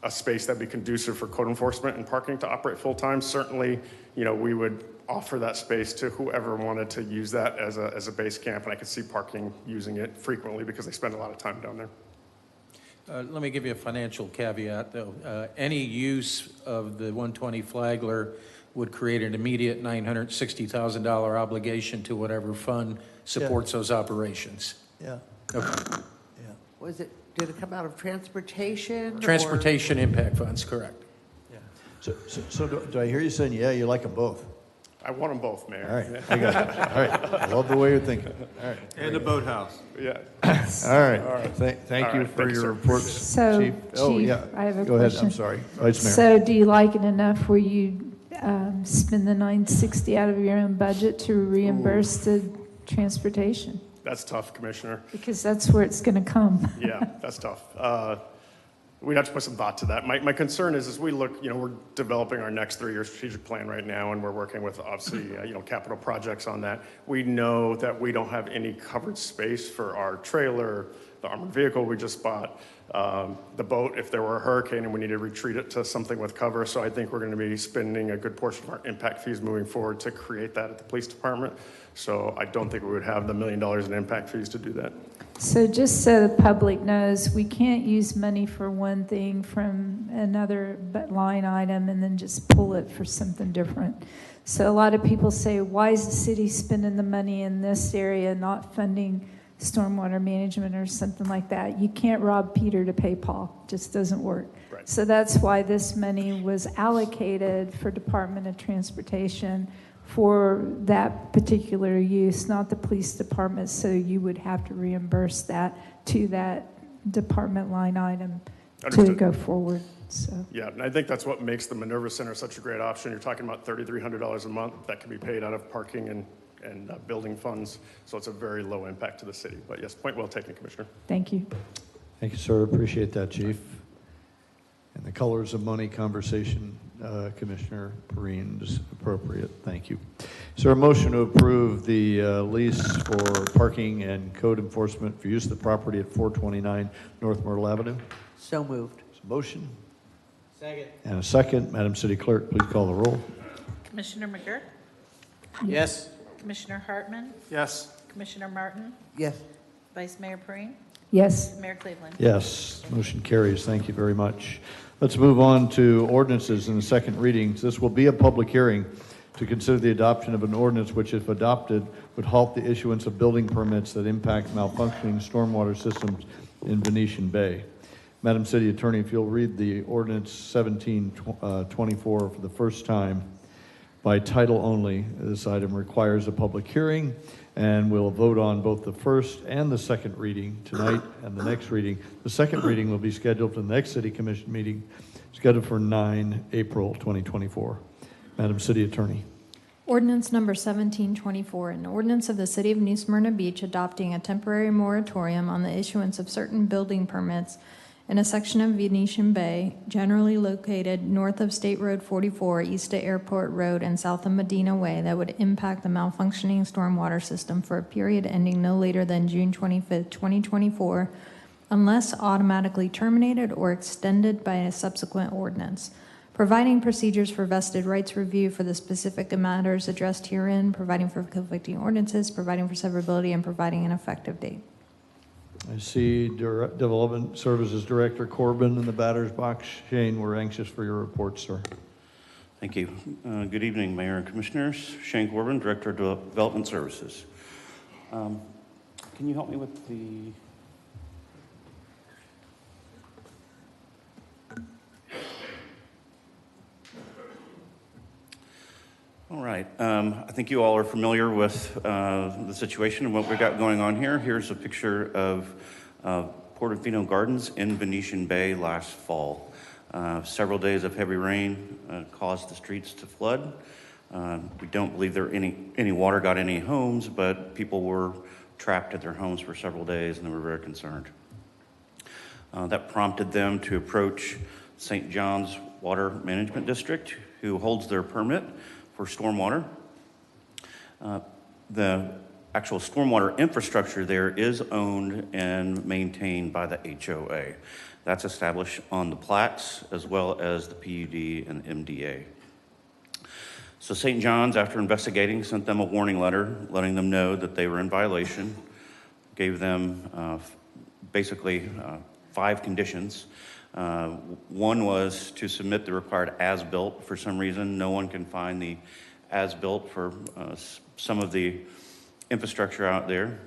a space that'd be conducive for code enforcement and parking to operate full-time. Certainly, we would offer that space to whoever wanted to use that as a base camp, and I could see parking using it frequently because they spend a lot of time down there. Let me give you a financial caveat, though. Any use of the 120 Flagler would create an immediate $960,000 obligation to whatever fund supports those operations. Yeah. Okay. Yeah. Did it come out of transportation? Transportation impact funds, correct. Yeah. So do I hear you saying, yeah, you like them both? I want them both, Mayor. All right, I got it. All right, I love the way you're thinking. All right. And a boathouse. Yeah. All right. Thank you for your report, So, Chief. Oh, Chief, yeah. I have a Go ahead, question. I'm sorry. Vice Mayor. So do you like it enough where you spend the $960 out of your own budget to reimburse the transportation? That's tough, Commissioner. Because that's where it's going to come. Yeah, that's tough. we'd have to put some thought to that. My concern is, as we look, we're developing our next 3-year strategic plan right now, and we're working with, obviously, capital projects on that. We know that we don't have any covered space for our trailer, the armored vehicle we just bought, the boat, if there were a hurricane and we need to retreat it to something with cover. So I think we're going to be spending a good portion of our impact fees moving forward to create that at the police department. So I don't think we would have the $1 million in impact fees to do that. So just so the public knows, we can't use money for one thing from another line item and then just pull it for something different. So a lot of people say, why is the city spending the money in this area, not funding stormwater management or something like that? You can't rob Peter to pay Paul. It just doesn't work. Right. So that's why this money was allocated for Department of Transportation for that particular use, not the police department, so you would have to reimburse that to that department line item to go forward. So yeah, and I think that's what makes the Minerva Center such a great option. You're talking about $3,300 a month that can be paid out of parking and building funds, so it's a very low impact to the city. But yes, point well taken, Commissioner. Thank you. Thank you, sir. Appreciate that, Chief. And the colors of money conversation, Commissioner Perrine, is appropriate. Thank you. Is there a motion to approve the lease for parking and code enforcement for use of the property at 429 North Myrtle Avenue? So moved. There's a motion. Second. And a second. Madam City Clerk, please call the roll. Commissioner McGurk? Yes. Commissioner Hartman? Yes. Commissioner Martin? Yes. Vice Mayor Perrine? Yes. Mayor Cleveland? Yes, motion carries. Thank you very much. Let's move on to ordinances in the second readings. This will be a public hearing to consider the adoption of an ordinance which, if adopted, would halt the issuance of building permits that impact malfunctioning stormwater systems in Venetian Bay. Madam City Attorney, if you'll read the ordinance 1724 for the first time by title only. This item requires a public hearing, and we'll vote on both the first and the second reading tonight and the next reading. The second reading will be scheduled for the next City Commission meeting, scheduled for 9 April 2024. Madam City Attorney. Ordinance number 1724, an ordinance of the City of New Smyrna Beach adopting a temporary moratorium on the issuance of certain building permits in a section of Venetian Bay, generally located north of State Road 44, east of Airport Road, and south of Medina Way, that would impact the malfunctioning stormwater system for a period ending no later than June 25th, 2024, unless automatically terminated or extended by a subsequent ordinance. Providing procedures for vested rights review for the specific matters addressed herein, providing for conflicting ordinances, providing for severability, and providing an effective date. I see Development Services Director Corbin in the batter's box. Shane, we're anxious for your report, sir. Thank you. Good evening, Mayor and Commissioners. Shane Corbin, Director of Development Services. Can you help me with the... All right. I think you all are familiar with the situation and what we got going on here. Here's a picture of Portofino Gardens in Venetian Bay last fall. Several days of heavy rain caused the streets to flood. We don't believe there any water got any homes, but people were trapped at their homes for several days, and they were very concerned. That prompted them to approach St. John's Water Management District, who holds their permit for stormwater. The actual stormwater infrastructure there is owned and maintained by the HOA. That's established on the plats as well as the PUD and MDA. So St. John's, after investigating, sent them a warning letter letting them know that they were in violation, gave them basically 5 conditions. One was to submit the required as-built. For some reason, no one can find the as-built for some of the infrastructure out there.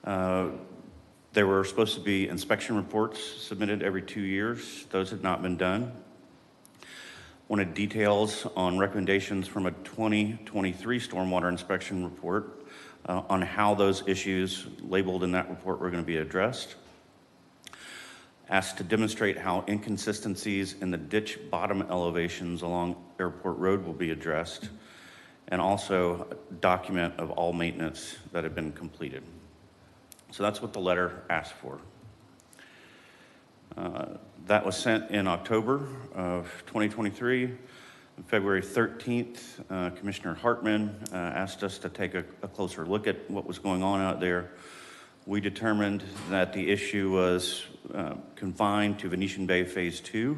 There were supposed to be inspection reports submitted every 2 years. Those had not been done. Wanted details on recommendations from a 2023 stormwater inspection report on how those issues labeled in that report were going to be addressed. Asked to demonstrate how inconsistencies in the ditch bottom elevations along Airport Road will be addressed, and also document of all maintenance that had been completed. So that's what the letter asked for. That was sent in October of 2023. On February 13th, Commissioner Hartman asked us to take a closer look at what was going on out there. We determined that the issue was confined to Venetian Bay Phase 2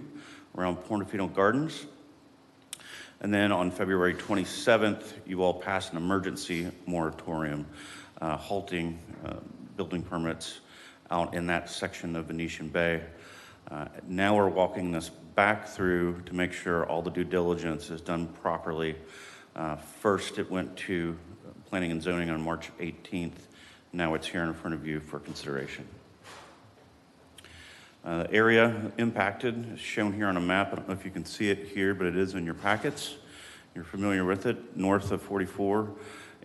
around Portofino Gardens. And then on February 27th, you all passed an emergency moratorium halting building permits out in that section of Venetian Bay. Now we're walking this back through to make sure all the due diligence is done properly. First, it went to Planning and Zoning on March 18th. Now it's here in front of you for consideration. The area impacted is shown here on a map. I don't know if you can see it here, but it is in your packets. You're familiar with it, north of 44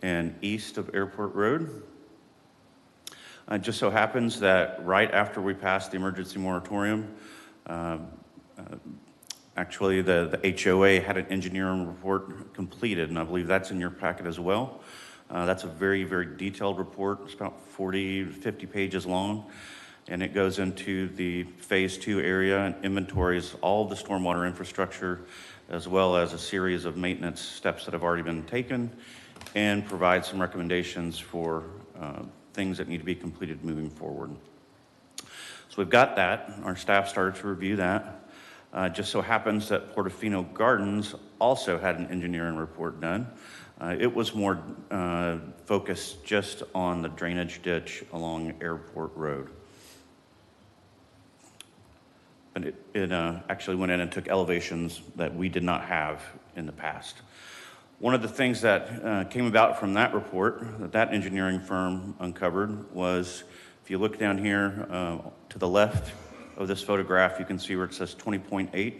and east of Airport Road. It just so happens that right after we passed the emergency moratorium, actually the HOA had an engineering report completed, and I believe that's in your packet as well. That's a very, very detailed report. It's about 40 to 50 pages long, and it goes into the Phase 2 area and inventories all of the stormwater infrastructure, as well as a series of maintenance steps that have already been taken, and provides some recommendations for things that need to be completed moving forward. So we've got that. Our staff started to review that. Just so happens that Portofino Gardens also had an engineering report done. It was more focused just on the drainage ditch along Airport Road. And it actually went in and took elevations that we did not have in the past. One of the things that came about from that report that engineering firm uncovered was, if you look down here to the left of this photograph, you can see where it says 20.8.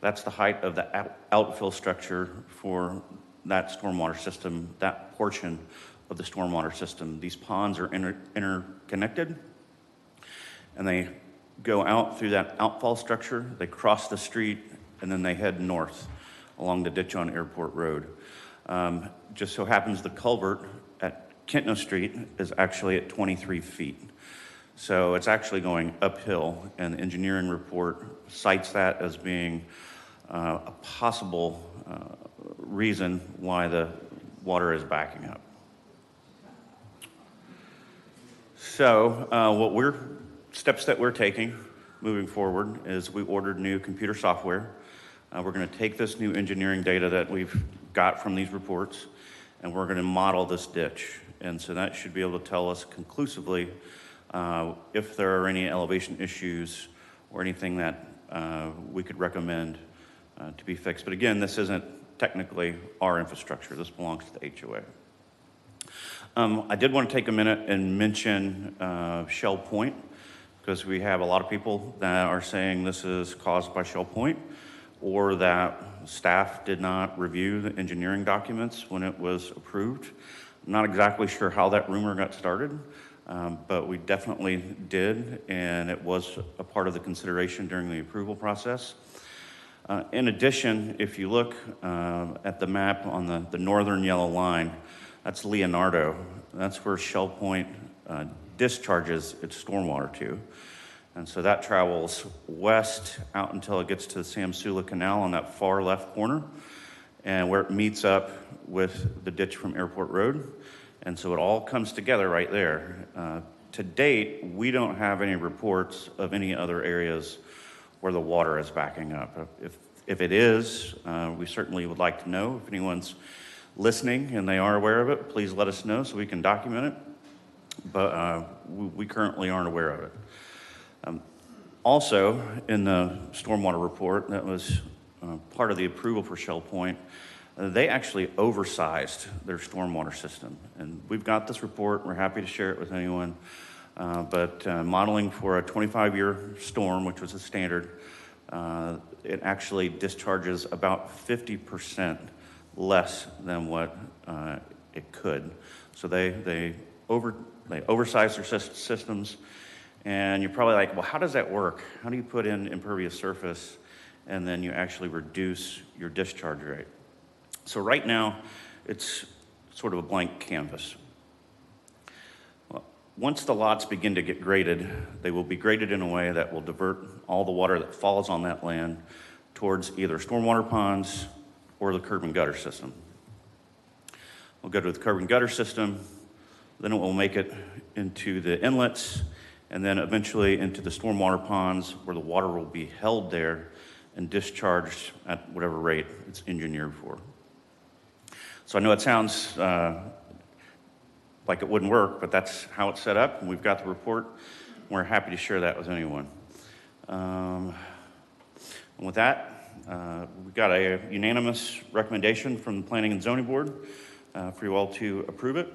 That's the height of the outfill structure for that stormwater system, that portion of the stormwater system. These ponds are interconnected, and they go out through that outfall structure, they cross the street, and then they head north along the ditch on Airport Road. Just so happens the culvert at Kentno Street is actually at 23 feet. So it's actually going uphill, and the engineering report cites that as being a possible reason why the water is backing up. So steps that we're taking moving forward is we ordered new computer software. We're going to take this new engineering data that we've got from these reports, and we're going to model this ditch. And so that should be able to tell us conclusively if there are any elevation issues or anything that we could recommend to be fixed. But again, this isn't technically our infrastructure. This belongs to the HOA. I did want to take a minute and mention Shell Point, because we have a lot of people that are saying this is caused by Shell Point, or that staff did not review the engineering documents when it was approved. I'm not exactly sure how that rumor got started, but we definitely did, and it was a part of the consideration during the approval process. In addition, if you look at the map on the northern yellow line, that's Leonardo. That's where Shell Point discharges its stormwater to. And so that travels west out until it gets to the Sam Sula Canal on that far left corner, and where it meets up with the ditch from Airport Road. And so it all comes together right there. To date, we don't have any reports of any other areas where the water is backing up. If it is, we certainly would like to know. If anyone's listening and they are aware of it, please let us know so we can document it. But we currently aren't aware of it. Also, in the stormwater report that was part of the approval for Shell Point, they actually oversized their stormwater system. And we've got this report. We're happy to share it with anyone. But modeling for a 25-year storm, which was a standard, it actually discharges about 50% less than what it could. So they oversized their systems. And you're probably like, well, how does that work? How do you put in impervious surface and then you actually reduce your discharge rate? So right now, it's sort of a blank canvas. Well, once the lots begin to get graded, they will be graded in a way that will divert all the water that falls on that land towards either stormwater ponds or the curb and gutter system. We'll go to the curb and gutter system, then it will make it into the inlets, and then eventually into the stormwater ponds where the water will be held there and discharged at whatever rate it's engineered for. So I know it sounds like it wouldn't work, but that's how it's set up, and we've got the report. We're happy to share that with anyone. And with that, we've got a unanimous recommendation from the Planning and Zoning Board for you all to approve it.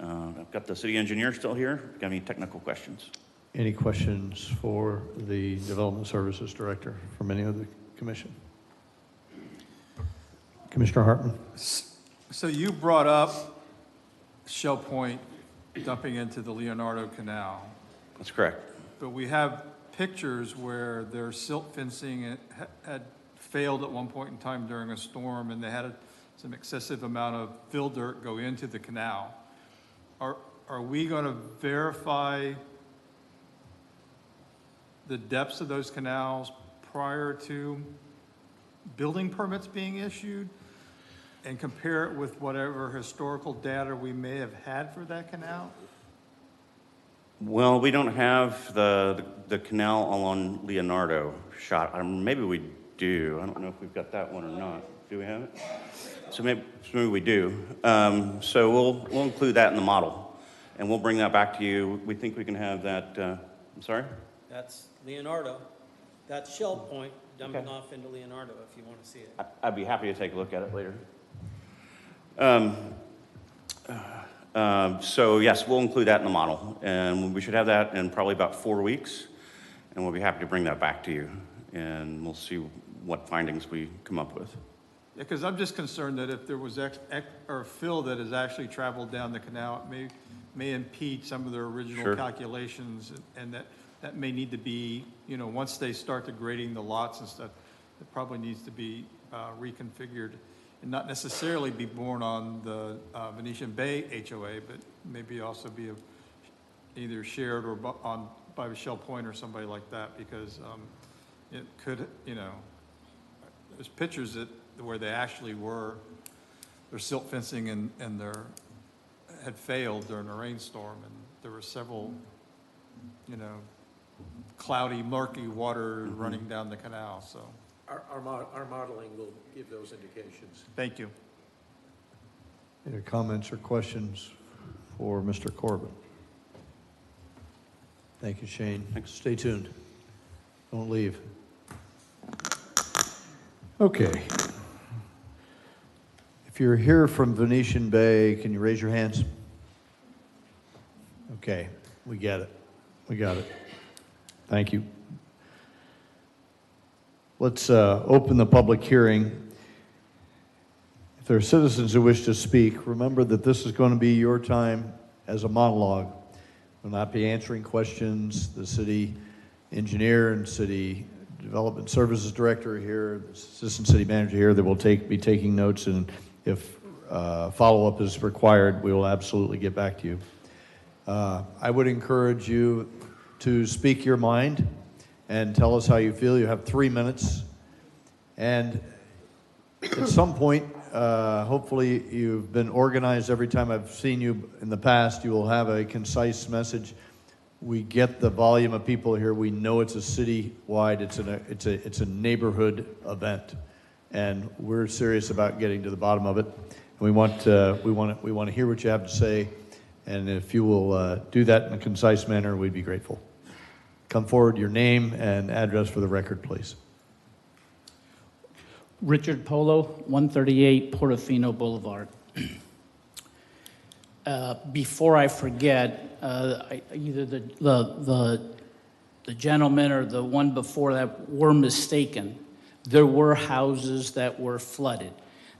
I've got the city engineer still here. Got any technical questions? Any questions for the Development Services Director from any of the commission? Commissioner Hartman? So you brought up Shell Point dumping into the Leonardo Canal. That's correct. But we have pictures where their silt fencing had failed at one point in time during a storm, and they had some excessive amount of fill dirt go into the canal. Are we going to verify the depths of those canals prior to building permits being issued and compare it with whatever historical data we may have had for that canal? Well, we don't have the canal along Leonardo shot. Maybe we do. I don't know if we've got that one or not. Do we have it? So maybe we do. So we'll include that in the model, and we'll bring that back to you. We think we can have that. I'm sorry? That's Leonardo. That's Shell Point dumping off into Leonardo if you want to see it. I'd be happy to take a look at it later. So yes, we'll include that in the model, and we should have that in probably about 4 weeks, and we'll be happy to bring that back to you, and we'll see what findings we come up with. Yeah, because I'm just concerned that if there was or fill that has actually traveled down the canal, it may impede some of their original Sure. calculations, and that may need to be, once they start to grading the lots and stuff, it probably needs to be reconfigured and not necessarily be borne on the Venetian Bay HOA, but maybe also be either shared or by Shell Point or somebody like that, because it could, there's pictures where they actually were, their silt fencing and had failed during a rainstorm, and there were several, cloudy, murky water running down the canal, so. Our modeling will give those indications. Thank you. Any comments or questions for Mr. Corbett? Thank you, Shane. Stay tuned. Don't leave. Okay. If you're here from Venetian Bay, can you raise your hands? Okay, we get it. We got it. Thank you. Let's open the public hearing. If there are citizens who wish to speak, remember that this is going to be your time as a monologue. We'll not be answering questions. The city engineer and city development services director are here, the assistant city manager here, that will be taking notes, and if follow-up is required, we will absolutely get back to you. I would encourage you to speak your mind and tell us how you feel. You have 3 minutes. And at some point, hopefully you've been organized. Every time I've seen you in the past, you will have a concise message. We get the volume of people here. We know it's a city-wide, it's a neighborhood event. And we're serious about getting to the bottom of it. And we want to hear what you have to say. And if you will do that in a concise manner, we'd be grateful. Come forward, your name and address for the record, please. Richard Polo, 138 Portofino Boulevard. Before I forget, either the gentleman or the one before that were mistaken. There were houses that were flooded.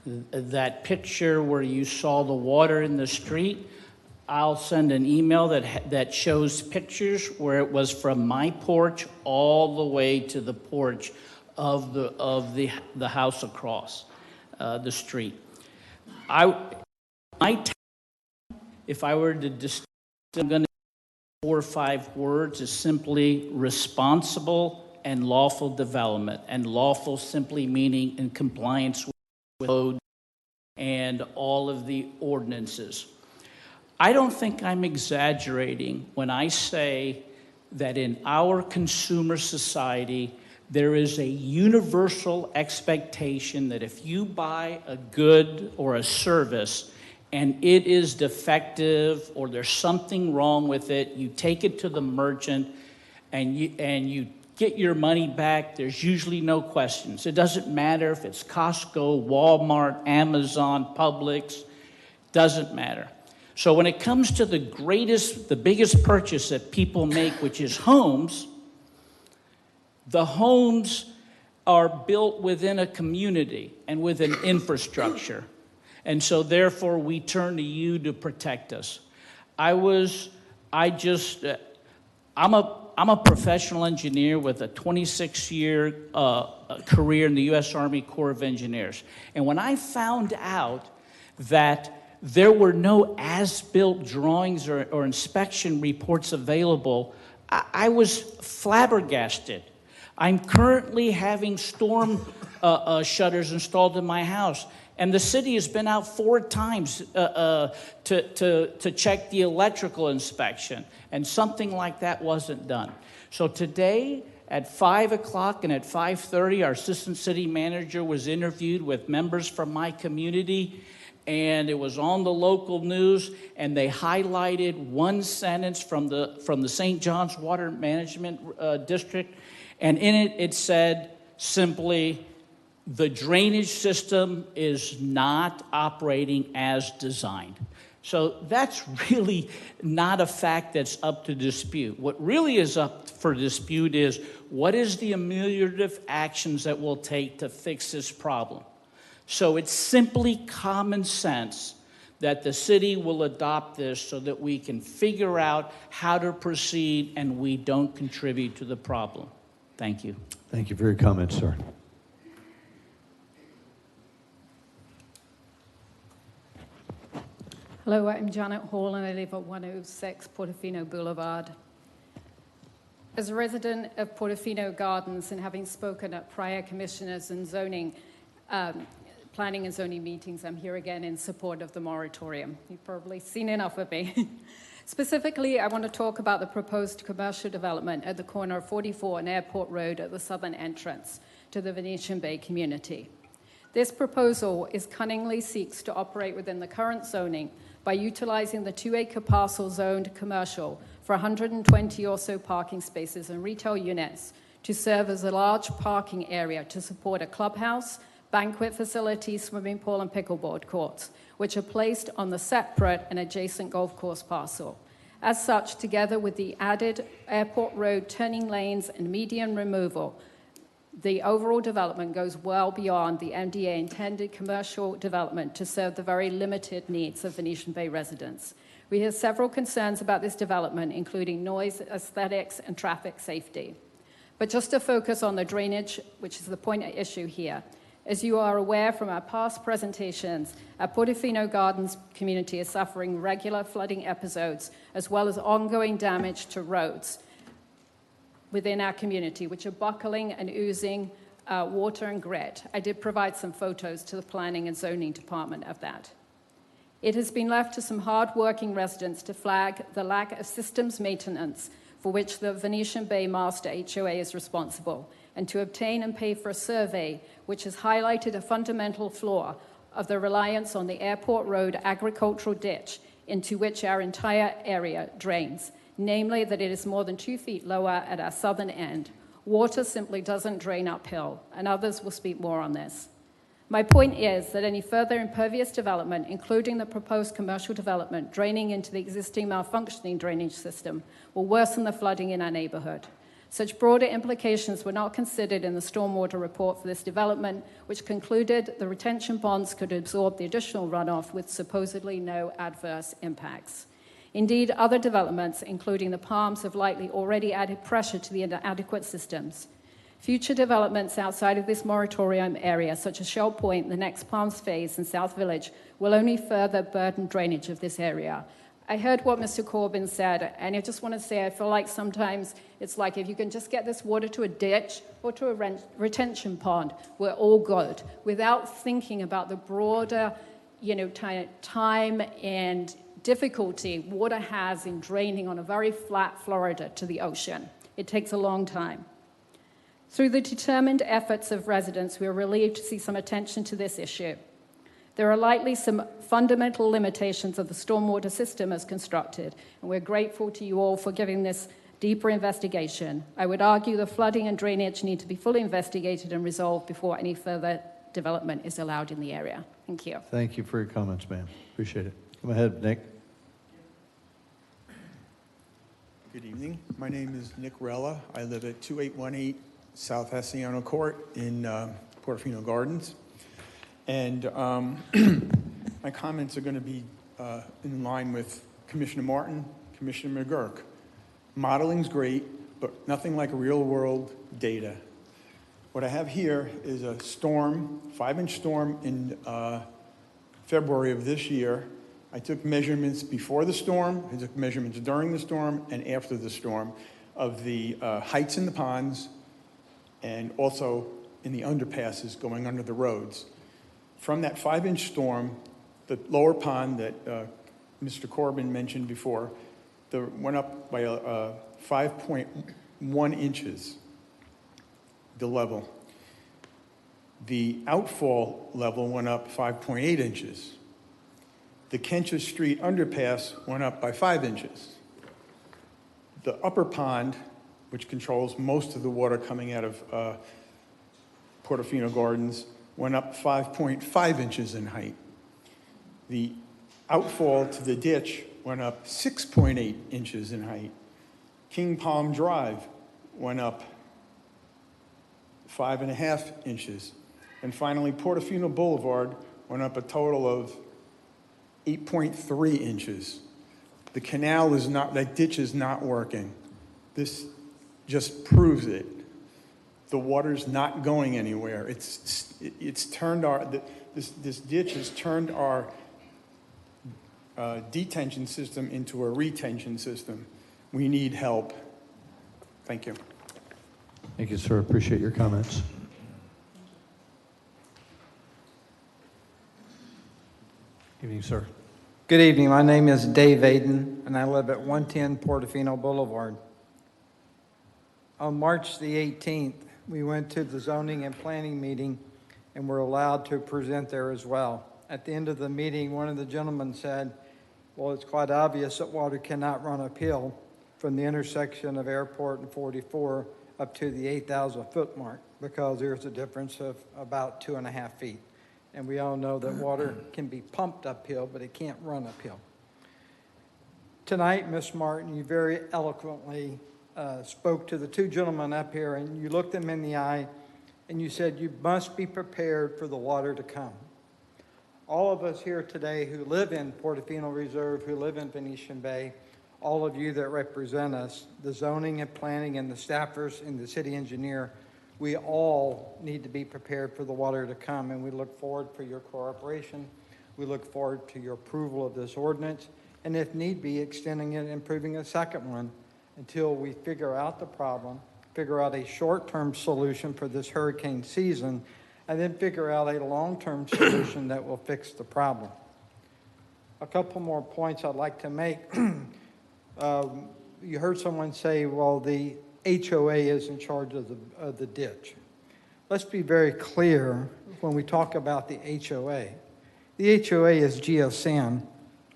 That picture where you saw the water in the street, I'll send an email that shows pictures where it was from my porch all the way to the porch of the house across the street. If I were to I'm going to 4 or 5 words is simply responsible and lawful development, and lawful simply meaning in compliance with code and all of the ordinances. I don't think I'm exaggerating when I say that in our consumer society, there is a universal expectation that if you buy a good or a service and it is defective or there's something wrong with it, you take it to the merchant and you get your money back. There's usually no questions. It doesn't matter if it's Costco, Walmart, Amazon, Publix, doesn't matter. So when it comes to the biggest purchase that people make, which is homes, the homes are built within a community and with an infrastructure. And so therefore we turn to you to protect us. I'm a professional engineer with a 26-year career in the U.S. Army Corps of Engineers. And when I found out that there were no as-built drawings or inspection reports available, I was flabbergasted. I'm currently having storm shutters installed in my house, and the city has been out 4 times to check the electrical inspection, and something like that wasn't done. So today at 5 o'clock and at 5:30, our assistant city manager was interviewed with members from my community, and it was on the local news, and they highlighted one sentence from the St. John's Water Management District, and in it, it said simply, the drainage system is not operating as designed. So that's really not a fact that's up to dispute. What really is up for dispute is what is the ameliorative actions that we'll take to fix this problem. So it's simply common sense that the city will adopt this so that we can figure out how to proceed and we don't contribute to the problem. Thank you. Thank you for your comments, sir. Hello, I'm Janet Hall and I live at 106 Portofino Boulevard. As a resident of Portofino Gardens and having spoken at prior commissioners and zoning, planning and zoning meetings, I'm here again in support of the moratorium. You've probably seen enough of me. Specifically, I want to talk about the proposed commercial development at the corner of 44 and Airport Road at the southern entrance to the Venetian Bay community. This proposal cunningly seeks to operate within the current zoning by utilizing the 2-acre parcel zoned commercial for 120 or so parking spaces and retail units to serve as a large parking area to support a clubhouse, banquet facility, swimming pool, and pickleball courts, which are placed on the separate and adjacent golf course parcel. As such, together with the added Airport Road turning lanes and median removal, the overall development goes well beyond the MDA intended commercial development to serve the very limited needs of Venetian Bay residents. We have several concerns about this development, including noise, aesthetics, and traffic safety. But just to focus on the drainage, which is the point at issue here, as you are aware from our past presentations, our Portofino Gardens community is suffering regular flooding episodes, as well as ongoing damage to roads within our community, which are buckling and oozing water and grit. I did provide some photos to the Planning and Zoning Department of that. It has been left to some hard-working residents to flag the lack of systems maintenance for which the Venetian Bay Master HOA is responsible, and to obtain and pay for a survey which has highlighted a fundamental flaw of the reliance on the Airport Road agricultural ditch into which our entire area drains, namely that it is more than 2 feet lower at our southern end. Water simply doesn't drain uphill, and others will speak more on this. My point is that any further impervious development, including the proposed commercial development draining into the existing malfunctioning drainage system, will worsen the flooding in our neighborhood. Such broader implications were not considered in the stormwater report for this development, which concluded the retention ponds could absorb the additional runoff with supposedly no adverse impacts. Indeed, other developments, including the Palms, have likely already added pressure to the inadequate systems. Future developments outside of this moratorium area, such as Shell Point, the next Palms phase, and South Village, will only further burden drainage of this area. I heard what Mr. Corbin said, and I just want to say I feel like sometimes it's like if you can just get this water to a ditch or to a retention pond, we're all good, without thinking about the broader, time and difficulty water has in draining on a very flat Florida to the ocean. It takes a long time. Through the determined efforts of residents, we are relieved to see some attention to this issue. There are likely some fundamental limitations of the stormwater system as constructed, and we're grateful to you all for giving this deeper investigation. I would argue the flooding and drainage need to be fully investigated and resolved before any further development is allowed in the area. Thank you. Thank you for your comments, ma'am. Appreciate it. Come ahead, Nick. Good evening. My name is Nick Rella. I live at 2818 South Haciano Court in Portofino Gardens. And my comments are going to be in line with Commissioner Martin, Commissioner McGurk. Modeling's great, but nothing like real-world data. What I have here is a storm, 5-inch storm in February of this year. I took measurements before the storm, I took measurements during the storm and after the storm of the heights in the ponds and also in the underpasses going under the roads. From that 5-inch storm, the lower pond that Mr. Corbin mentioned before, went up by 5.1 inches, the level. The outfall level went up 5.8 inches. The Kencha Street underpass went up by 5 inches. The upper pond, which controls most of the water coming out of Portofino Gardens, went up 5.5 inches in height. The outfall to the ditch went up 6.8 inches in height. King Palm Drive went up 5.5 inches. And finally, Portofino Boulevard went up a total of 8.3 inches. The canal is not, that ditch is not working. This just proves it. The water's not going anywhere. It's turned this ditch has turned our detention system into a retention system. We need help. Thank you. Thank you, sir. Appreciate your comments. Evening, sir. Good evening. My name is Dave Aden, and I live at 110 Portofino Boulevard. On March the 18th, we went to the zoning and planning meeting and were allowed to present there as well. At the end of the meeting, one of the gentlemen said, well, it's quite obvious that water cannot run uphill from the intersection of Airport and 44 up to the 8,000 foot mark because there's a difference of about 2.5 feet. And we all know that water can be pumped uphill, but it can't run uphill. Tonight, Ms. Martin, you very eloquently spoke to the two gentlemen up here, and you looked them in the eye, and you said you must be prepared for the water to come. All of us here today who live in Portofino Reserve, who live in Venetian Bay, all of you that represent us, the zoning and planning and the staffers and the city engineer, we all need to be prepared for the water to come, and we look forward for your cooperation. We look forward to your approval of this ordinance, and if need be, extending it and improving a second one until we figure out the problem, figure out a short-term solution for this hurricane season, and then figure out a long-term solution that will fix the problem. A couple more points I'd like to make. You heard someone say, well, the HOA is in charge of the ditch. Let's be very clear when we talk about the HOA. The HOA is GeoSam,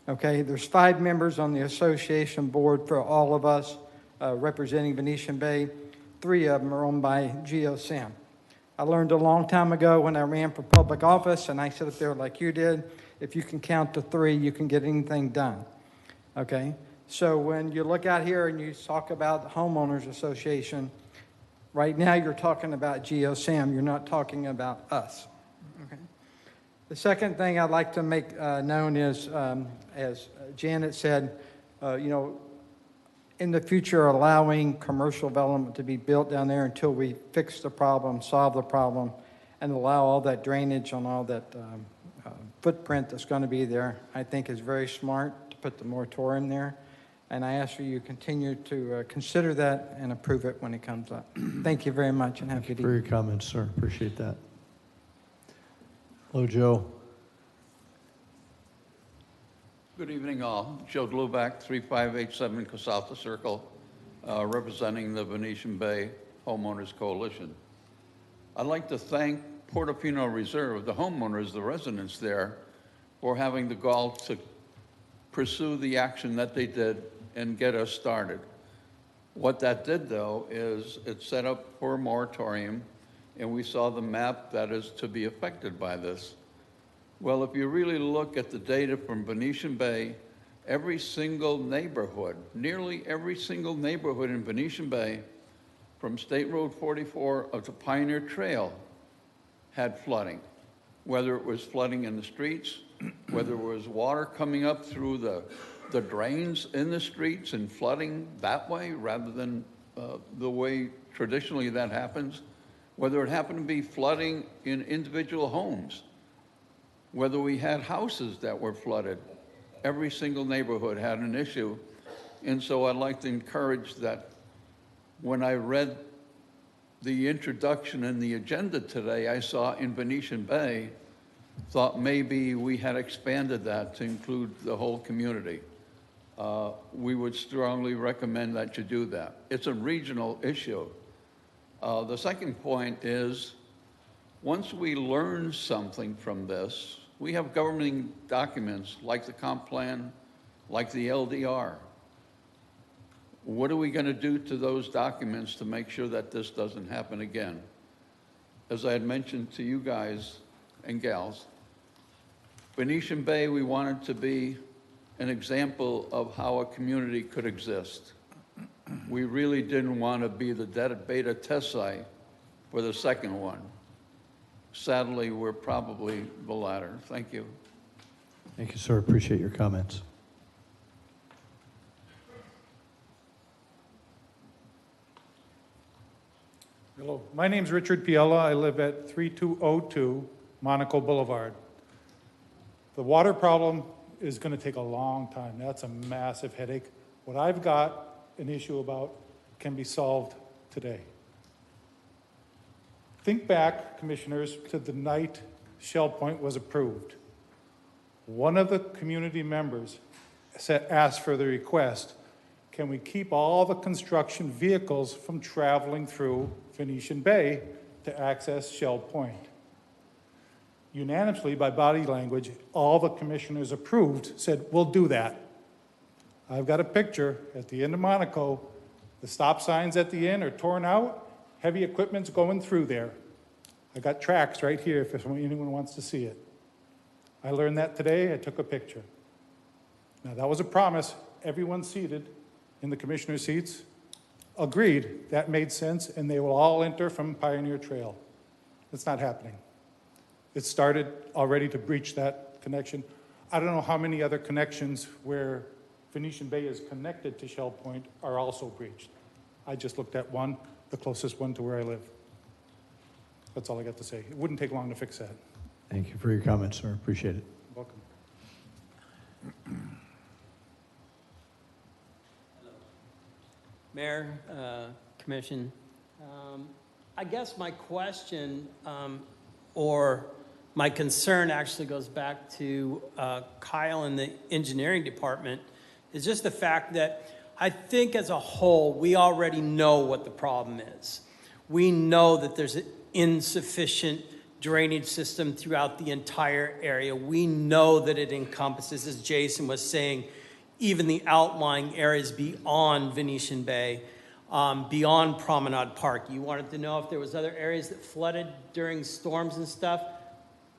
okay? There's 5 members on the association board for all of us representing Venetian Bay. 3 of them are owned by GeoSam. I learned a long time ago when I ran for public office, and I sit up there like you did, if you can count to 3, you can get anything done, okay? So when you look out here and you talk about the homeowners association, right now you're talking about GeoSam, you're not talking about us. Okay. The second thing I'd like to make known is, as Janet said, in the future allowing commercial development to be built down there until we fix the problem, solve the problem, and allow all that drainage on all that footprint that's going to be there, I think is very smart to put the moratorium there. And I ask for you to continue to consider that and approve it when it comes up. Thank you very much and have a good For evening. your comments, sir. Appreciate that. Hello, Joe. Good evening, all. Joe Dluback, 3587 Casalta Circle, representing the Venetian Bay Homeowners Coalition. I'd like to thank Portofino Reserve, the homeowners, the residents there, for having the gall to pursue the action that they did and get us started. What that did, though, is it set up for a moratorium, and we saw the map that is to be affected by this. Well, if you really look at the data from Venetian Bay, every single neighborhood, nearly every single neighborhood in Venetian Bay, from State Road 44 up to Pioneer Trail, had flooding. Whether it was flooding in the streets, whether it was water coming up through the drains in the streets and flooding that way rather than the way traditionally that happens, whether it happened to be flooding in individual homes, whether we had houses that were flooded, every single neighborhood had an issue. And so I'd like to encourage that when I read the introduction and the agenda today, I saw in Venetian Bay, thought maybe we had expanded that to include the whole community. We would strongly recommend that you do that. It's a regional issue. The second point is, once we learn something from this, we have governing documents like the comp plan, like the LDR. What are we going to do to those documents to make sure that this doesn't happen again? As I had mentioned to you guys and gals, Venetian Bay, we wanted to be an example of how a community could exist. We really didn't want to be the beta test site for the second one. Sadly, we're probably the latter. Thank you. Thank you, sir. Appreciate your comments. Hello, my name's Richard Piella. I live at 3202 Monaco Boulevard. The water problem is going to take a long time. That's a massive headache. What I've got an issue about can be solved today. Think back, commissioners, to the night Shell Point was approved. One of the community members asked for the request, can we keep all the construction vehicles from traveling through Venetian Bay to access Shell Point? Unanimously, by body language, all the commissioners approved, said, we'll do that. I've got a picture at the end of Monaco. The stop signs at the end are torn out. Heavy equipment's going through there. I got tracks right here if anyone wants to see it. I learned that today. I took a picture. Now, that was a promise. Everyone seated in the commissioner seats agreed that made sense, and they will all enter from Pioneer Trail. It's not happening. It started already to breach that connection. I don't know how many other connections where Venetian Bay is connected to Shell Point are also breached. I just looked at one, the closest one to where I live. That's all I got to say. It wouldn't take long to fix that. Thank you for your comments, sir. Appreciate it. Welcome. Mayor, Commission, I guess my question or my concern actually goes back to Kyle in the engineering department, is just the fact that I think as a whole, we already know what the problem is. We know that there's an insufficient drainage system throughout the entire area. We know that it encompasses, as Jason was saying, even the outlying areas beyond Venetian Bay, beyond Promenade Park. You wanted to know if there was other areas that flooded during storms and stuff.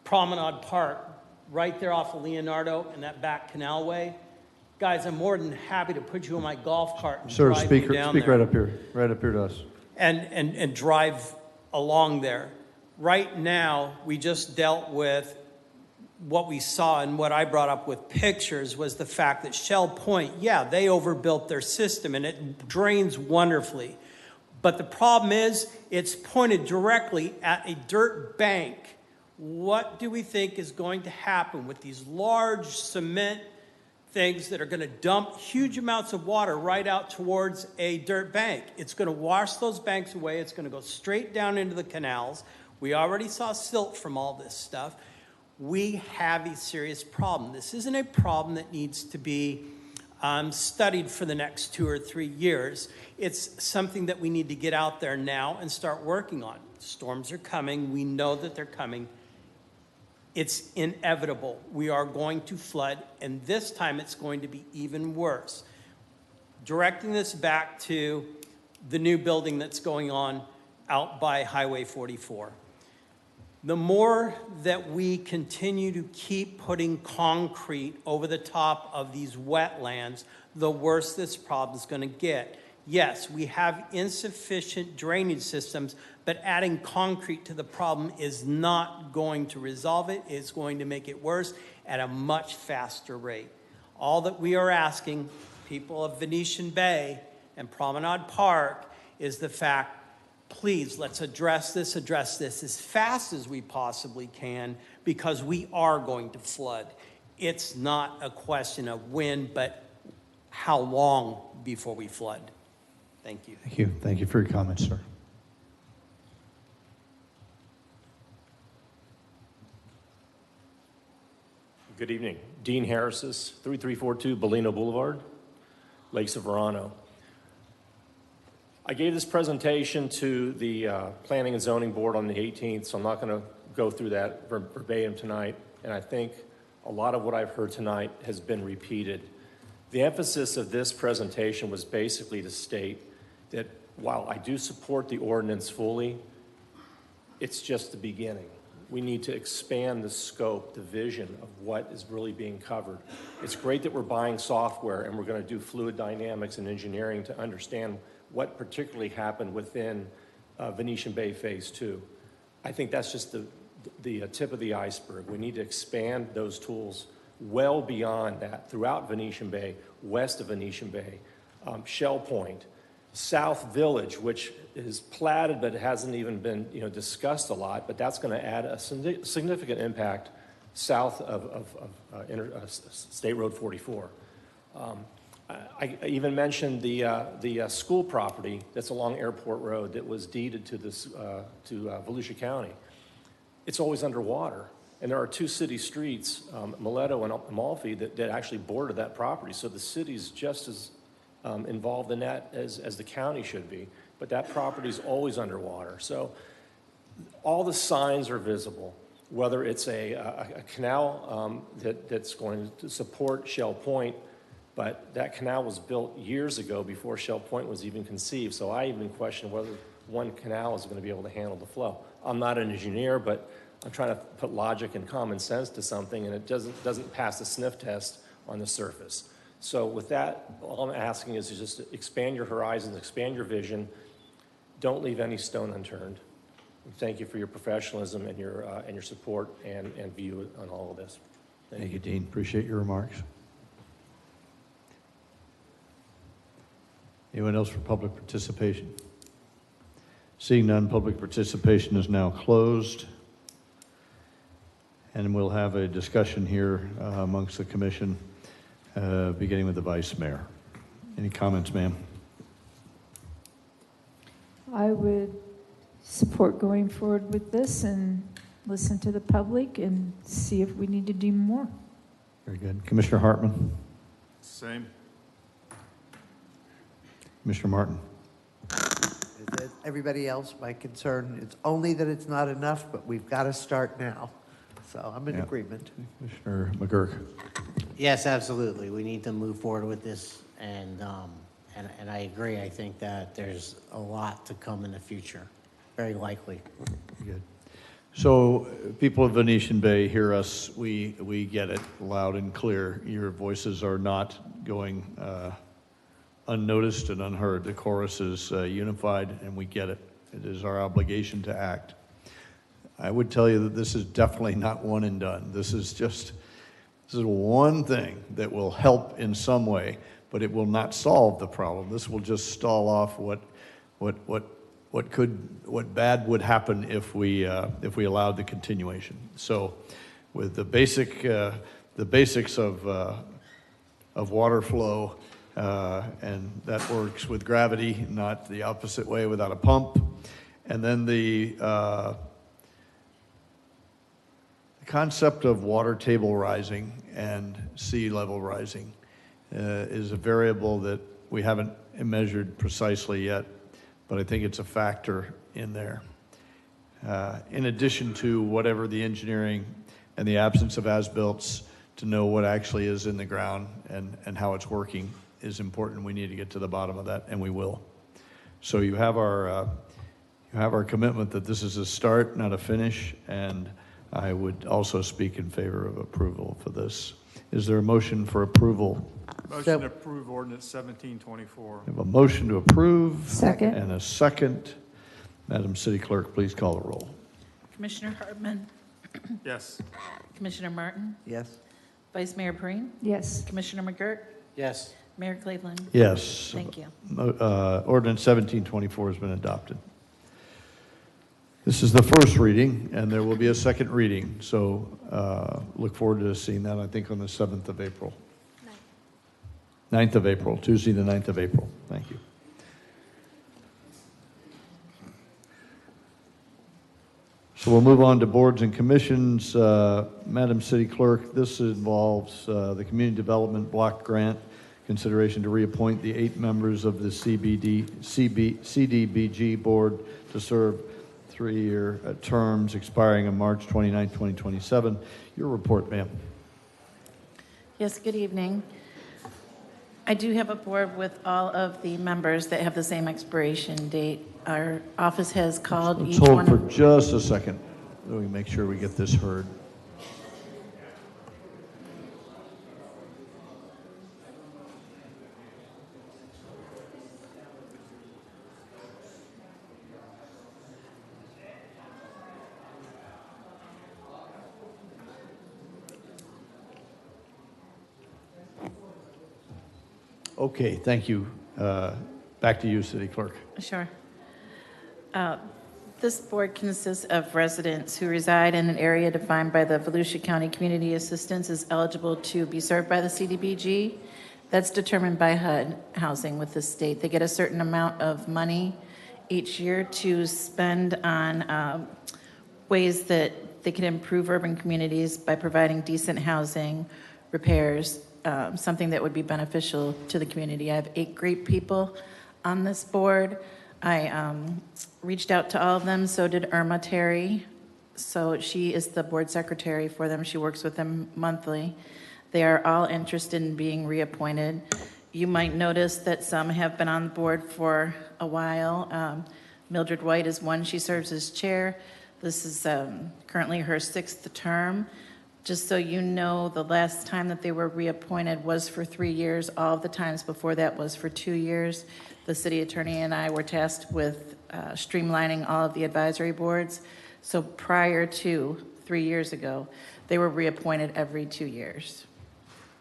Promenade Park, right there off of Leonardo and that back canalway. Guys, I'm more than happy to put you in my golf cart and Sir, drive speak you down right there. up here to us. And drive along there. Right now, we just dealt with what we saw, and what I brought up with pictures was the fact that Shell Point, yeah, they overbuilt their system and it drains wonderfully. But the problem is it's pointed directly at a dirt bank. What do we think is going to happen with these large cement things that are going to dump huge amounts of water right out towards a dirt bank. It's going to wash those banks away. It's going to go straight down into the canals. We already saw silt from all this stuff. We have a serious problem. This isn't a problem that needs to be studied for the next 2 or 3 years. It's something that we need to get out there now and start working on. Storms are coming. We know that they're coming. It's inevitable. We are going to flood, and this time it's going to be even worse. Directing this back to the new building that's going on out by Highway 44. The more that we continue to keep putting concrete over the top of these wetlands, the worse this problem is going to get. Yes, we have insufficient drainage systems, but adding concrete to the problem is not going to resolve it. It's going to make it worse at a much faster rate. All that we are asking people of Venetian Bay and Promenade Park is the fact, please, let's address this as fast as we possibly can, because we are going to flood. It's not a question of when, but how long before we flood. Thank you. Thank you. Thank you for your comments, sir. Good evening. Dean Harrises, 3342 Bellino Boulevard, Lakes of Verano. I gave this presentation to the Planning and Zoning Board on the 18th, so I'm not going to go through that verbatim tonight. And I think a lot of what I've heard tonight has been repeated. The emphasis of this presentation was basically to state that while I do support the ordinance fully, it's just the beginning. We need to expand the scope, the vision of what is really being covered. It's great that we're buying software and we're going to do fluid dynamics and engineering to understand what particularly happened within Venetian Bay Phase 2. I think that's just the tip of the iceberg. We need to expand those tools well beyond that throughout Venetian Bay, west of Venetian Bay, Shell Point, South Village, which is platted but hasn't even been discussed a lot, but that's going to add a significant impact south of State Road 44. I even mentioned the school property that's along Airport Road that was deeded to Volusia County. It's always underwater, and there are 2 city streets, Mileto and Amalfi, that actually border that property. So the city's just as involved in that as the county should be, but that property is always underwater. So all the signs are visible, whether it's a canal that's going to support Shell Point, but that canal was built years ago before Shell Point was even conceived. So I even question whether one canal is going to be able to handle the flow. I'm not an engineer, but I'm trying to put logic and common sense to something, and it doesn't pass the sniff test on the surface. So with that, all I'm asking is to just expand your horizons, expand your vision. Don't leave any stone unturned. And thank you for your professionalism and your support and view on all of this. Thank you, Dean. Appreciate your remarks. Anyone else for public participation? Seeing none, public participation is now closed. And we'll have a discussion here amongst the commission, beginning with the Vice Mayor. Any comments, ma'am? I would support going forward with this and listen to the public and see if we need to do more. Very good. Commissioner Hartman? Same. Commissioner Martin? As everybody else, my concern is only that it's not enough, but we've got to start now. So I'm in agreement. Commissioner McGurk? Yes, absolutely. We need to move forward with this, and I agree. I think that there's a lot to come in the future, very likely. Good. So people of Venetian Bay, hear us. We get it loud and clear. Your voices are not going unnoticed and unheard. The chorus is unified, and we get it. It is our obligation to act. I would tell you that this is definitely not one and done. This is one thing that will help in some way, but it will not solve the problem. This will just stall off what bad would happen if we allowed the continuation. So, with the basics of of water flow, and that works with gravity, not the opposite way without a pump. And then the concept of water table rising and sea level rising is a variable that we haven't measured precisely yet, but I think it's a factor in there. In addition to whatever the engineering and the absence of as-builts to know what actually is in the ground and how it's working is important. We need to get to the bottom of that, and we will. So you have our commitment that this is a start, not a finish, and I would also speak in favor of approval for this. Is there a motion for approval? Motion to approve ordinance 1724. We have a motion to approve. Second. And a second. Madam City Clerk, please call the roll. Commissioner Hartman, Yes. Commissioner Martin, Yes. Vice Mayor Perine, Yes. Commissioner McGurk, Yes. Mayor Cleveland. Yes. Thank you. Ordinance 1724 has been adopted. This is the first reading, and there will be a second reading. So look forward to seeing that, I think, on the 7th of April. 9th of April, Tuesday the 9th of April. Thank you. So we'll move on to boards and commissions. Madam City Clerk, this involves the Community Development Block Grant consideration to reappoint the 8 members of the CDBG Board to serve 3-year terms expiring on March 29, 2027. Your report, ma'am. Yes, good evening. I do have a board with all of the members that have the same expiration date. Our office has called Let's each hold one for of... just a second so we make sure we get this heard. Okay, thank you. Back to you, City Clerk. Sure. This board consists of residents who reside in an area defined by the Volusia County Community Assistance as eligible to be served by the CDBG. That's determined by HUD housing with the state. They get a certain amount of money each year to spend on ways that they can improve urban communities by providing decent housing, repairs, something that would be beneficial to the community. I have 8 great people on this board. I reached out to all of them, so did Irma Terry. So she is the board secretary for them. She works with them monthly. They are all interested in being reappointed. You might notice that some have been on the board for a while. Mildred White is one. She serves as chair. This is currently her 6th term. Just so you know, the last time that they were reappointed was for 3 years. All of the times before that was for 2 years. The city attorney and I were tasked with streamlining all of the advisory boards. So prior to 3 years ago, they were reappointed every 2 years.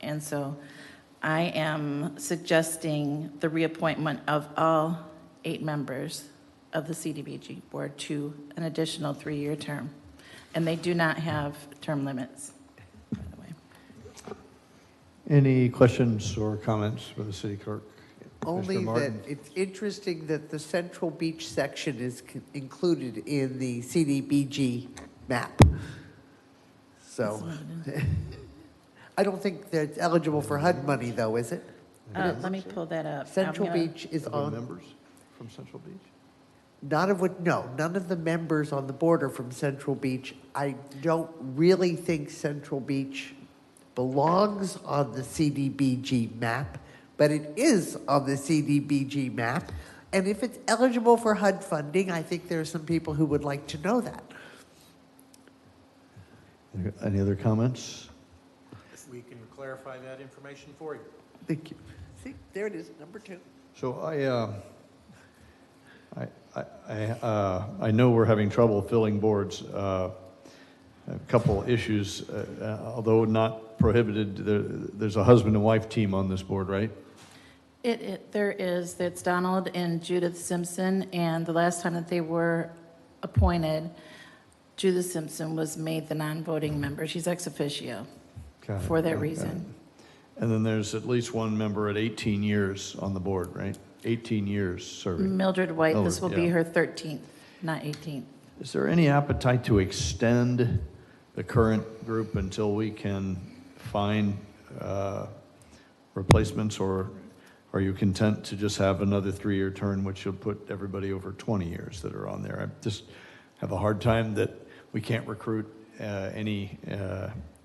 And so I am suggesting the reappointment of all 8 members of the CDBG board to an additional 3-year term. And they do not have term limits, by the way. Any questions or comments for the City Clerk? Only Mr. that Martin? it's interesting that the Central Beach section is included in the CDBG map. So, I don't think that it's eligible for HUD money, though, is it? Let me pull that up. Central I'm gonna- Beach is Are there on, members from Central Beach? none of the members on the board are from Central Beach. I don't really think Central Beach belongs on the CDBG map, but it is on the CDBG map. And if it's eligible for HUD funding, I think there are some people who would like to know that. Any other comments? We can clarify that information for you. Thank you. See, there it is, number 2. So I know we're having trouble filling boards. A couple issues, although not prohibited. There's a husband and wife team on this board, right? There is. It's Donald and Judith Simpson, and the last time that they were appointed, Judith Simpson was made the non-voting member. She's ex officio Got it. for that Got it. reason. And then there's at least one member at 18 years on the board, right? 18 years serving. Mildred White, this will Mildred, be yeah. her 13th, not 18th. Is there any appetite to extend the current group until we can find replacements, or are you content to just have another 3-year term, which will put everybody over 20 years that are on there? I just have a hard time that we can't recruit any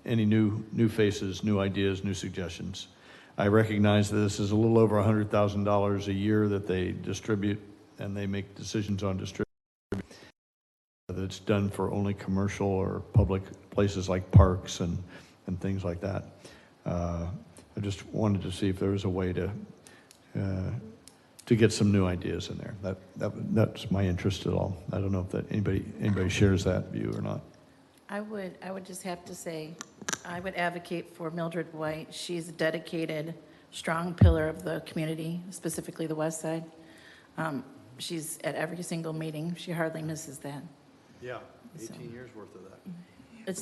new faces, new ideas, new suggestions. I recognize that this is a little over $100,000 a year that they distribute, and they make decisions on distributing. That's done for only commercial or public places like parks and things like that. I just wanted to see if there was a way to get some new ideas in there. That's my interest at all. I don't know if that anybody shares that view or not. I would just have to say, I would advocate for Mildred White. She's a dedicated, strong pillar of the community, specifically the West Side. She's at every single meeting. She hardly misses that. Yeah, 18 years worth of that. It's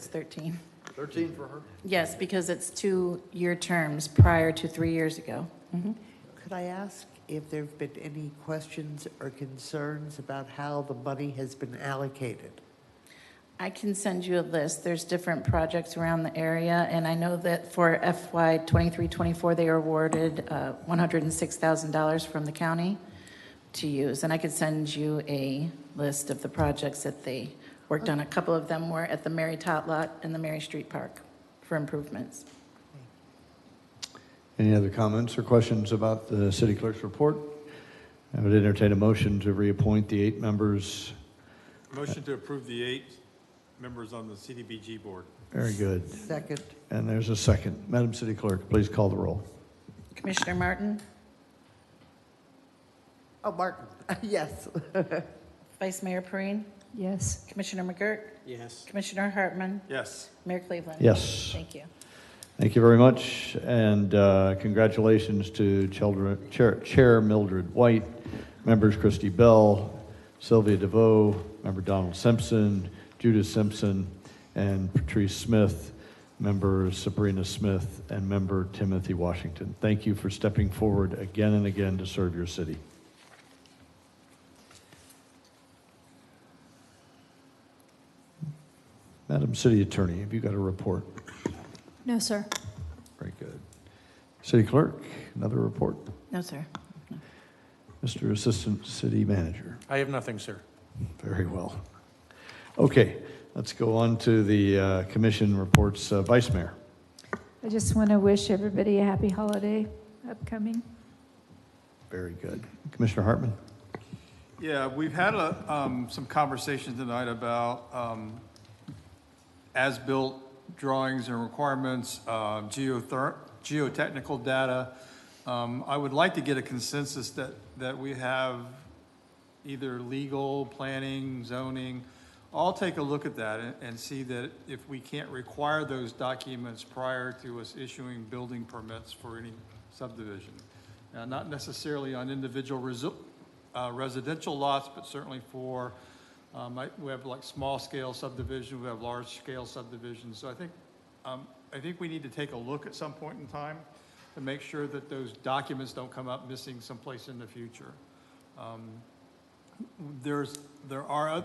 13. 13 for her? Yes, because it's 2-year terms prior to 3 years ago. Could I ask if there have been any questions or concerns about how the money has been allocated? I can send you a list. There's different projects around the area, and I know that for FY 23-24, they are awarded $106,000 from the county to use. And I could send you a list of the projects that they worked on. A couple of them were at the Mary Tot Lot and the Mary Street Park for improvements. Any other comments or questions about the city clerk's report? I would entertain a motion to reappoint the 8 members. Motion to approve the 8 members on the CDBG board. Very good. Second. And there's a second. Madam City Clerk, please call the roll. Commissioner Martin? Oh, Martin, yes. Vice Mayor Perine? Yes. Commissioner McGurk? Yes. Commissioner Hartman? Yes. Mayor Cleveland? Yes. Thank you. Thank you very much, and congratulations to Chair Mildred White, members Christy Bell, Sylvia DeVoe, member Donald Simpson, Judith Simpson, and Patrice Smith, member Sabrina Smith, and member Timothy Washington. Thank you for stepping forward again and again to serve your city. Madam City Attorney, have you got a report? No, sir. Very good. City Clerk, another report? No, sir. Mr. Assistant City Manager. I have nothing, sir. Very well. Okay, let's go on to the commission reports. Vice Mayor. I just want to wish everybody a happy holiday upcoming. Very good. Commissioner Hartman. Yeah, we've had some conversations tonight about as-built drawings and requirements, geotechnical data. I would like to get a consensus that we have either legal, planning, zoning, all take a look at that and see that if we can't require those documents prior to us issuing building permits for any subdivision. Now, not necessarily on individual residential lots, but certainly for, we have like small scale subdivision, we have large scale subdivisions. So I think we need to take a look at some point in time to make sure that those documents don't come up missing someplace in the future. There are,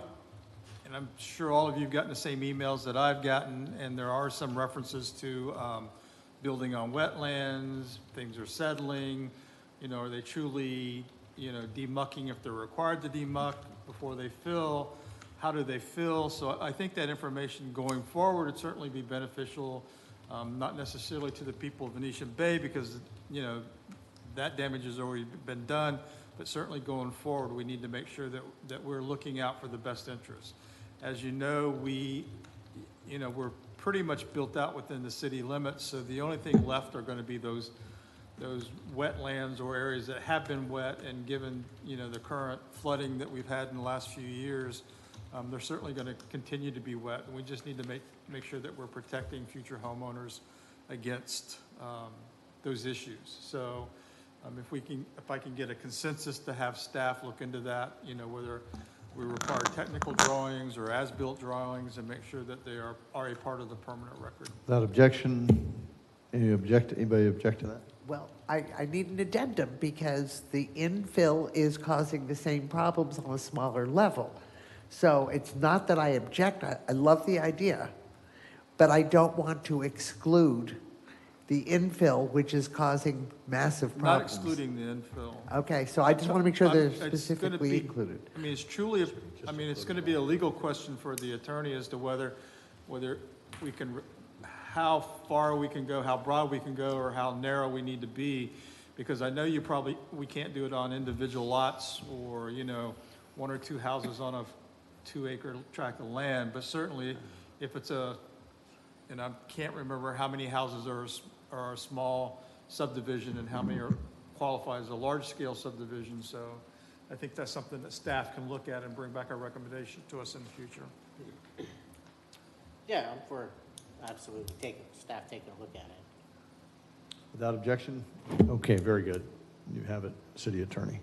and I'm sure all of you have gotten the same emails that I've gotten, and there are some references to building on wetlands, things are settling, are they truly, demucking if they're required to demuck before they fill? How do they fill? So I think that information going forward would certainly be beneficial, not necessarily to the people of Venetian Bay because, that damage has already been done, but certainly going forward, we need to make sure that we're looking out for the best interests. As you know, we're pretty much built out within the city limits, so the only thing left are going to be those wetlands or areas that have been wet, and given, the current flooding that we've had in the last few years, they're certainly going to continue to be wet, and we just need to make sure that we're protecting future homeowners against those issues. So if I can get a consensus to have staff look into that, whether we require technical drawings or as-built drawings, and make sure that they are a part of the permanent record. Without objection, Anybody object to that? Well, I need an addendum because the infill is causing the same problems on a smaller level. So it's not that I object, I love the idea, but I don't want to exclude the infill, which is causing massive Not problems. excluding the infill. Okay, so I just want to make sure they're It's gonna specifically be- included. I mean, it's truly, it's going to be a legal question for the attorney as to whether we can, how far we can go, how broad we can go, or how narrow we need to be. Because I know we can't do it on individual lots or, one or two houses on a 2-acre tract of land. But certainly, if it's and I can't remember how many houses are a small subdivision and how many qualify as a large-scale subdivision. So I think that's something that staff can look at and bring back a recommendation to us in the future. Yeah, I'm for absolutely staff taking a look at it. Without objection? Okay, very good. You have it, City Attorney.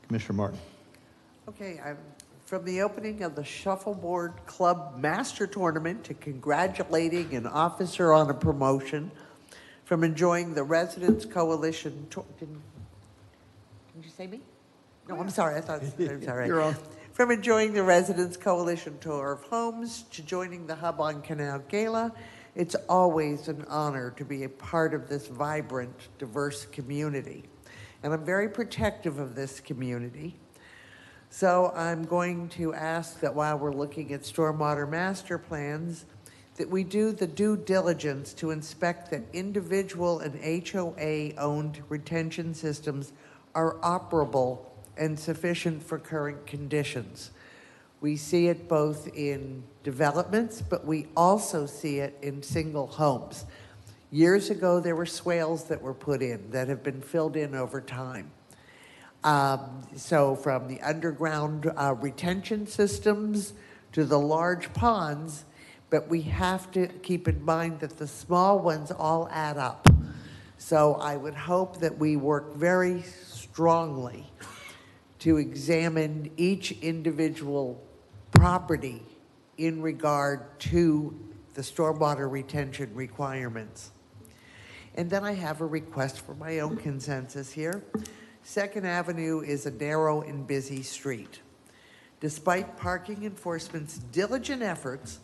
Commissioner Martin. Okay, from the opening of the Shuffleboard Club Master Tournament to congratulating an officer on a promotion, from enjoying the Residents Coalition, did you say me? No, I'm sorry, I thought, I'm sorry. You're on. From enjoying the Residents Coalition tour of homes to joining the Hub on Canal Gala, it's always an honor to be a part of this vibrant, diverse community. And I'm very protective of this community. So I'm going to ask that while we're looking at stormwater master plans, that we do the due diligence to inspect that individual and HOA-owned retention systems are operable and sufficient for current conditions. We see it both in developments, but we also see it in single homes. Years ago, there were swales that were put in that have been filled in over time. So from the underground retention systems to the large ponds, but we have to keep in mind that the small ones all add up. So I would hope that we work very strongly to examine each individual property in regard to the stormwater retention requirements. And then I have a request for my own consensus here. Second Avenue is a narrow and busy street. Despite parking enforcement's diligent efforts,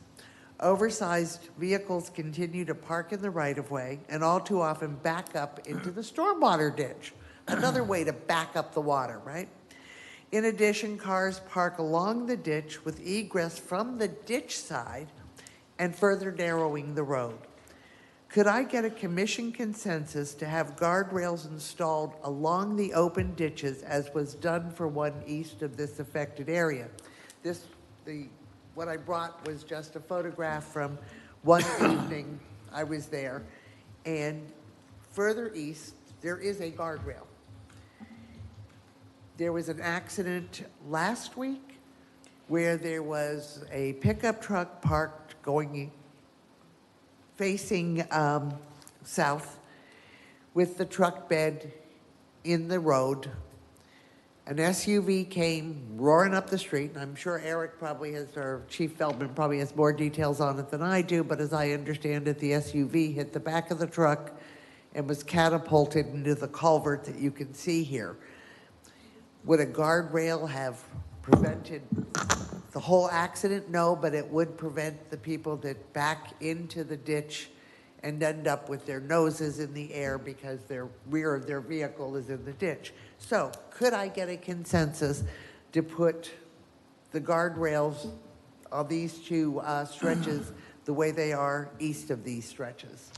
oversized vehicles continue to park in the right-of-way and all too often back up into the stormwater ditch. Another way to back up the water, right? In addition, cars park along the ditch with egress from the ditch side and further narrowing the road. Could I get a commission consensus to have guardrails installed along the open ditches as was done for one east of this affected area? What I brought was just a photograph from one evening I was there, and further east, there is a guardrail. There was an accident last week where there was a pickup truck parked facing south with the truck bed in the road. An SUV came roaring up the street, and I'm sure Eric probably has, or Chief Feldman probably has more details on it than I do, but as I understand it, the SUV hit the back of the truck and was catapulted into the culvert that you can see here. Would a guardrail have prevented the whole accident? No, but it would prevent the people that back into the ditch and end up with their noses in the air because their rear of their vehicle is in the ditch. So could I get a consensus to put the guardrails on these two stretches the way they are east of these stretches?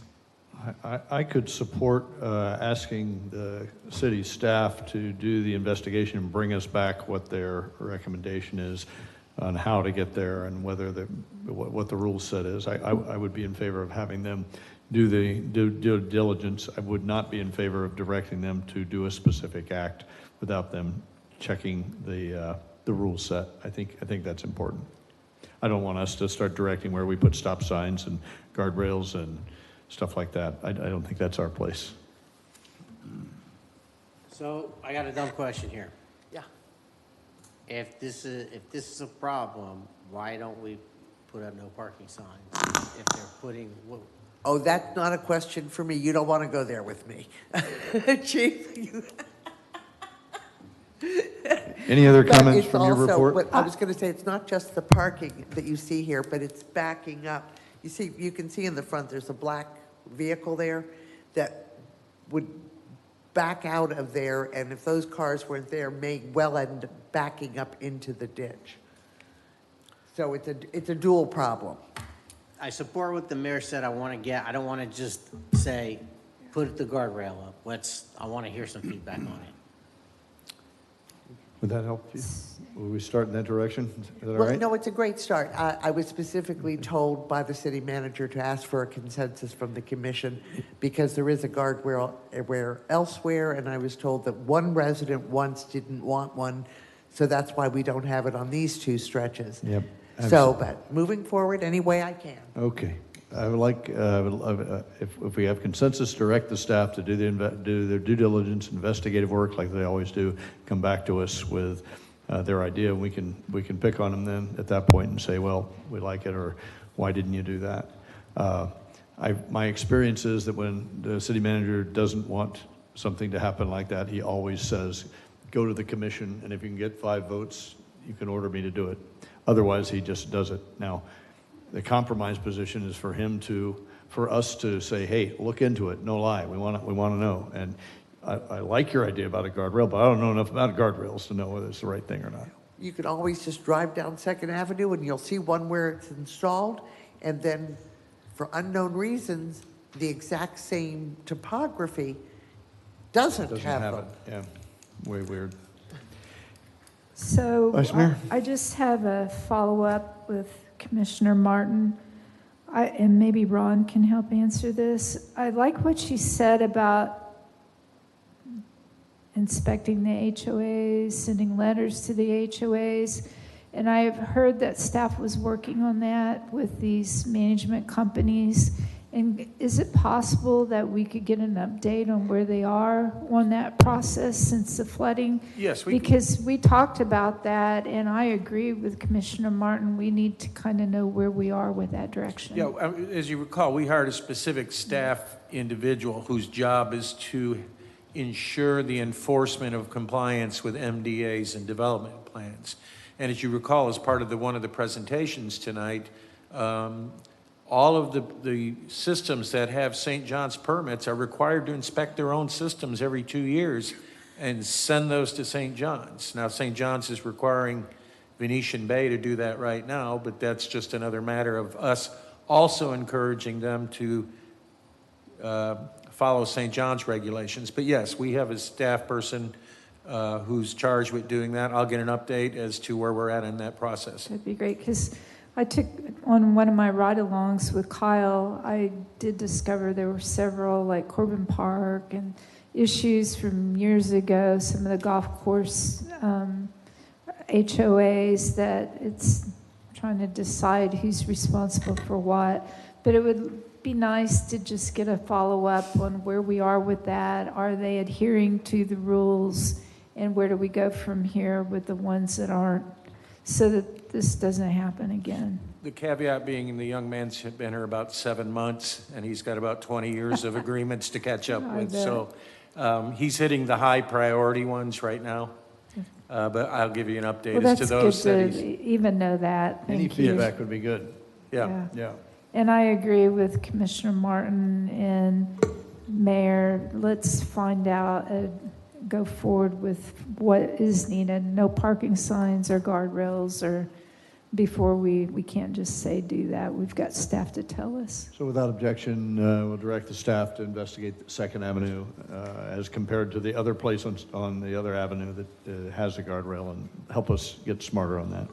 I could support asking the city staff to do the investigation and bring us back what their recommendation is on how to get there and whether what the rule set is. I would be in favor of having them do the due diligence. I would not be in favor of directing them to do a specific act without them checking the rule set. I think that's important. I don't want us to start directing where we put stop signs and guardrails and stuff like that. I don't think that's our place. So I got a dumb question here. Yeah. If this is a problem, why don't we put up no parking signs? if they're putting, Oh, that's not a question for me. You don't want to go there with me. Chief, Any other But comments it's from your also- report? But I was going to say, it's not just the parking that you see here, but it's backing up. You see, you can see in the front, there's a black vehicle there that would back out of there, and if those cars weren't there, may well end up backing up into the ditch. So it's a dual problem. I support what the mayor said. I don't want to just say, put the guardrail up. I want to hear some feedback on it. Would that help you? Will we start in that direction? Is that all Well, right? no, it's a great start. I was specifically told by the city manager to ask for a consensus from the commission because there is a guardrail elsewhere, and I was told that one resident once didn't want one, so that's why we don't have it on these two stretches. Yep. So, but moving forward any way I can. Okay. I would like, if we have consensus, direct the staff to do their due diligence, investigative work like they always do, come back to us with their idea. We can pick on them then at that point and say, well, we like it, or why didn't you do that? My experience is that when the city manager doesn't want something to happen like that, he always says, go to the commission, and if you can get 5 votes, you can order me to do it. Otherwise, he just does it. Now, the compromise position is for us to say, hey, look into it, no lie, we want to know. And I like your idea about a guardrail, but I don't know enough about guardrails to know whether it's the right thing or not. You can always just drive down 2nd Avenue and you'll see one where it's installed, and then for unknown reasons, the exact same topography doesn't have them. Yeah, way weird. So Vice Mayor? I just have a follow-up with Commissioner Martin. And maybe Ron can help answer this. I like what she said about inspecting the HOAs, sending letters to the HOAs. And I've heard that staff was working on that with these management companies. And is it possible that we could get an update on where they are on that process since the flooding? Yes, Because we talked about that, and I agree with Commissioner Martin. We need to kind of know where we are with that direction. Yeah, as you recall, we hired a specific staff individual whose job is to ensure the enforcement of compliance with MDAs and development plans. And as you recall, as part of one of the presentations tonight, all of the systems that have St. John's permits are required to inspect their own systems every 2 years and send those to St. John's. Now, St. John's is requiring Venetian Bay to do that right now, but that's just another matter of us also encouraging them to follow St. John's regulations. But yes, we have a staff person who's charged with doing that. I'll get an update as to where we're at in that process. That'd be great, because I took, on one of my ride-alongs with Kyle, I did discover there were several, like Corbin Park and issues from years ago, some of the golf course HOAs, that it's trying to decide who's responsible for what. But it would be nice to just get a follow-up on where we are with that. Are they adhering to the rules? And where do we go from here with the ones that aren't, so that this doesn't happen again? The caveat being the young man's been here about 7 months, and he's got about 20 years of agreements to catch up I with. bet. So he's hitting the high priority ones right now. But I'll give you an update Well, as that's to those good that he's. to even know that. Any Thank you. feedback would be good. Yeah. Yeah. And I agree with Commissioner Martin and Mayor. Let's find out, go forward with what is needed. No parking signs or guardrails, or before we can't just say do that. We've got staff to tell us. So without objection, we'll direct the staff to investigate 2nd Avenue as compared to the other place on the other avenue that has a guardrail, and help us get smarter on that.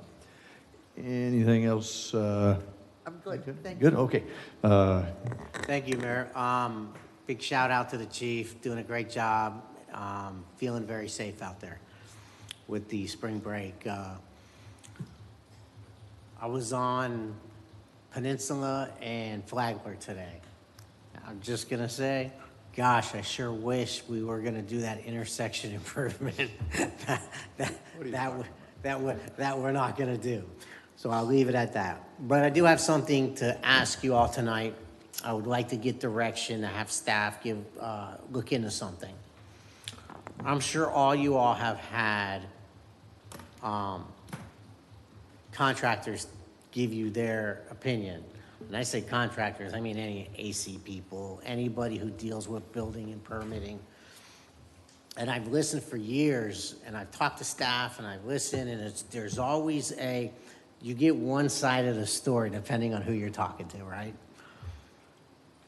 Anything else? I'm good, thank you. Good, okay. Thank you, Mayor. Big shout out to the chief, doing a great job. Feeling very safe out there with the spring break. I was on Peninsula and Flagler today. I'm just gonna say, gosh, I sure wish we were gonna do that intersection improvement that we're not gonna do. So I'll leave it at that. But I do have something to ask you all tonight. I would like to get direction, to have staff look into something. I'm sure all you all have had contractors give you their opinion. When I say contractors, I mean any AC people, anybody who deals with building and permitting. And I've listened for years, and I've talked to staff, and I've listened, and there's always you get one side of the story depending on who you're talking to, right?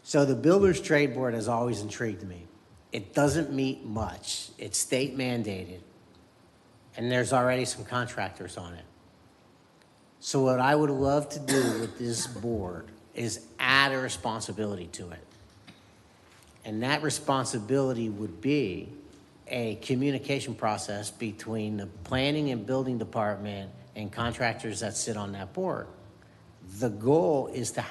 So the Builders Trade Board has always intrigued me. It doesn't meet much. It's state mandated, and there's already some contractors on it. So what I would love to do with this board is add a responsibility to it. And that responsibility would be a communication process between the planning and building department and contractors that sit on that board. The goal is to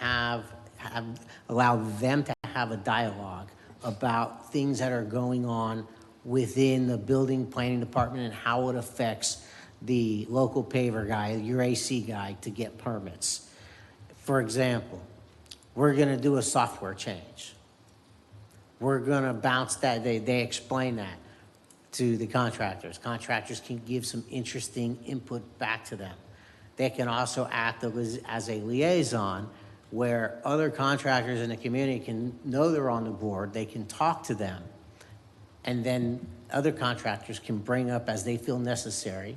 allow them to have a dialogue about things that are going on within the building planning department and how it affects the local paver guy, your AC guy, to get permits. For example, we're gonna do a software change. We're gonna bounce that, they explain that to the contractors. Contractors can give some interesting input back to them. They can also act as a liaison where other contractors in the community can know they're on the board, they can talk to them, and then other contractors can bring up as they feel necessary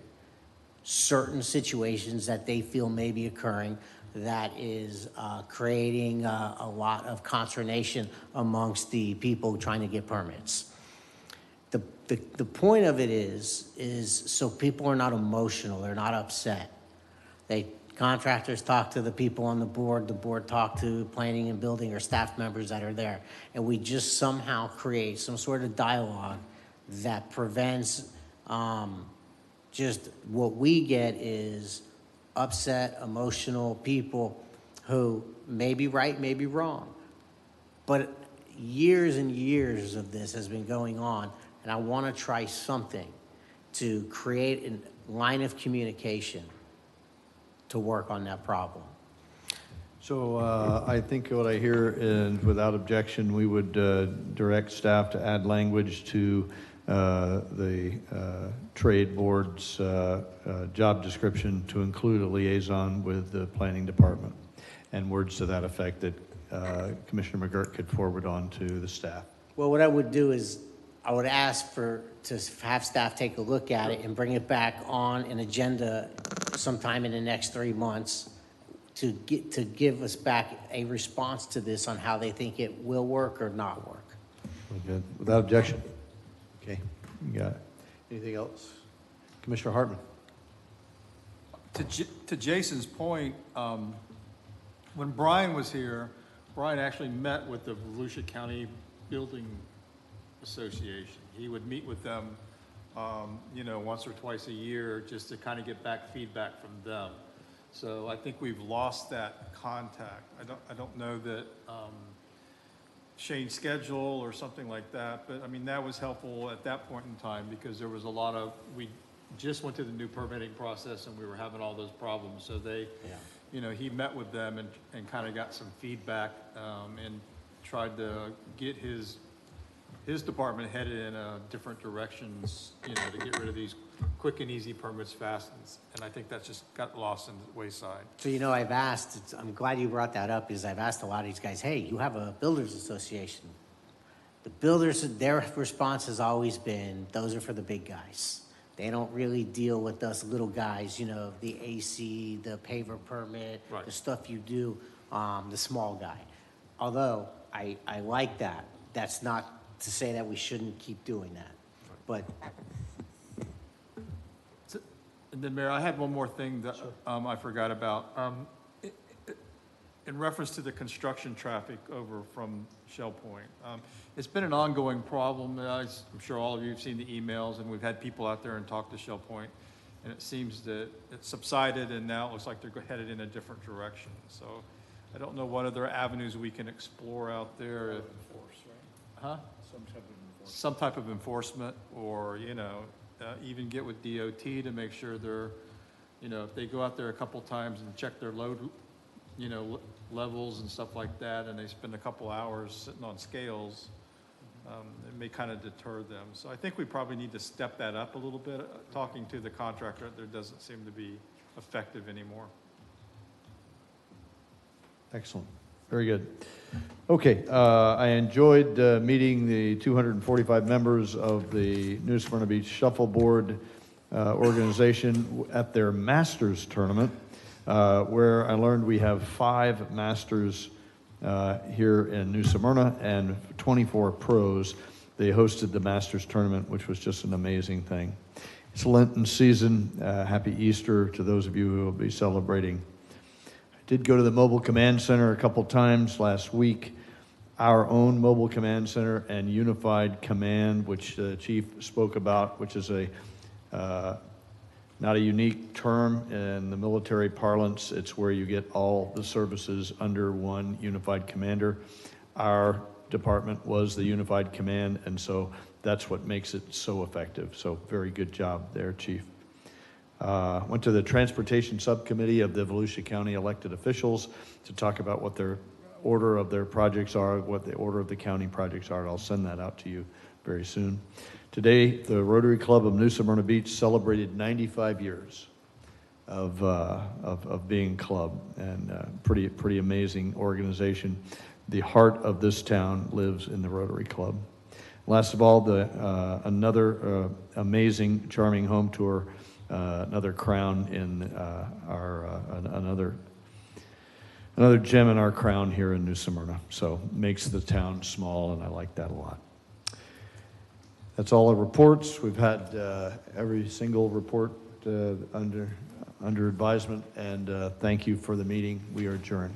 certain situations that they feel may be occurring that is creating a lot of consternation amongst the people trying to get permits. The point of it is so people are not emotional, they're not upset. Contractors talk to the people on the board talk to planning and building or staff members that are there. And we just somehow create some sort of dialogue that prevents just what we get is upset, emotional people who may be right, may be wrong. But years and years of this has been going on, and I want to try something to create a line of communication to work on that problem. So I think what I hear is, without objection, we would direct staff to add language to the trade board's job description to include a liaison with the planning department, and words to that effect that Commissioner McGurk could forward on to the staff. Well, what I would do is I would ask to have staff take a look at it and bring it back on an agenda sometime in the next 3 months to give us back a response to this on how they think it will work or not work. Good. Without objection. Okay, you got it. Anything else? Commissioner Hartman. To Jason's point, when Brian was here, Brian actually met with the Volusia County Building Association. He would meet with them, once or twice a year just to kind of get back feedback from them. So I think we've lost that contact. I don't know that Shane's schedule or something like that, but I mean, that was helpful at that point in time because there was a lot of, we just went to the new permitting process and we were having all those problems. So he met with them and kind of got some feedback and tried to get his department headed in different directions, to get rid of these quick and easy permits fast. And I think that's just got lost in the wayside. So, I've asked, I'm glad you brought that up, because I've asked a lot of these guys, hey, you have a builders association. The builders, their response has always been, those are for the big guys. They don't really deal with us little guys, the AC, the paver permit, right, the stuff you do, the small guy. Although I like that. That's not to say that we shouldn't keep doing that. But and then, Mayor, I had one more thing that I forgot about. In reference to the construction traffic over from Shell Point, it's been an ongoing problem. I'm sure all of you have seen the emails, and we've had people out there and talk to Shell Point, and it seems that it subsided, and now it looks like they're headed in a different direction. So I don't know what other avenues we can explore out there. Huh? Some type of enforcement, or even get with DOT to make sure they're You know, if they go out there a couple times and check their load, you know, levels and stuff like that, and they spend a couple hours sitting on scales, it may kind of deter them. So I think we probably need to step that up a little bit. Talking to the contractor, there doesn't seem to be effective anymore. Excellent. Very good. Okay, I enjoyed meeting the 245 members of the New Smyrna Beach Shuffleboard organization at their Masters tournament, where I learned we have 5 Masters here in New Smyrna and 24 pros. They hosted the Masters tournament, which was just an amazing thing. It's Lenten season. Happy Easter to those of you who will be celebrating. I did go to the Mobile Command Center a couple times last week. Our own Mobile Command Center and Unified Command, which the chief spoke about, which is a not a unique term in the military parlance. It's where you get all the services under one unified commander. Our department was the Unified Command, and so that's what makes it so effective. So very good job there, Chief. Went to the Transportation Subcommittee of the Volusia County elected officials to talk about what their order of their projects are, what the order of the county projects are. I'll send that out to you very soon. Today, the Rotary Club of New Smyrna Beach celebrated 95 years of being a club, and pretty amazing organization. The heart of this town lives in the Rotary Club. Last of all, another amazing, charming home tour, another crown in another gem in our crown here in New Smyrna. So makes the town small, and I like that a lot. That's all our reports. We've had every single report under advisement, and thank you for the meeting. We are adjourned.